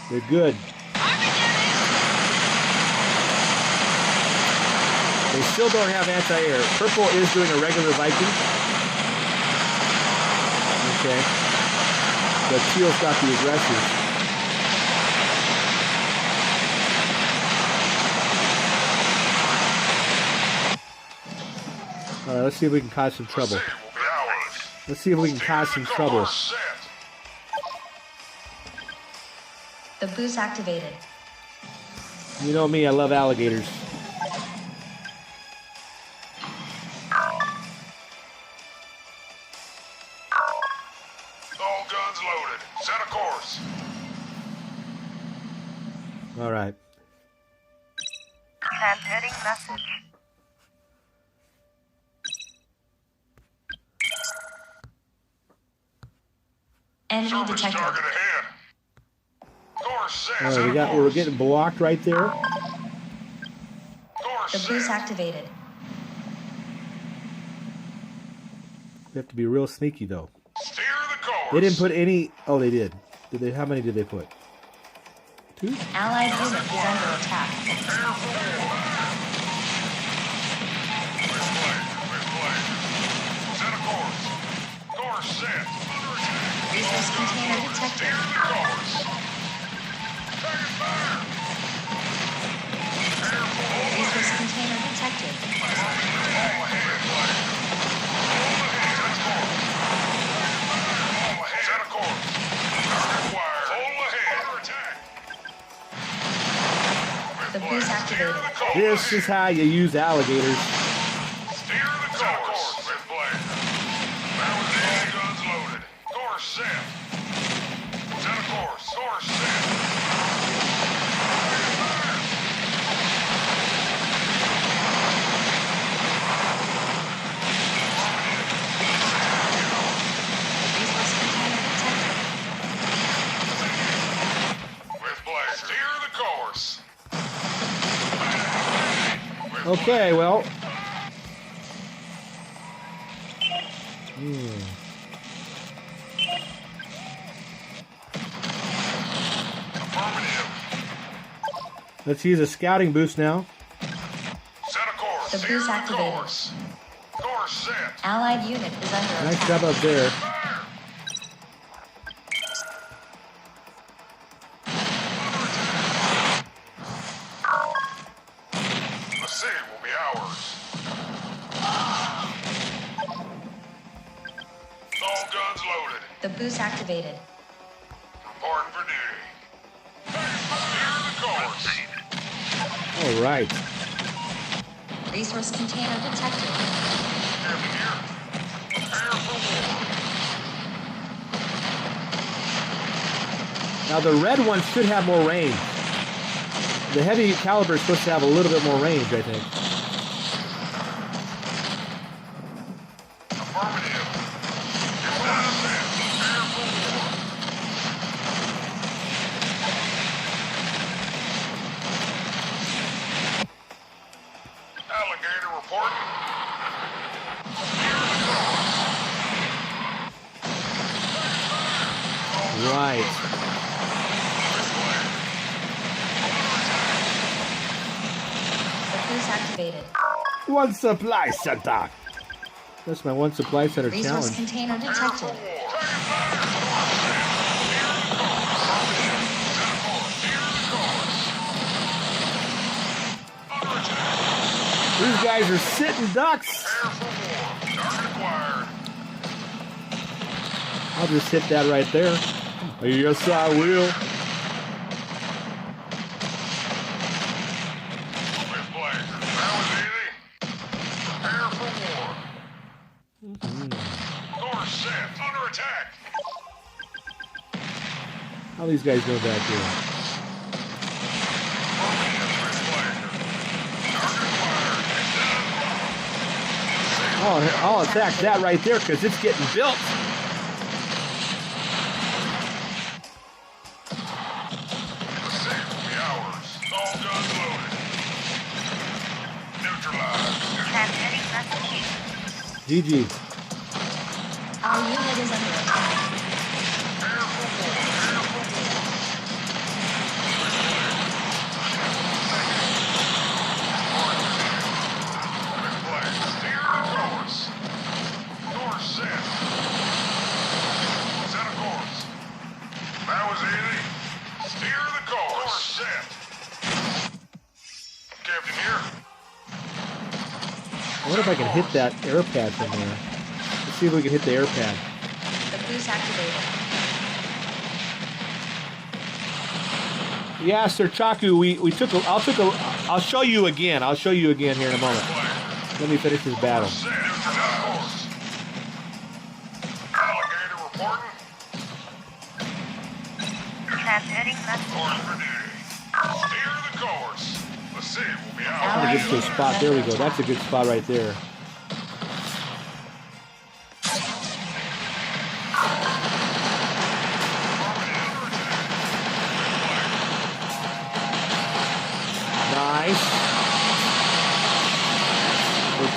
They're good. They still don't have anti-air. Purple is doing a regular Viking. Okay. But teal's got the aggressors. All right, let's see if we can cause some trouble. City will be ours. Let's see if we can cause some trouble. Set. The boost activated. You know me, I love alligators. All guns loaded. Set a course. All right. Transmitting message. Enemy Service detected. target ahead. Course set. All right, Set we're course. getting blocked right there. Course The boost set. activated. We have to be real sneaky though. Steer the course. They didn't put any. Oh, they did. Did they? How many did they put? 2. Allied unit is under attack. Prepare for war. With pleasure. Set a course. Course set. Under attack. Resource container detected. Steer the course. Target fire. Prepare for war. Resource container detected. All ahead. Set a course. Target wire. Full ahead. Under attack. The boost activated. This is how you use alligators. Steer the course. With pleasure. Now with the guns loaded. Course set. Set a course. Course set. Resource container detected. With pleasure. Steer the course. With Okay, well. affirmative. Let's use a scouting boost now. Set a course. The Steer boost the activated. course. Course set. Allied unit is under Nice attack. job up there. Fire. The city will be ours. All guns loaded. The boost activated. Reporting for duty. Steer the course. All right. Resource container detected. Captain here. Prepare for war. Now the red one should have more range. The heavy caliber is supposed to have a little bit more range, I think. Affirmative. It's not a set. Prepare for war. Alligator reporting. Right. The boost activated. One supply center. That's my one supply center Resource challenge. container detected. These guys are sitting ducks. Prepare for war. Target acquired. I'll just hit that right there. Yes, I will. With pleasure. That was easy. Prepare for war. Course set. Under attack. How these guys go back here? With pleasure. Target acquired. Oh, I'll attack that right there because it's getting built. The city will be ours. All guns loaded. Neutralized. Transmitting message. GG. Our unit is under attack. Prepare for war. Prepare for war. With pleasure. Steer the course. Course set. Set a course. That was easy. Steer the course. Course set. Captain here. I wonder if I can hit that air pad from there. Let's see if we can hit the air pad. The boost activated. Yeah, Sir Chaku, I'll show you again. I'll show you again here in a moment. Let me finish this battle. Set. Neutralized course. Alligator reporting. Transmitting message. Course for duty. Steer the course. The city will be I'm ours. gonna get to a spot. There we go. That's a good spot right there.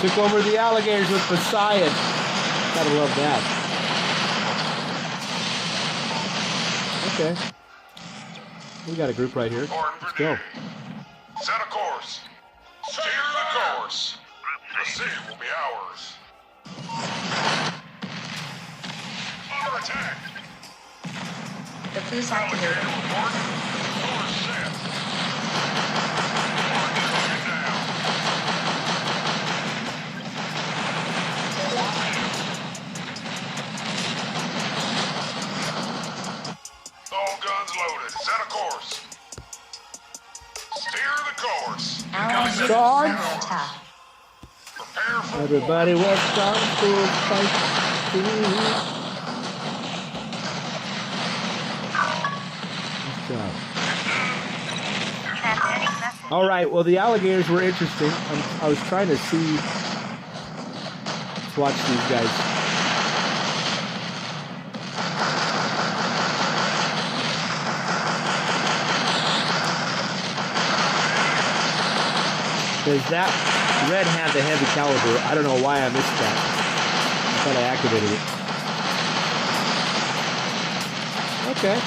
Took over the alligators with Poseidon. Gotta love that. Okay. We got a group right here. Let's go. Set a course. Steer the course. The city will be ours. Under attack. The boost activated. Report. Course set. Mark coming down. All guns loaded. Set a course. Steer the course. Allied units Charge. under attack. Prepare for Everybody war. was down to fight. Good job. Transmitting message. All right. Well, the alligators were interesting. I was trying to see. Let's watch these guys. Because that red had the heavy caliber. I don't know why I missed that. I thought I activated it. Okay.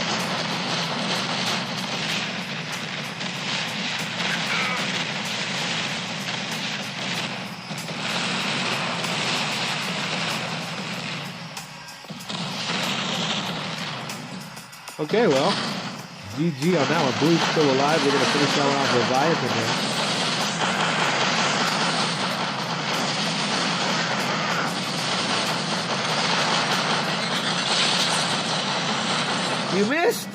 Okay, well, GG on that one. Blue's still alive. We're going to finish that one off with Leviathan there. You missed.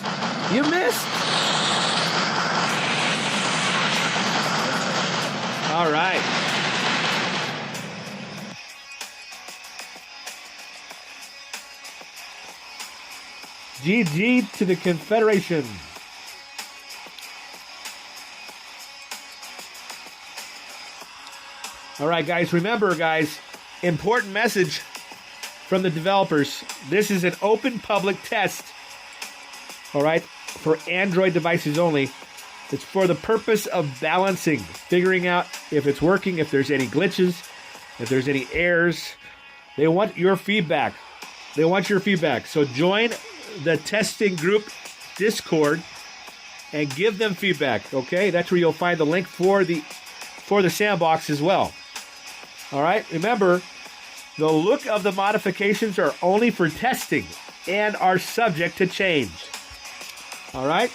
You missed. All right. GG to the Confederation. All right, guys. Remember, guys, important message from the developers. This is an open public test. All right, for Android devices only. It's for the purpose of balancing, figuring out if it's working, if there's any glitches, if there's any errors. They want your feedback. They want your feedback. So join the testing group Discord and give them feedback. Okay, that's where you'll find the link for the Sandbox as well. All right, remember, the look of the modifications are only for testing and are subject to change. All right.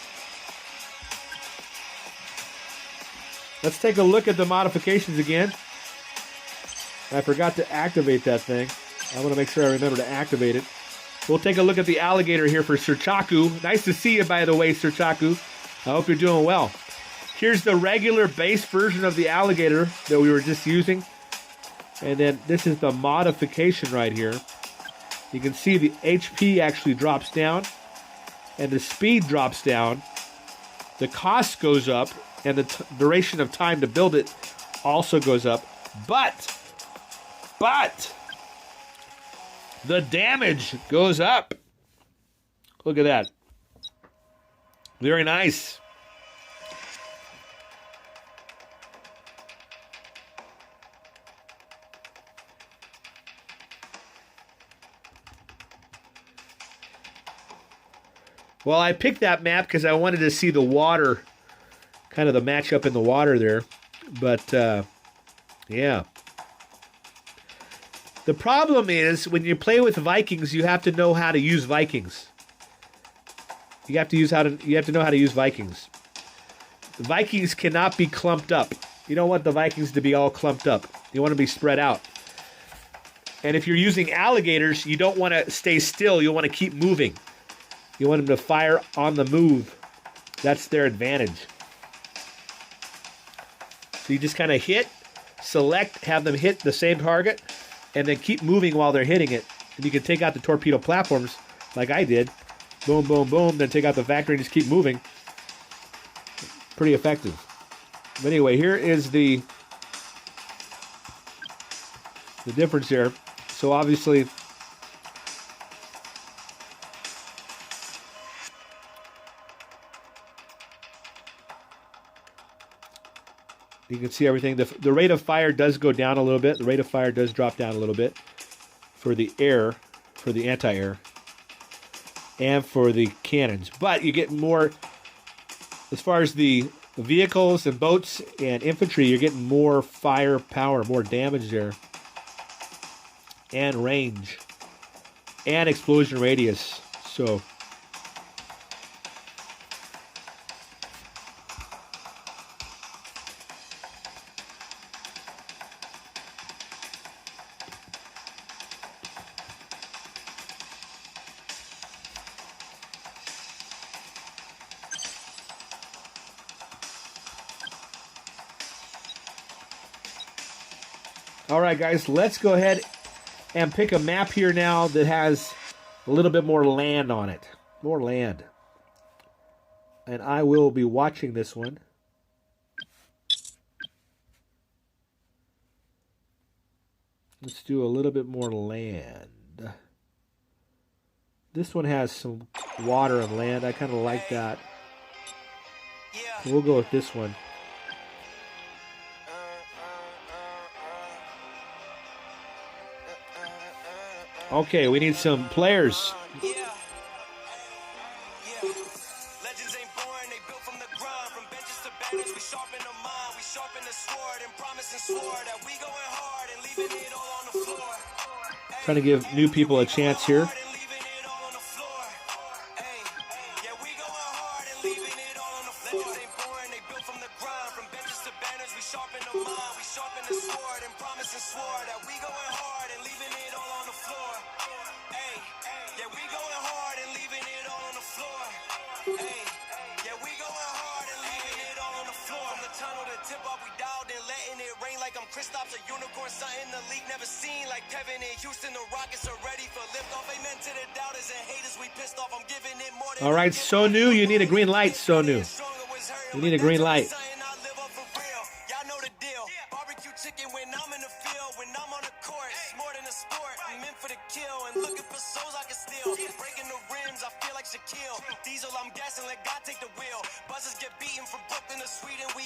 Let's take a look at the modifications again. I forgot to activate that thing. I want to make sure I remember to activate it. We'll take a look at the alligator here for Sirchaku. Nice to see you, by the way, Sirchaku. I hope you're doing well. Here's the regular base version of the alligator that we were just using. And then this is the modification right here. You can see the HP actually drops down. And the speed drops down, the cost goes up, and the duration of time to build it also goes up. But, the damage goes up. Look at that. Very nice. Well, I picked that map because I wanted to see the water, kind of the matchup in the water there. But, yeah. The problem is, when you play with Vikings, you have to know how to use Vikings. You have to know how to use Vikings. The Vikings cannot be clumped up. You don't want the Vikings to be all clumped up. You want to be spread out. And if you're using alligators, you don't want to stay still. You want to keep moving. You want them to fire on the move. That's their advantage. So you just kind of hit, select, have them hit the same target, and then keep moving while they're hitting it. And you can take out the torpedo platforms like I did. Boom, boom, boom. Then take out the factory and just keep moving. Pretty effective. But anyway, here is the difference here. So obviously, You can see everything. The rate of fire does go down a little bit. The rate of fire does drop down a little bit for the air, for the anti-air, and for the cannons. But you get more, as far as the vehicles and boats and infantry, you're getting more firepower, more damage there, and range, and explosion radius. So all right, guys, let's go ahead and pick a map here now that has a little bit more land on it. More land. And I will be watching this one. Let's do a little bit more land. This one has some water and land. I kind of like that. So we'll go with this one. Okay, we need some players. Legends ain't born, they built from the ground. From benches to banners, we sharpen the mind, we sharpen the sword, and promise and swore that we going hard and leaving it all on the floor. Trying to give new people a chance here. All right, so new. You need a green light, so new. You need a green light.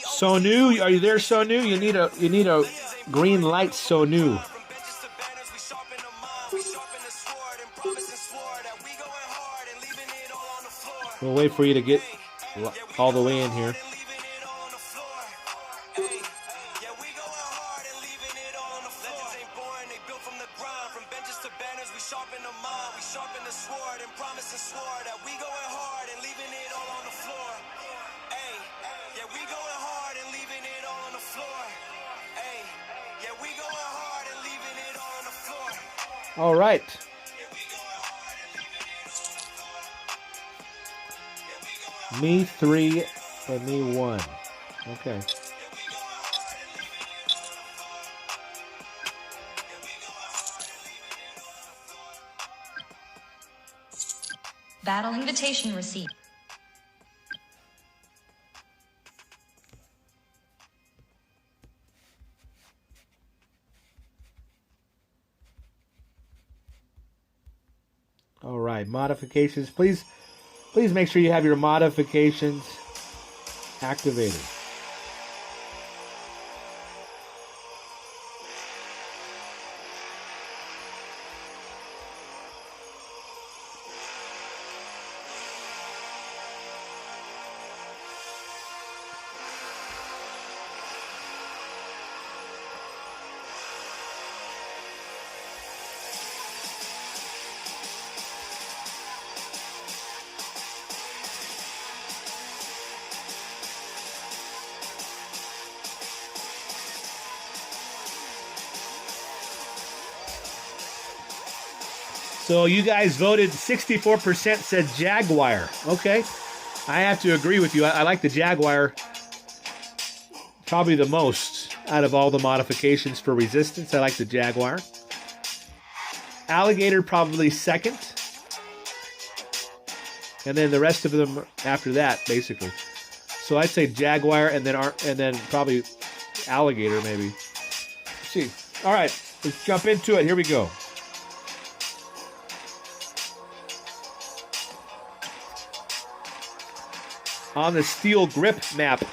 So new, are you there? So new, you need a green light. So new. We'll wait for you to get all the way in here. All right. Me 3 and me 1. Okay. Battle invitation received. All right, modifications. Please make sure you have your modifications activated. So you guys voted 64% said Jaguar. Okay. I have to agree with you. I like the Jaguar probably the most out of all the modifications for Resistance. I like the Jaguar. Alligator probably second. And then the rest of them after that, basically. So I'd say Jaguar and then probably Alligator maybe. Let's see. All right, let's jump into it. Here we go. On the steel grip map.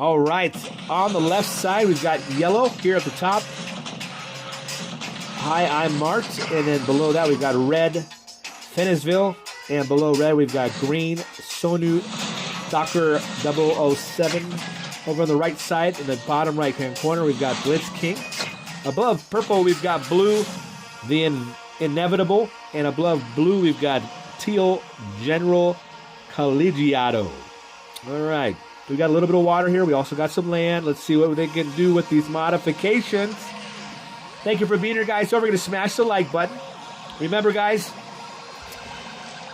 All right, on the left side, we've got yellow here at the top. Hi, I'm Mart. And then below that, we've got red, Fennisville. And below red, we've got green, Sonu, Dr. 007. Over on the right side, in the bottom right-hand corner, we've got Blitz King. Above purple, we've got blue, the Inevitable. And above blue, we've got teal, General Collegiado. All right. We got a little bit of water here. We also got some land. Let's see what they can do with these modifications. Thank you for being here, guys. Don't forget to smash the like button. Remember, guys,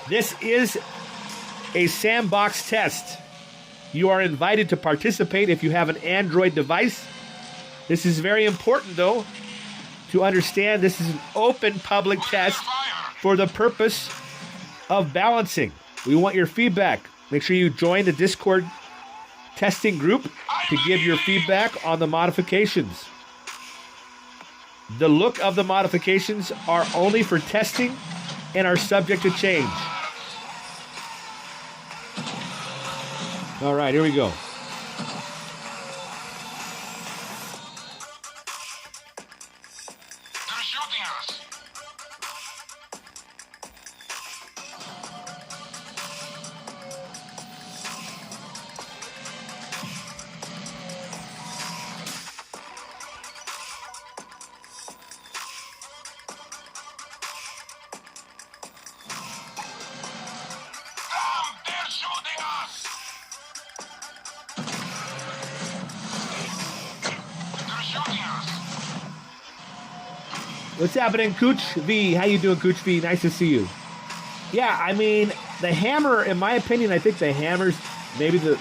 this is a sandbox test. You are invited to participate if you have an Android device. This is very important, though, to understand this is an open public test for the purpose of balancing. We want your feedback. Make sure you join the Discord testing group to give your feedback on the modifications. The look of the modifications are only for testing and are subject to change. All right, here we go. They're shooting us. Damn, they're shooting us. They're shooting us. What's happening, Cooch V? How you doing, Cooch V? Nice to see you. Yeah, I mean, the hammer, in my opinion, I think the hammer's maybe the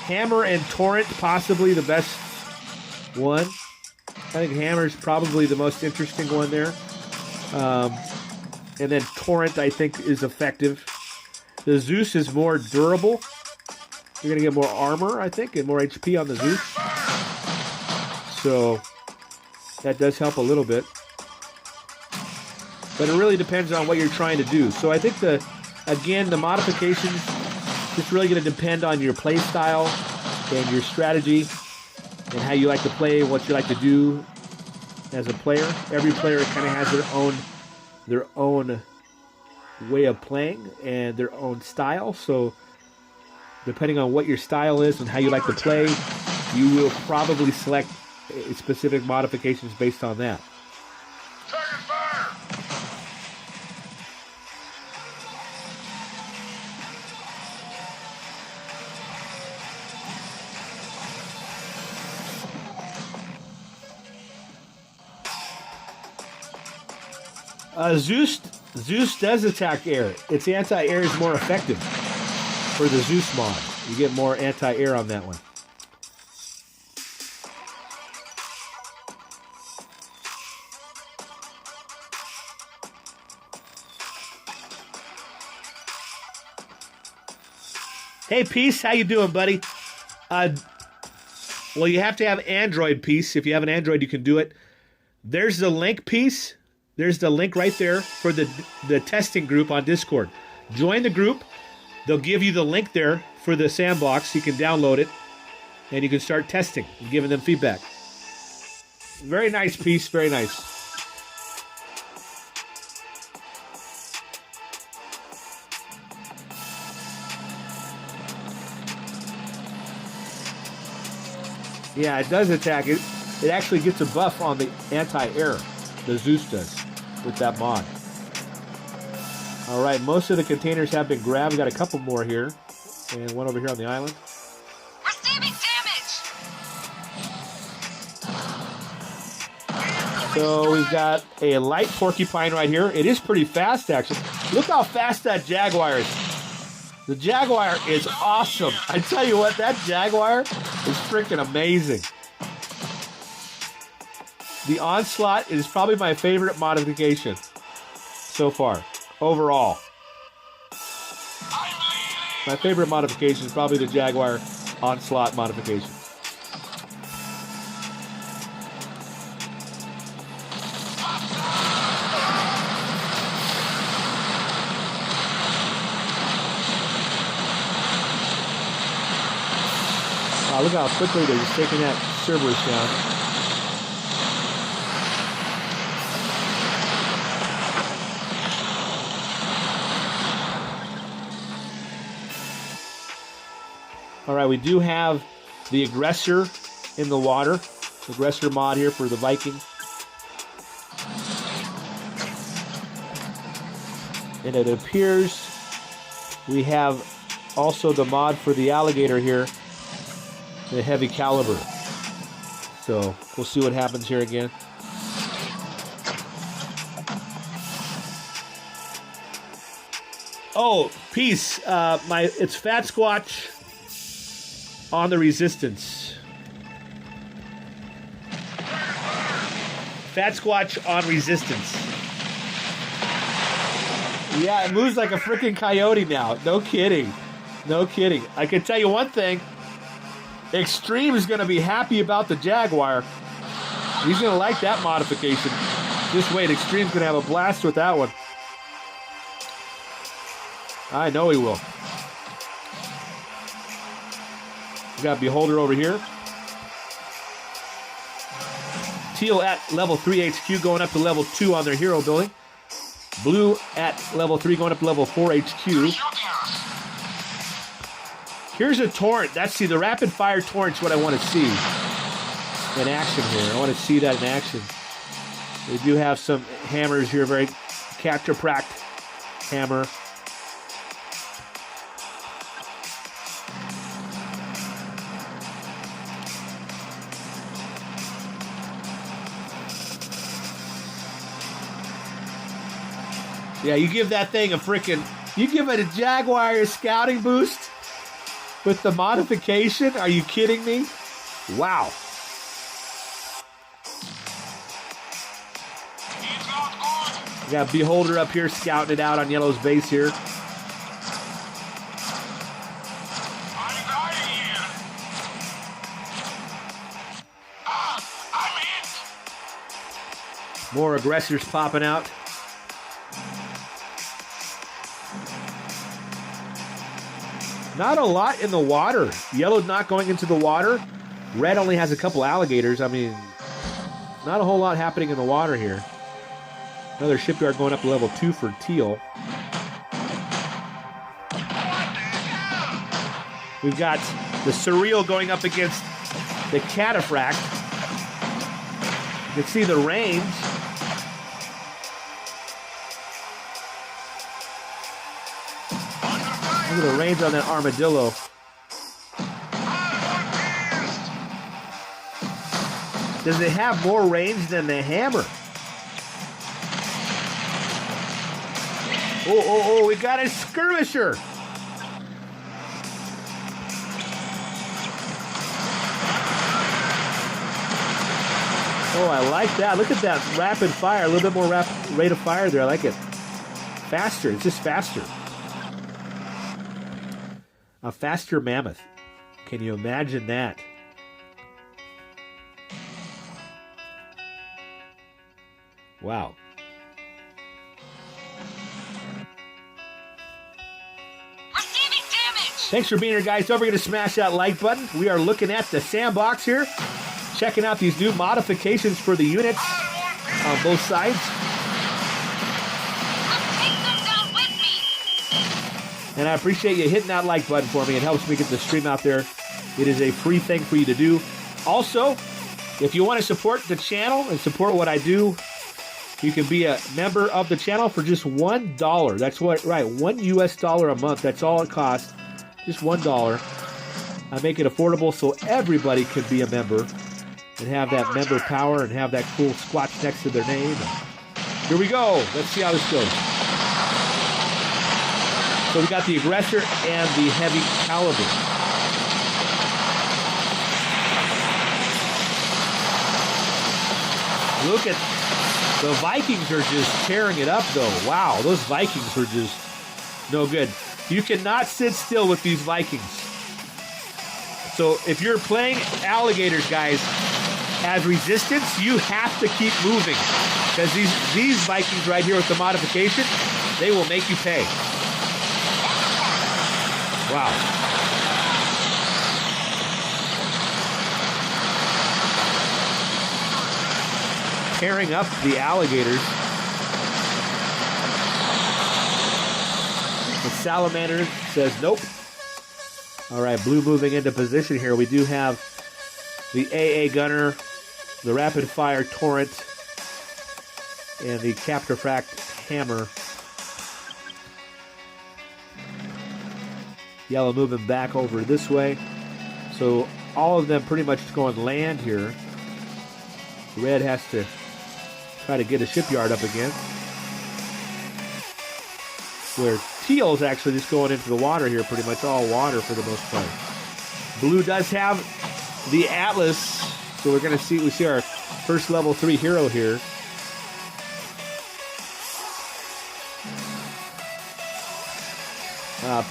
hammer and torrent possibly the best one. I think hammer's probably the most interesting one there. And then torrent, I think, is effective. The Zeus is more durable. You're going to get more armor, I think, and more HP on the Zeus. So that does help a little bit. But it really depends on what you're trying to do. So I think, the modifications just really going to depend on your play style and your strategy and how you like to play, what you like to do as a player. Every player kind of has their own way of playing and their own style. So depending on what your style is and how you like to play, you will probably select specific modifications based on that. Taking fire. Zeus does attack air. Its anti-air is more effective for the Zeus mod. You get more anti-air on that one. Hey, Peace, how you doing, buddy? Well, you have to have Android, Peace. If you have an Android, you can do it. There's the link, Peace. There's the link right there for the testing group on Discord. Join the group. They'll give you the link there for the sandbox. You can download it, and you can start testing and giving them feedback. Very nice, Peace. Very nice. Yeah, it does attack. It actually gets a buff on the anti-air. The Zeus does with that mod. All right, most of the containers have been grabbed. We got a couple more here, and one over here on the island. Receiving damage. So we've got a light porcupine right here. It is pretty fast, actually. Look how fast that Jaguar is. The Jaguar is awesome. I tell you what, that Jaguar is freaking amazing. The Onslaught is probably my favorite modification so far, overall. My favorite modification is probably the Jaguar Onslaught modification. Wow, look how quickly they're just taking that Cerberus down. All right, we do have the Aggressor in the water. Aggressor mod here for the Viking. And it appears we have also the mod for the Alligator here, the heavy caliber. So we'll see what happens here again. Oh, peace. It's Fatsquatch on the Resistance. Fatsquatch on Resistance. Yeah, it moves like a freaking coyote now. No kidding. No kidding. I can tell you one thing. Extreme is going to be happy about the Jaguar. He's going to like that modification. Just wait. Extreme's going to have a blast with that one. I know he will. We got Beholder over here. Teal at level 3 HQ going up to level 2 on their hero building. Blue at level 3 going up to level 4 HQ. Here's a torrent. The rapid fire torrent's what I want to see in action here. I want to see that in action. We do have some hammers here, very capture-pract hammer. Yeah, you give that thing you give it a Jaguar scouting boost with the modification? Are you kidding me? Wow. We got Beholder up here scouting it out on Yellow's base here. More aggressors popping out. Not a lot in the water. Yellow's not going into the water. Red only has a couple alligators. I mean, not a whole lot happening in the water here. Another shipyard going up to level 2 for Teal. We've got the Surreal going up against the Cataphract. You can see the range. Look at the range on that Armadillo. Does it have more range than the Hammer? Oh, we got a Skirmisher. Oh, I like that. Look at that rapid fire. A little bit more rate of fire there. I like it. Faster. It's just faster. A faster mammoth. Can you imagine that? Wow. Receiving damage. Thanks for being here, guys. Don't forget to smash that like button. We are looking at the Sandbox here, checking out these new modifications for the units on both sides. And I appreciate you hitting that like button for me. It helps me get the stream out there. It is a free thing for you to do. Also, if you want to support the channel and support what I do, you can be a member of the channel for just $1. That's what, right, $1 US a month. That's all it costs. Just $1. I make it affordable so everybody can be a member and have that member power and have that cool squatch next to their name. Here we go. Let's see how this goes. So we got the Aggressor and the Heavy Caliber. Look at the Vikings are just tearing it up, though. Wow, those Vikings are just no good. You cannot sit still with these Vikings. So if you're playing alligators, guys, as resistance, you have to keep moving. Because these Vikings right here with the modification, they will make you pay. Wow. tearing up the alligators. The salamander says nope. All right, blue moving into position here. We do have the AA gunner, the rapid fire torrent, and the Captifract hammer. Yellow moving back over this way. So all of them pretty much going land here. Red has to try to get a shipyard up again. Where teal's actually just going into the water here, pretty much all water for the most part. Blue does have the Atlas, so we're gonna see, we see our first level 3 hero here.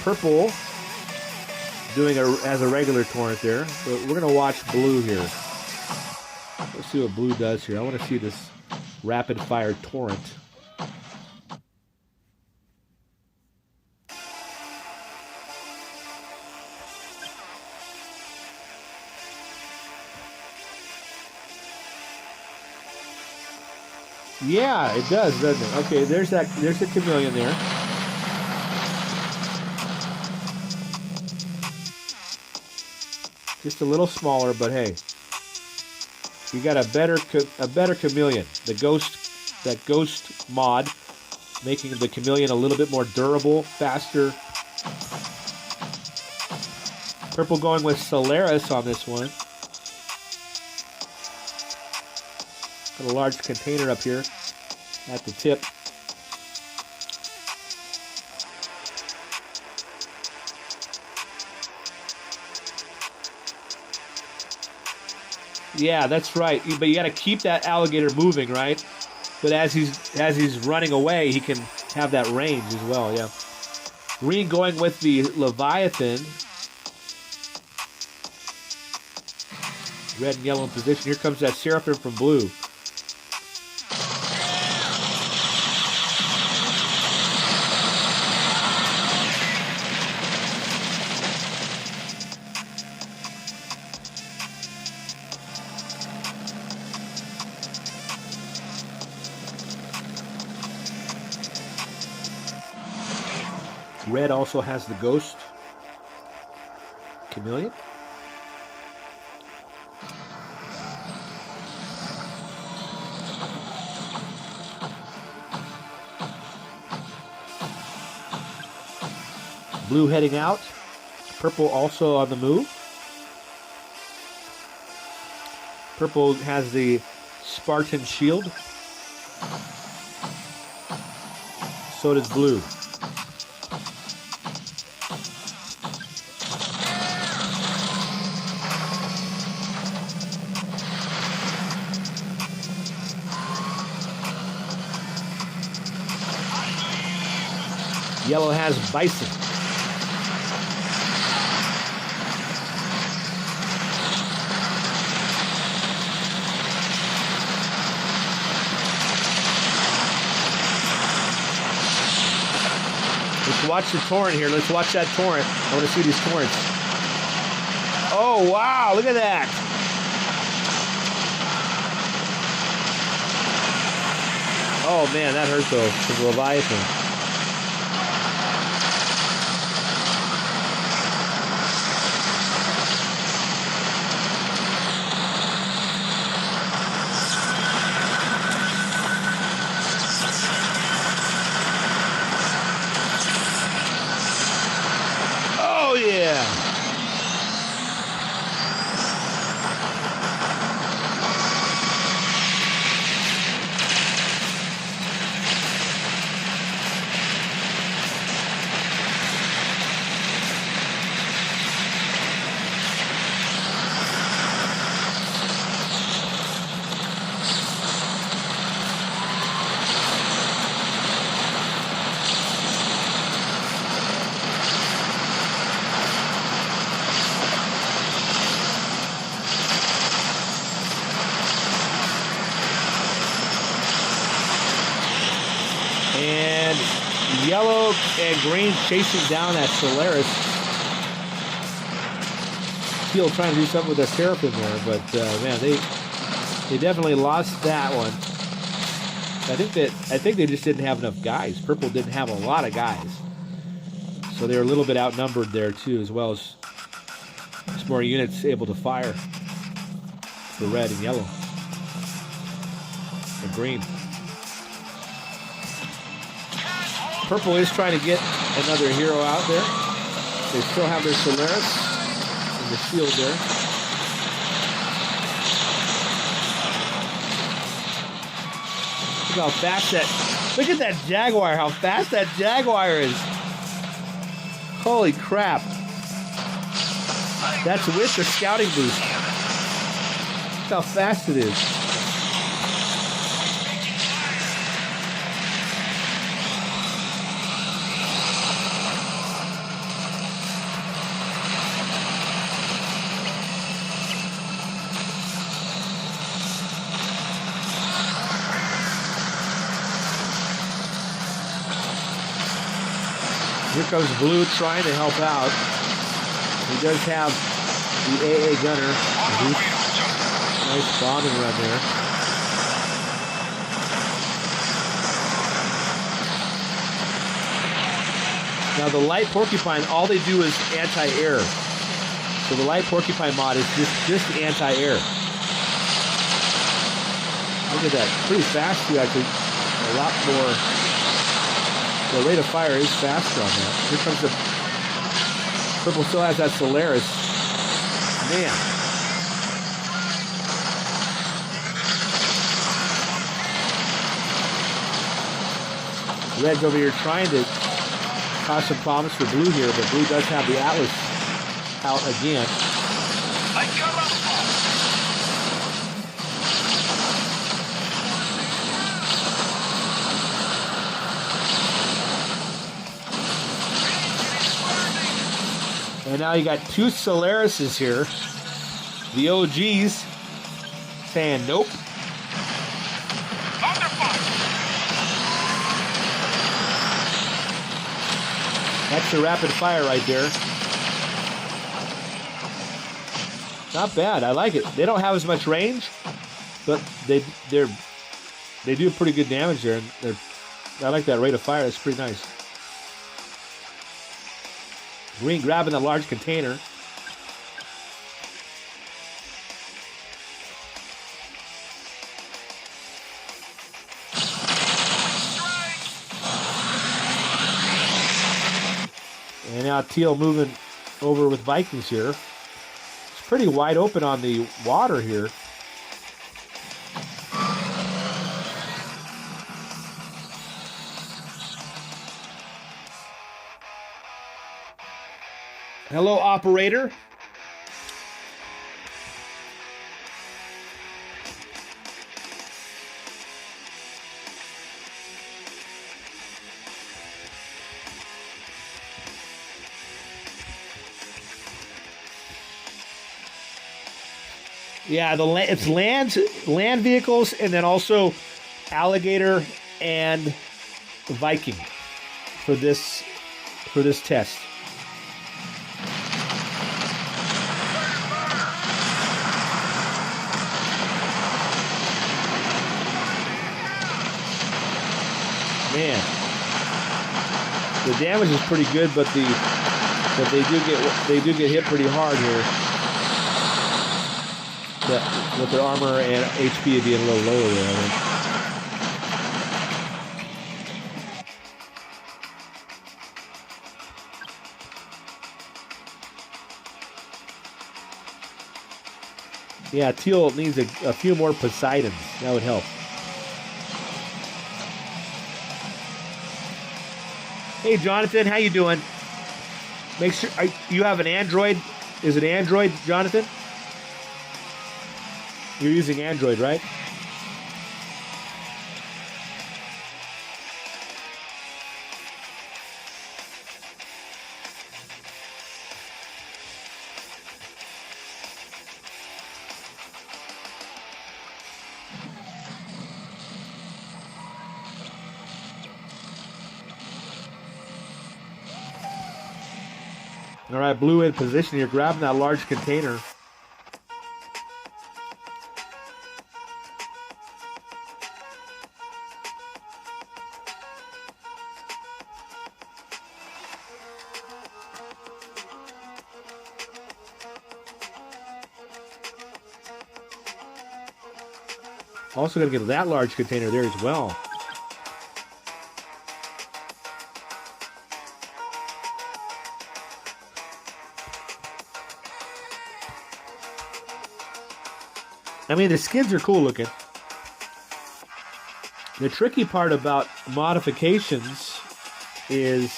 Purple doing as a regular torrent there. But we're gonna watch blue here. Let's see what blue does here. I want to see this rapid fire torrent. Yeah, it does, doesn't it? Okay, there's the chameleon there. Just a little smaller, but hey, you got a better chameleon. That ghost mod, making the chameleon a little bit more durable, faster. Purple going with Solaris on this one. Got a large container up here at the tip. Yeah, that's right. But you got to keep that alligator moving, right? But as he's running away, he can have that range as well. Yeah. Green going with the Leviathan. Red and yellow in position. Here comes that Seraphim from blue. Red also has the ghost chameleon. Blue heading out. Purple also on the move. Purple has the Spartan shield. So does blue. Yellow has Bison. Let's watch the torrent here. Let's watch that torrent. I want to see these torrents. Oh, wow. Look at that. Oh, man. That hurt, though, for the Leviathan. And yellow and green chasing down that Solaris. Teal trying to do something with their Seraphim there, but man, they definitely lost that one. I think they just didn't have enough guys. Purple didn't have a lot of guys, so they were a little bit outnumbered there too, as well as just more units able to fire for red and yellow and green. Purple is trying to get another hero out there. They still have their Solaris and the shield there. Look how fast look at that Jaguar, how fast that Jaguar is. Holy crap. That's with the scouting boost. Look how fast it is. Here comes Blue trying to help out. He does have the AA gunner. Nice bombing run there. Now the light porcupine, all they do is anti-air. So the light porcupine mod is just anti-air. Look at that, pretty fast too. Actually, a lot more. The rate of fire is faster on that. Here comes the Purple still has that Solaris. Man. Red's over here trying to cause some problems for Blue here, but Blue does have the Atlas out again. And now you got two Solarises here. The OGs saying nope. That's the rapid fire right there. Not bad. I like it. They don't have as much range, but they do pretty good damage there. And I like that rate of fire. It's pretty nice. Green grabbing the large container. And now Teal moving over with Vikings here. It's pretty wide open on the water here. Hello, operator. Yeah, it's land vehicles, and then also alligator and Viking for this test. Man, the damage is pretty good, but they do get hit pretty hard here. With their armor and HP being a little lower there, I think. Yeah, Teal needs a few more Poseidons. That would help. Hey, Jonathan, how you doing? Make sure you have an Android. Is it Android, Jonathan? You're using Android, right? All right, Blue in position here, grabbing that large container. Also going to get that large container there as well. I mean, the skins are cool looking. The tricky part about modifications is,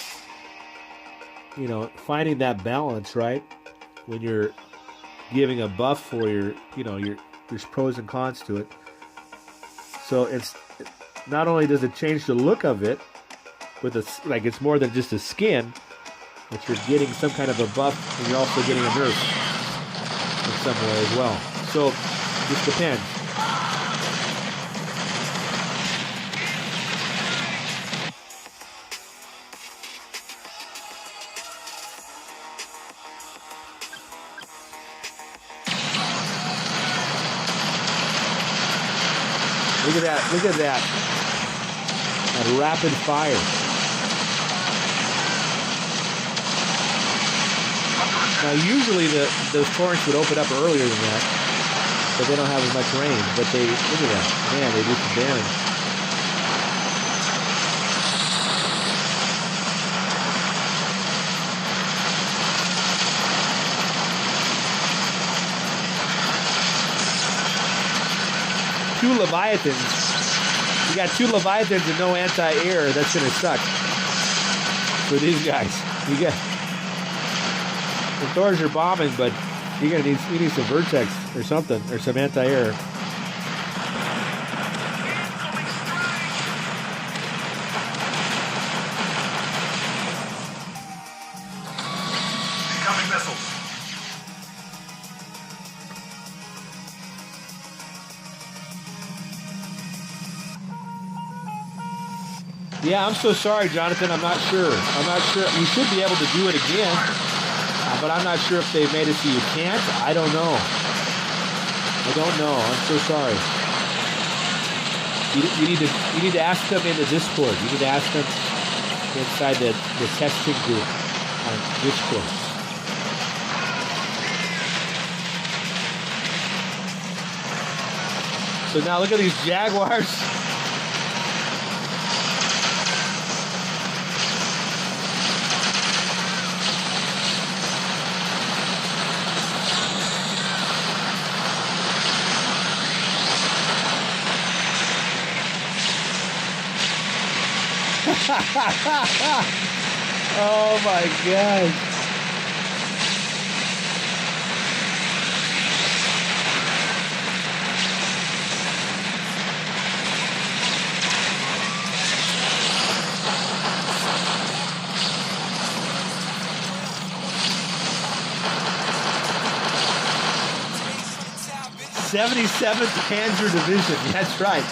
you know, finding that balance, right? When you're giving a buff for your, you know, there's pros and cons to it. So it's not only does it change the look of it, with a, like it's more than just a skin, but you're getting some kind of a buff, and you're also getting a nerf in some way as well. So just depends. Look at that, look at that. That rapid fire. Now usually those torrents would open up earlier than that, but they don't have as much rain. But they, look at that. Man, they do some damage. Two Leviathans. You got two Leviathans and no anti-air. That's gonna suck for these guys. You got the Thors are bombing, but you need some Vertex or something, or some anti-air. Incoming missiles. Yeah, I'm so sorry, Jonathan. I'm not sure. You should be able to do it again, but I'm not sure if they made it so you can't. I don't know. I'm so sorry. You need to ask them in the Discord. You need to ask them inside the testing group on Discord. So now look at these Jaguars. Oh my God. '77th Panzer Division. That's right.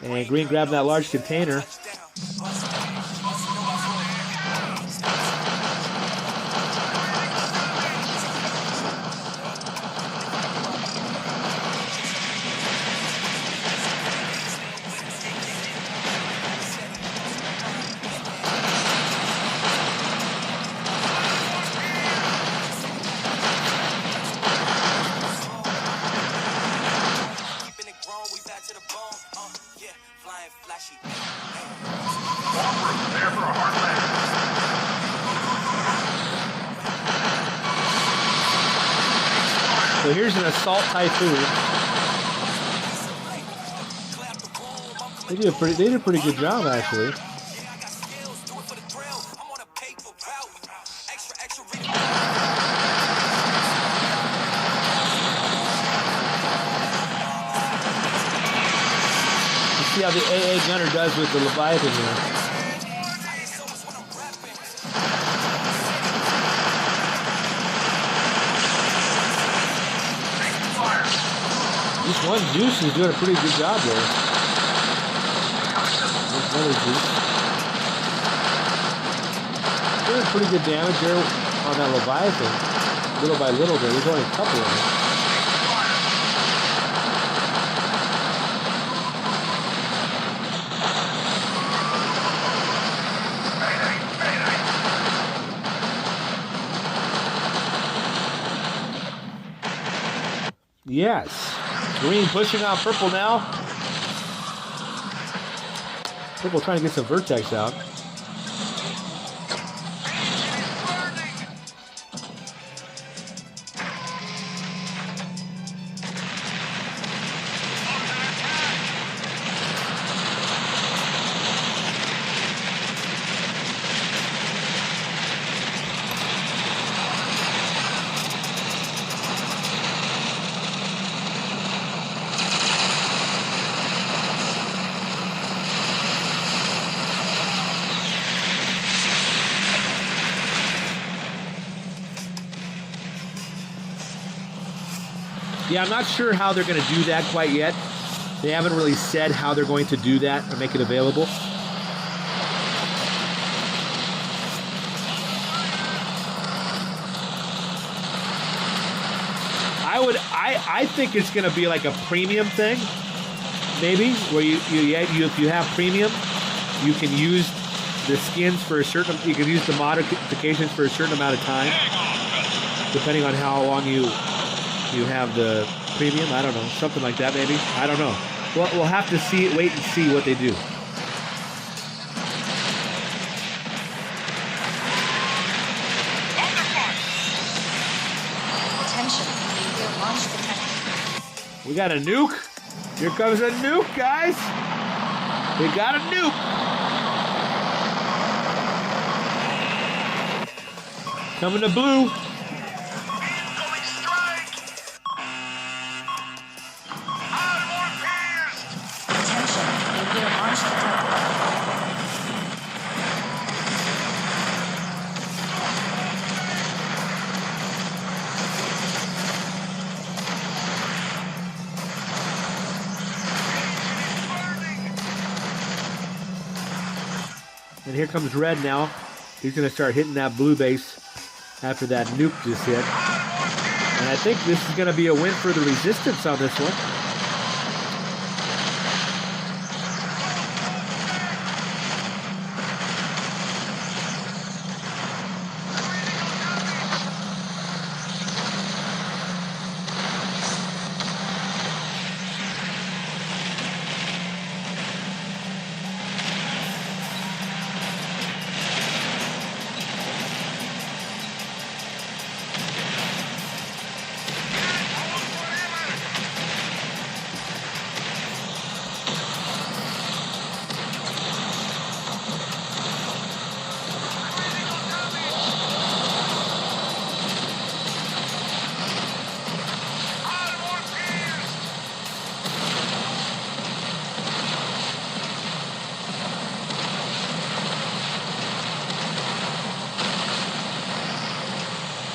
And Green grabbing that large container. Prepare for a hard landing. So here's an assault typhoon. They did a pretty good job actually. See how the AA gunner does with the Leviathan here. This one Zeus is doing a pretty good job there. There's another Zeus. Doing pretty good damage there on that Leviathan. Little by little there. There's only a couple of them. Yes. Green pushing on purple now. Purple trying to get some vertex out. Yeah, I'm not sure how they're going to do that quite yet. They haven't really said how they're going to do that or make it available. I think it's going to be like a premium thing, maybe, where if you have premium, you can use the skins for a certain, you can use the modifications for a certain amount of time, depending on how long you have the premium. I don't know, something like that maybe. I don't know. We'll have to see, wait and see what they do. Attention, nuclear launch detected. We got a nuke. Here comes a nuke, guys. We got a nuke. Coming to blue. And here comes red now. He's going to start hitting that blue base after that nuke just hit. And I think this is going to be a win for the Resistance on this one.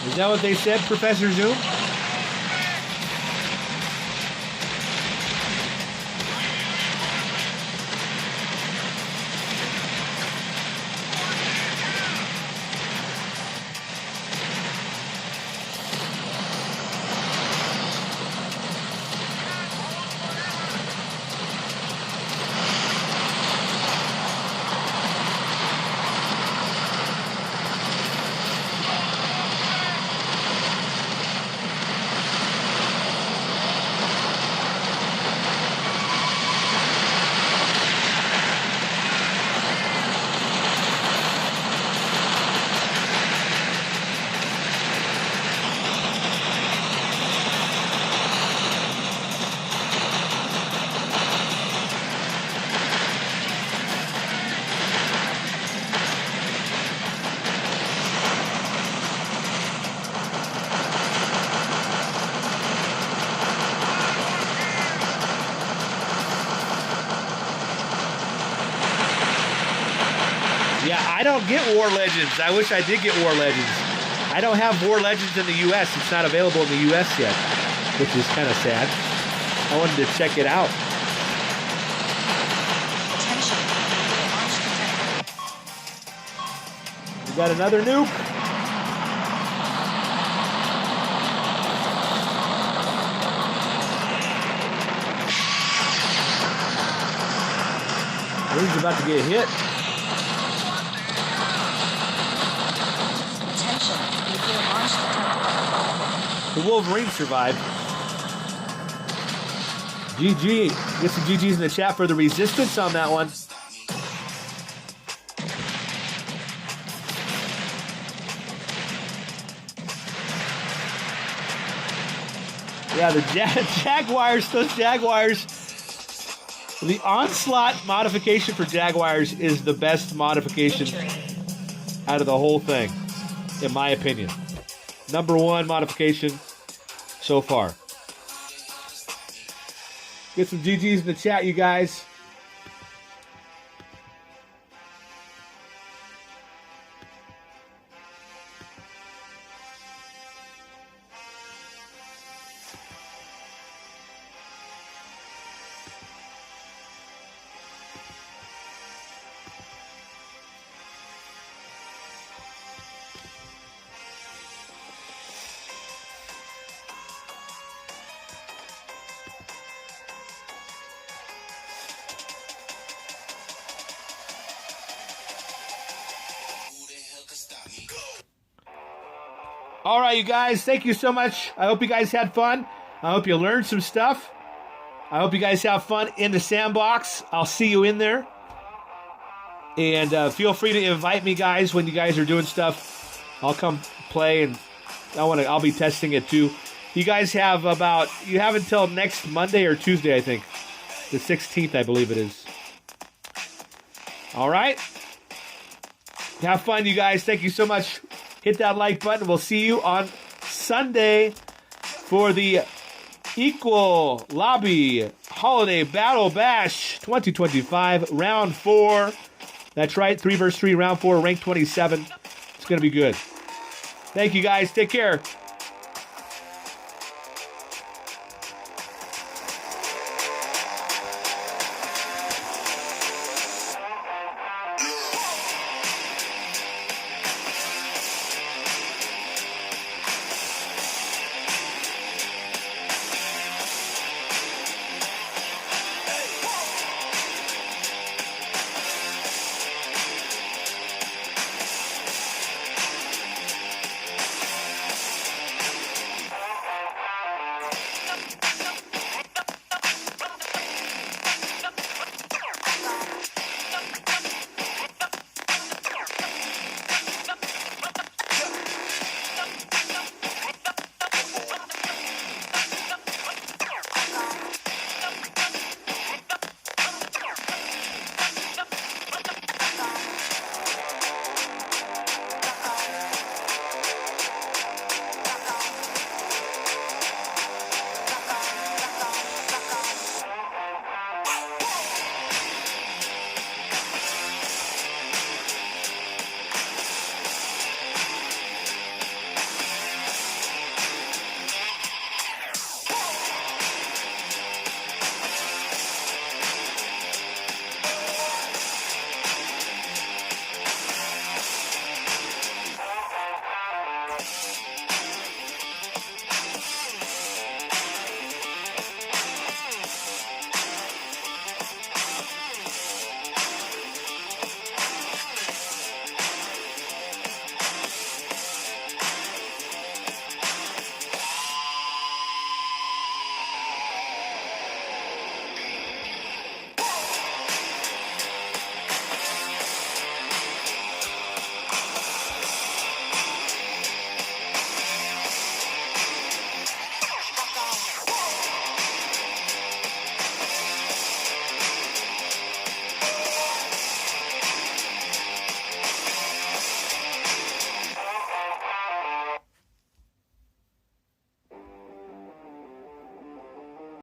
Is that what they said, Professor Zoom? Yeah, I don't get War Legends. I wish I did get War Legends. I don't have War Legends in the U.S. It's not available in the U.S. yet, which is kind of sad. I wanted to check it out. Attention, nuclear launch We got another nuke. He's about to get hit. Attention, nuclear launch detected. The Wolverine survived. GG. Get some GGs in the chat for the Resistance on that one. Yeah, the Jaguars, those Jaguars. The Onslaught modification for Jaguars is the best modification out of the whole thing, in my opinion. Number one modification so far. Get some GGs in the chat, you guys. All right, you guys, thank you so much. I hope you guys had fun. I hope you learned some stuff. I hope you guys have fun in the Sandbox. I'll see you in there. And feel free to invite me, guys, when you guys are doing stuff. I'll come play, and I'll be testing it too. You guys have until next Monday or Tuesday, I think. The 16th, I believe it is. All right. Have fun, you guys. Thank you so much. Hit that like button. We'll see you on Sunday for the Equal Lobby Holiday Battle Bash 2025 Round 4. That's right, 3 vs. 3, Round 4, Rank 27. It's going to be good. Thank you, guys. Take care.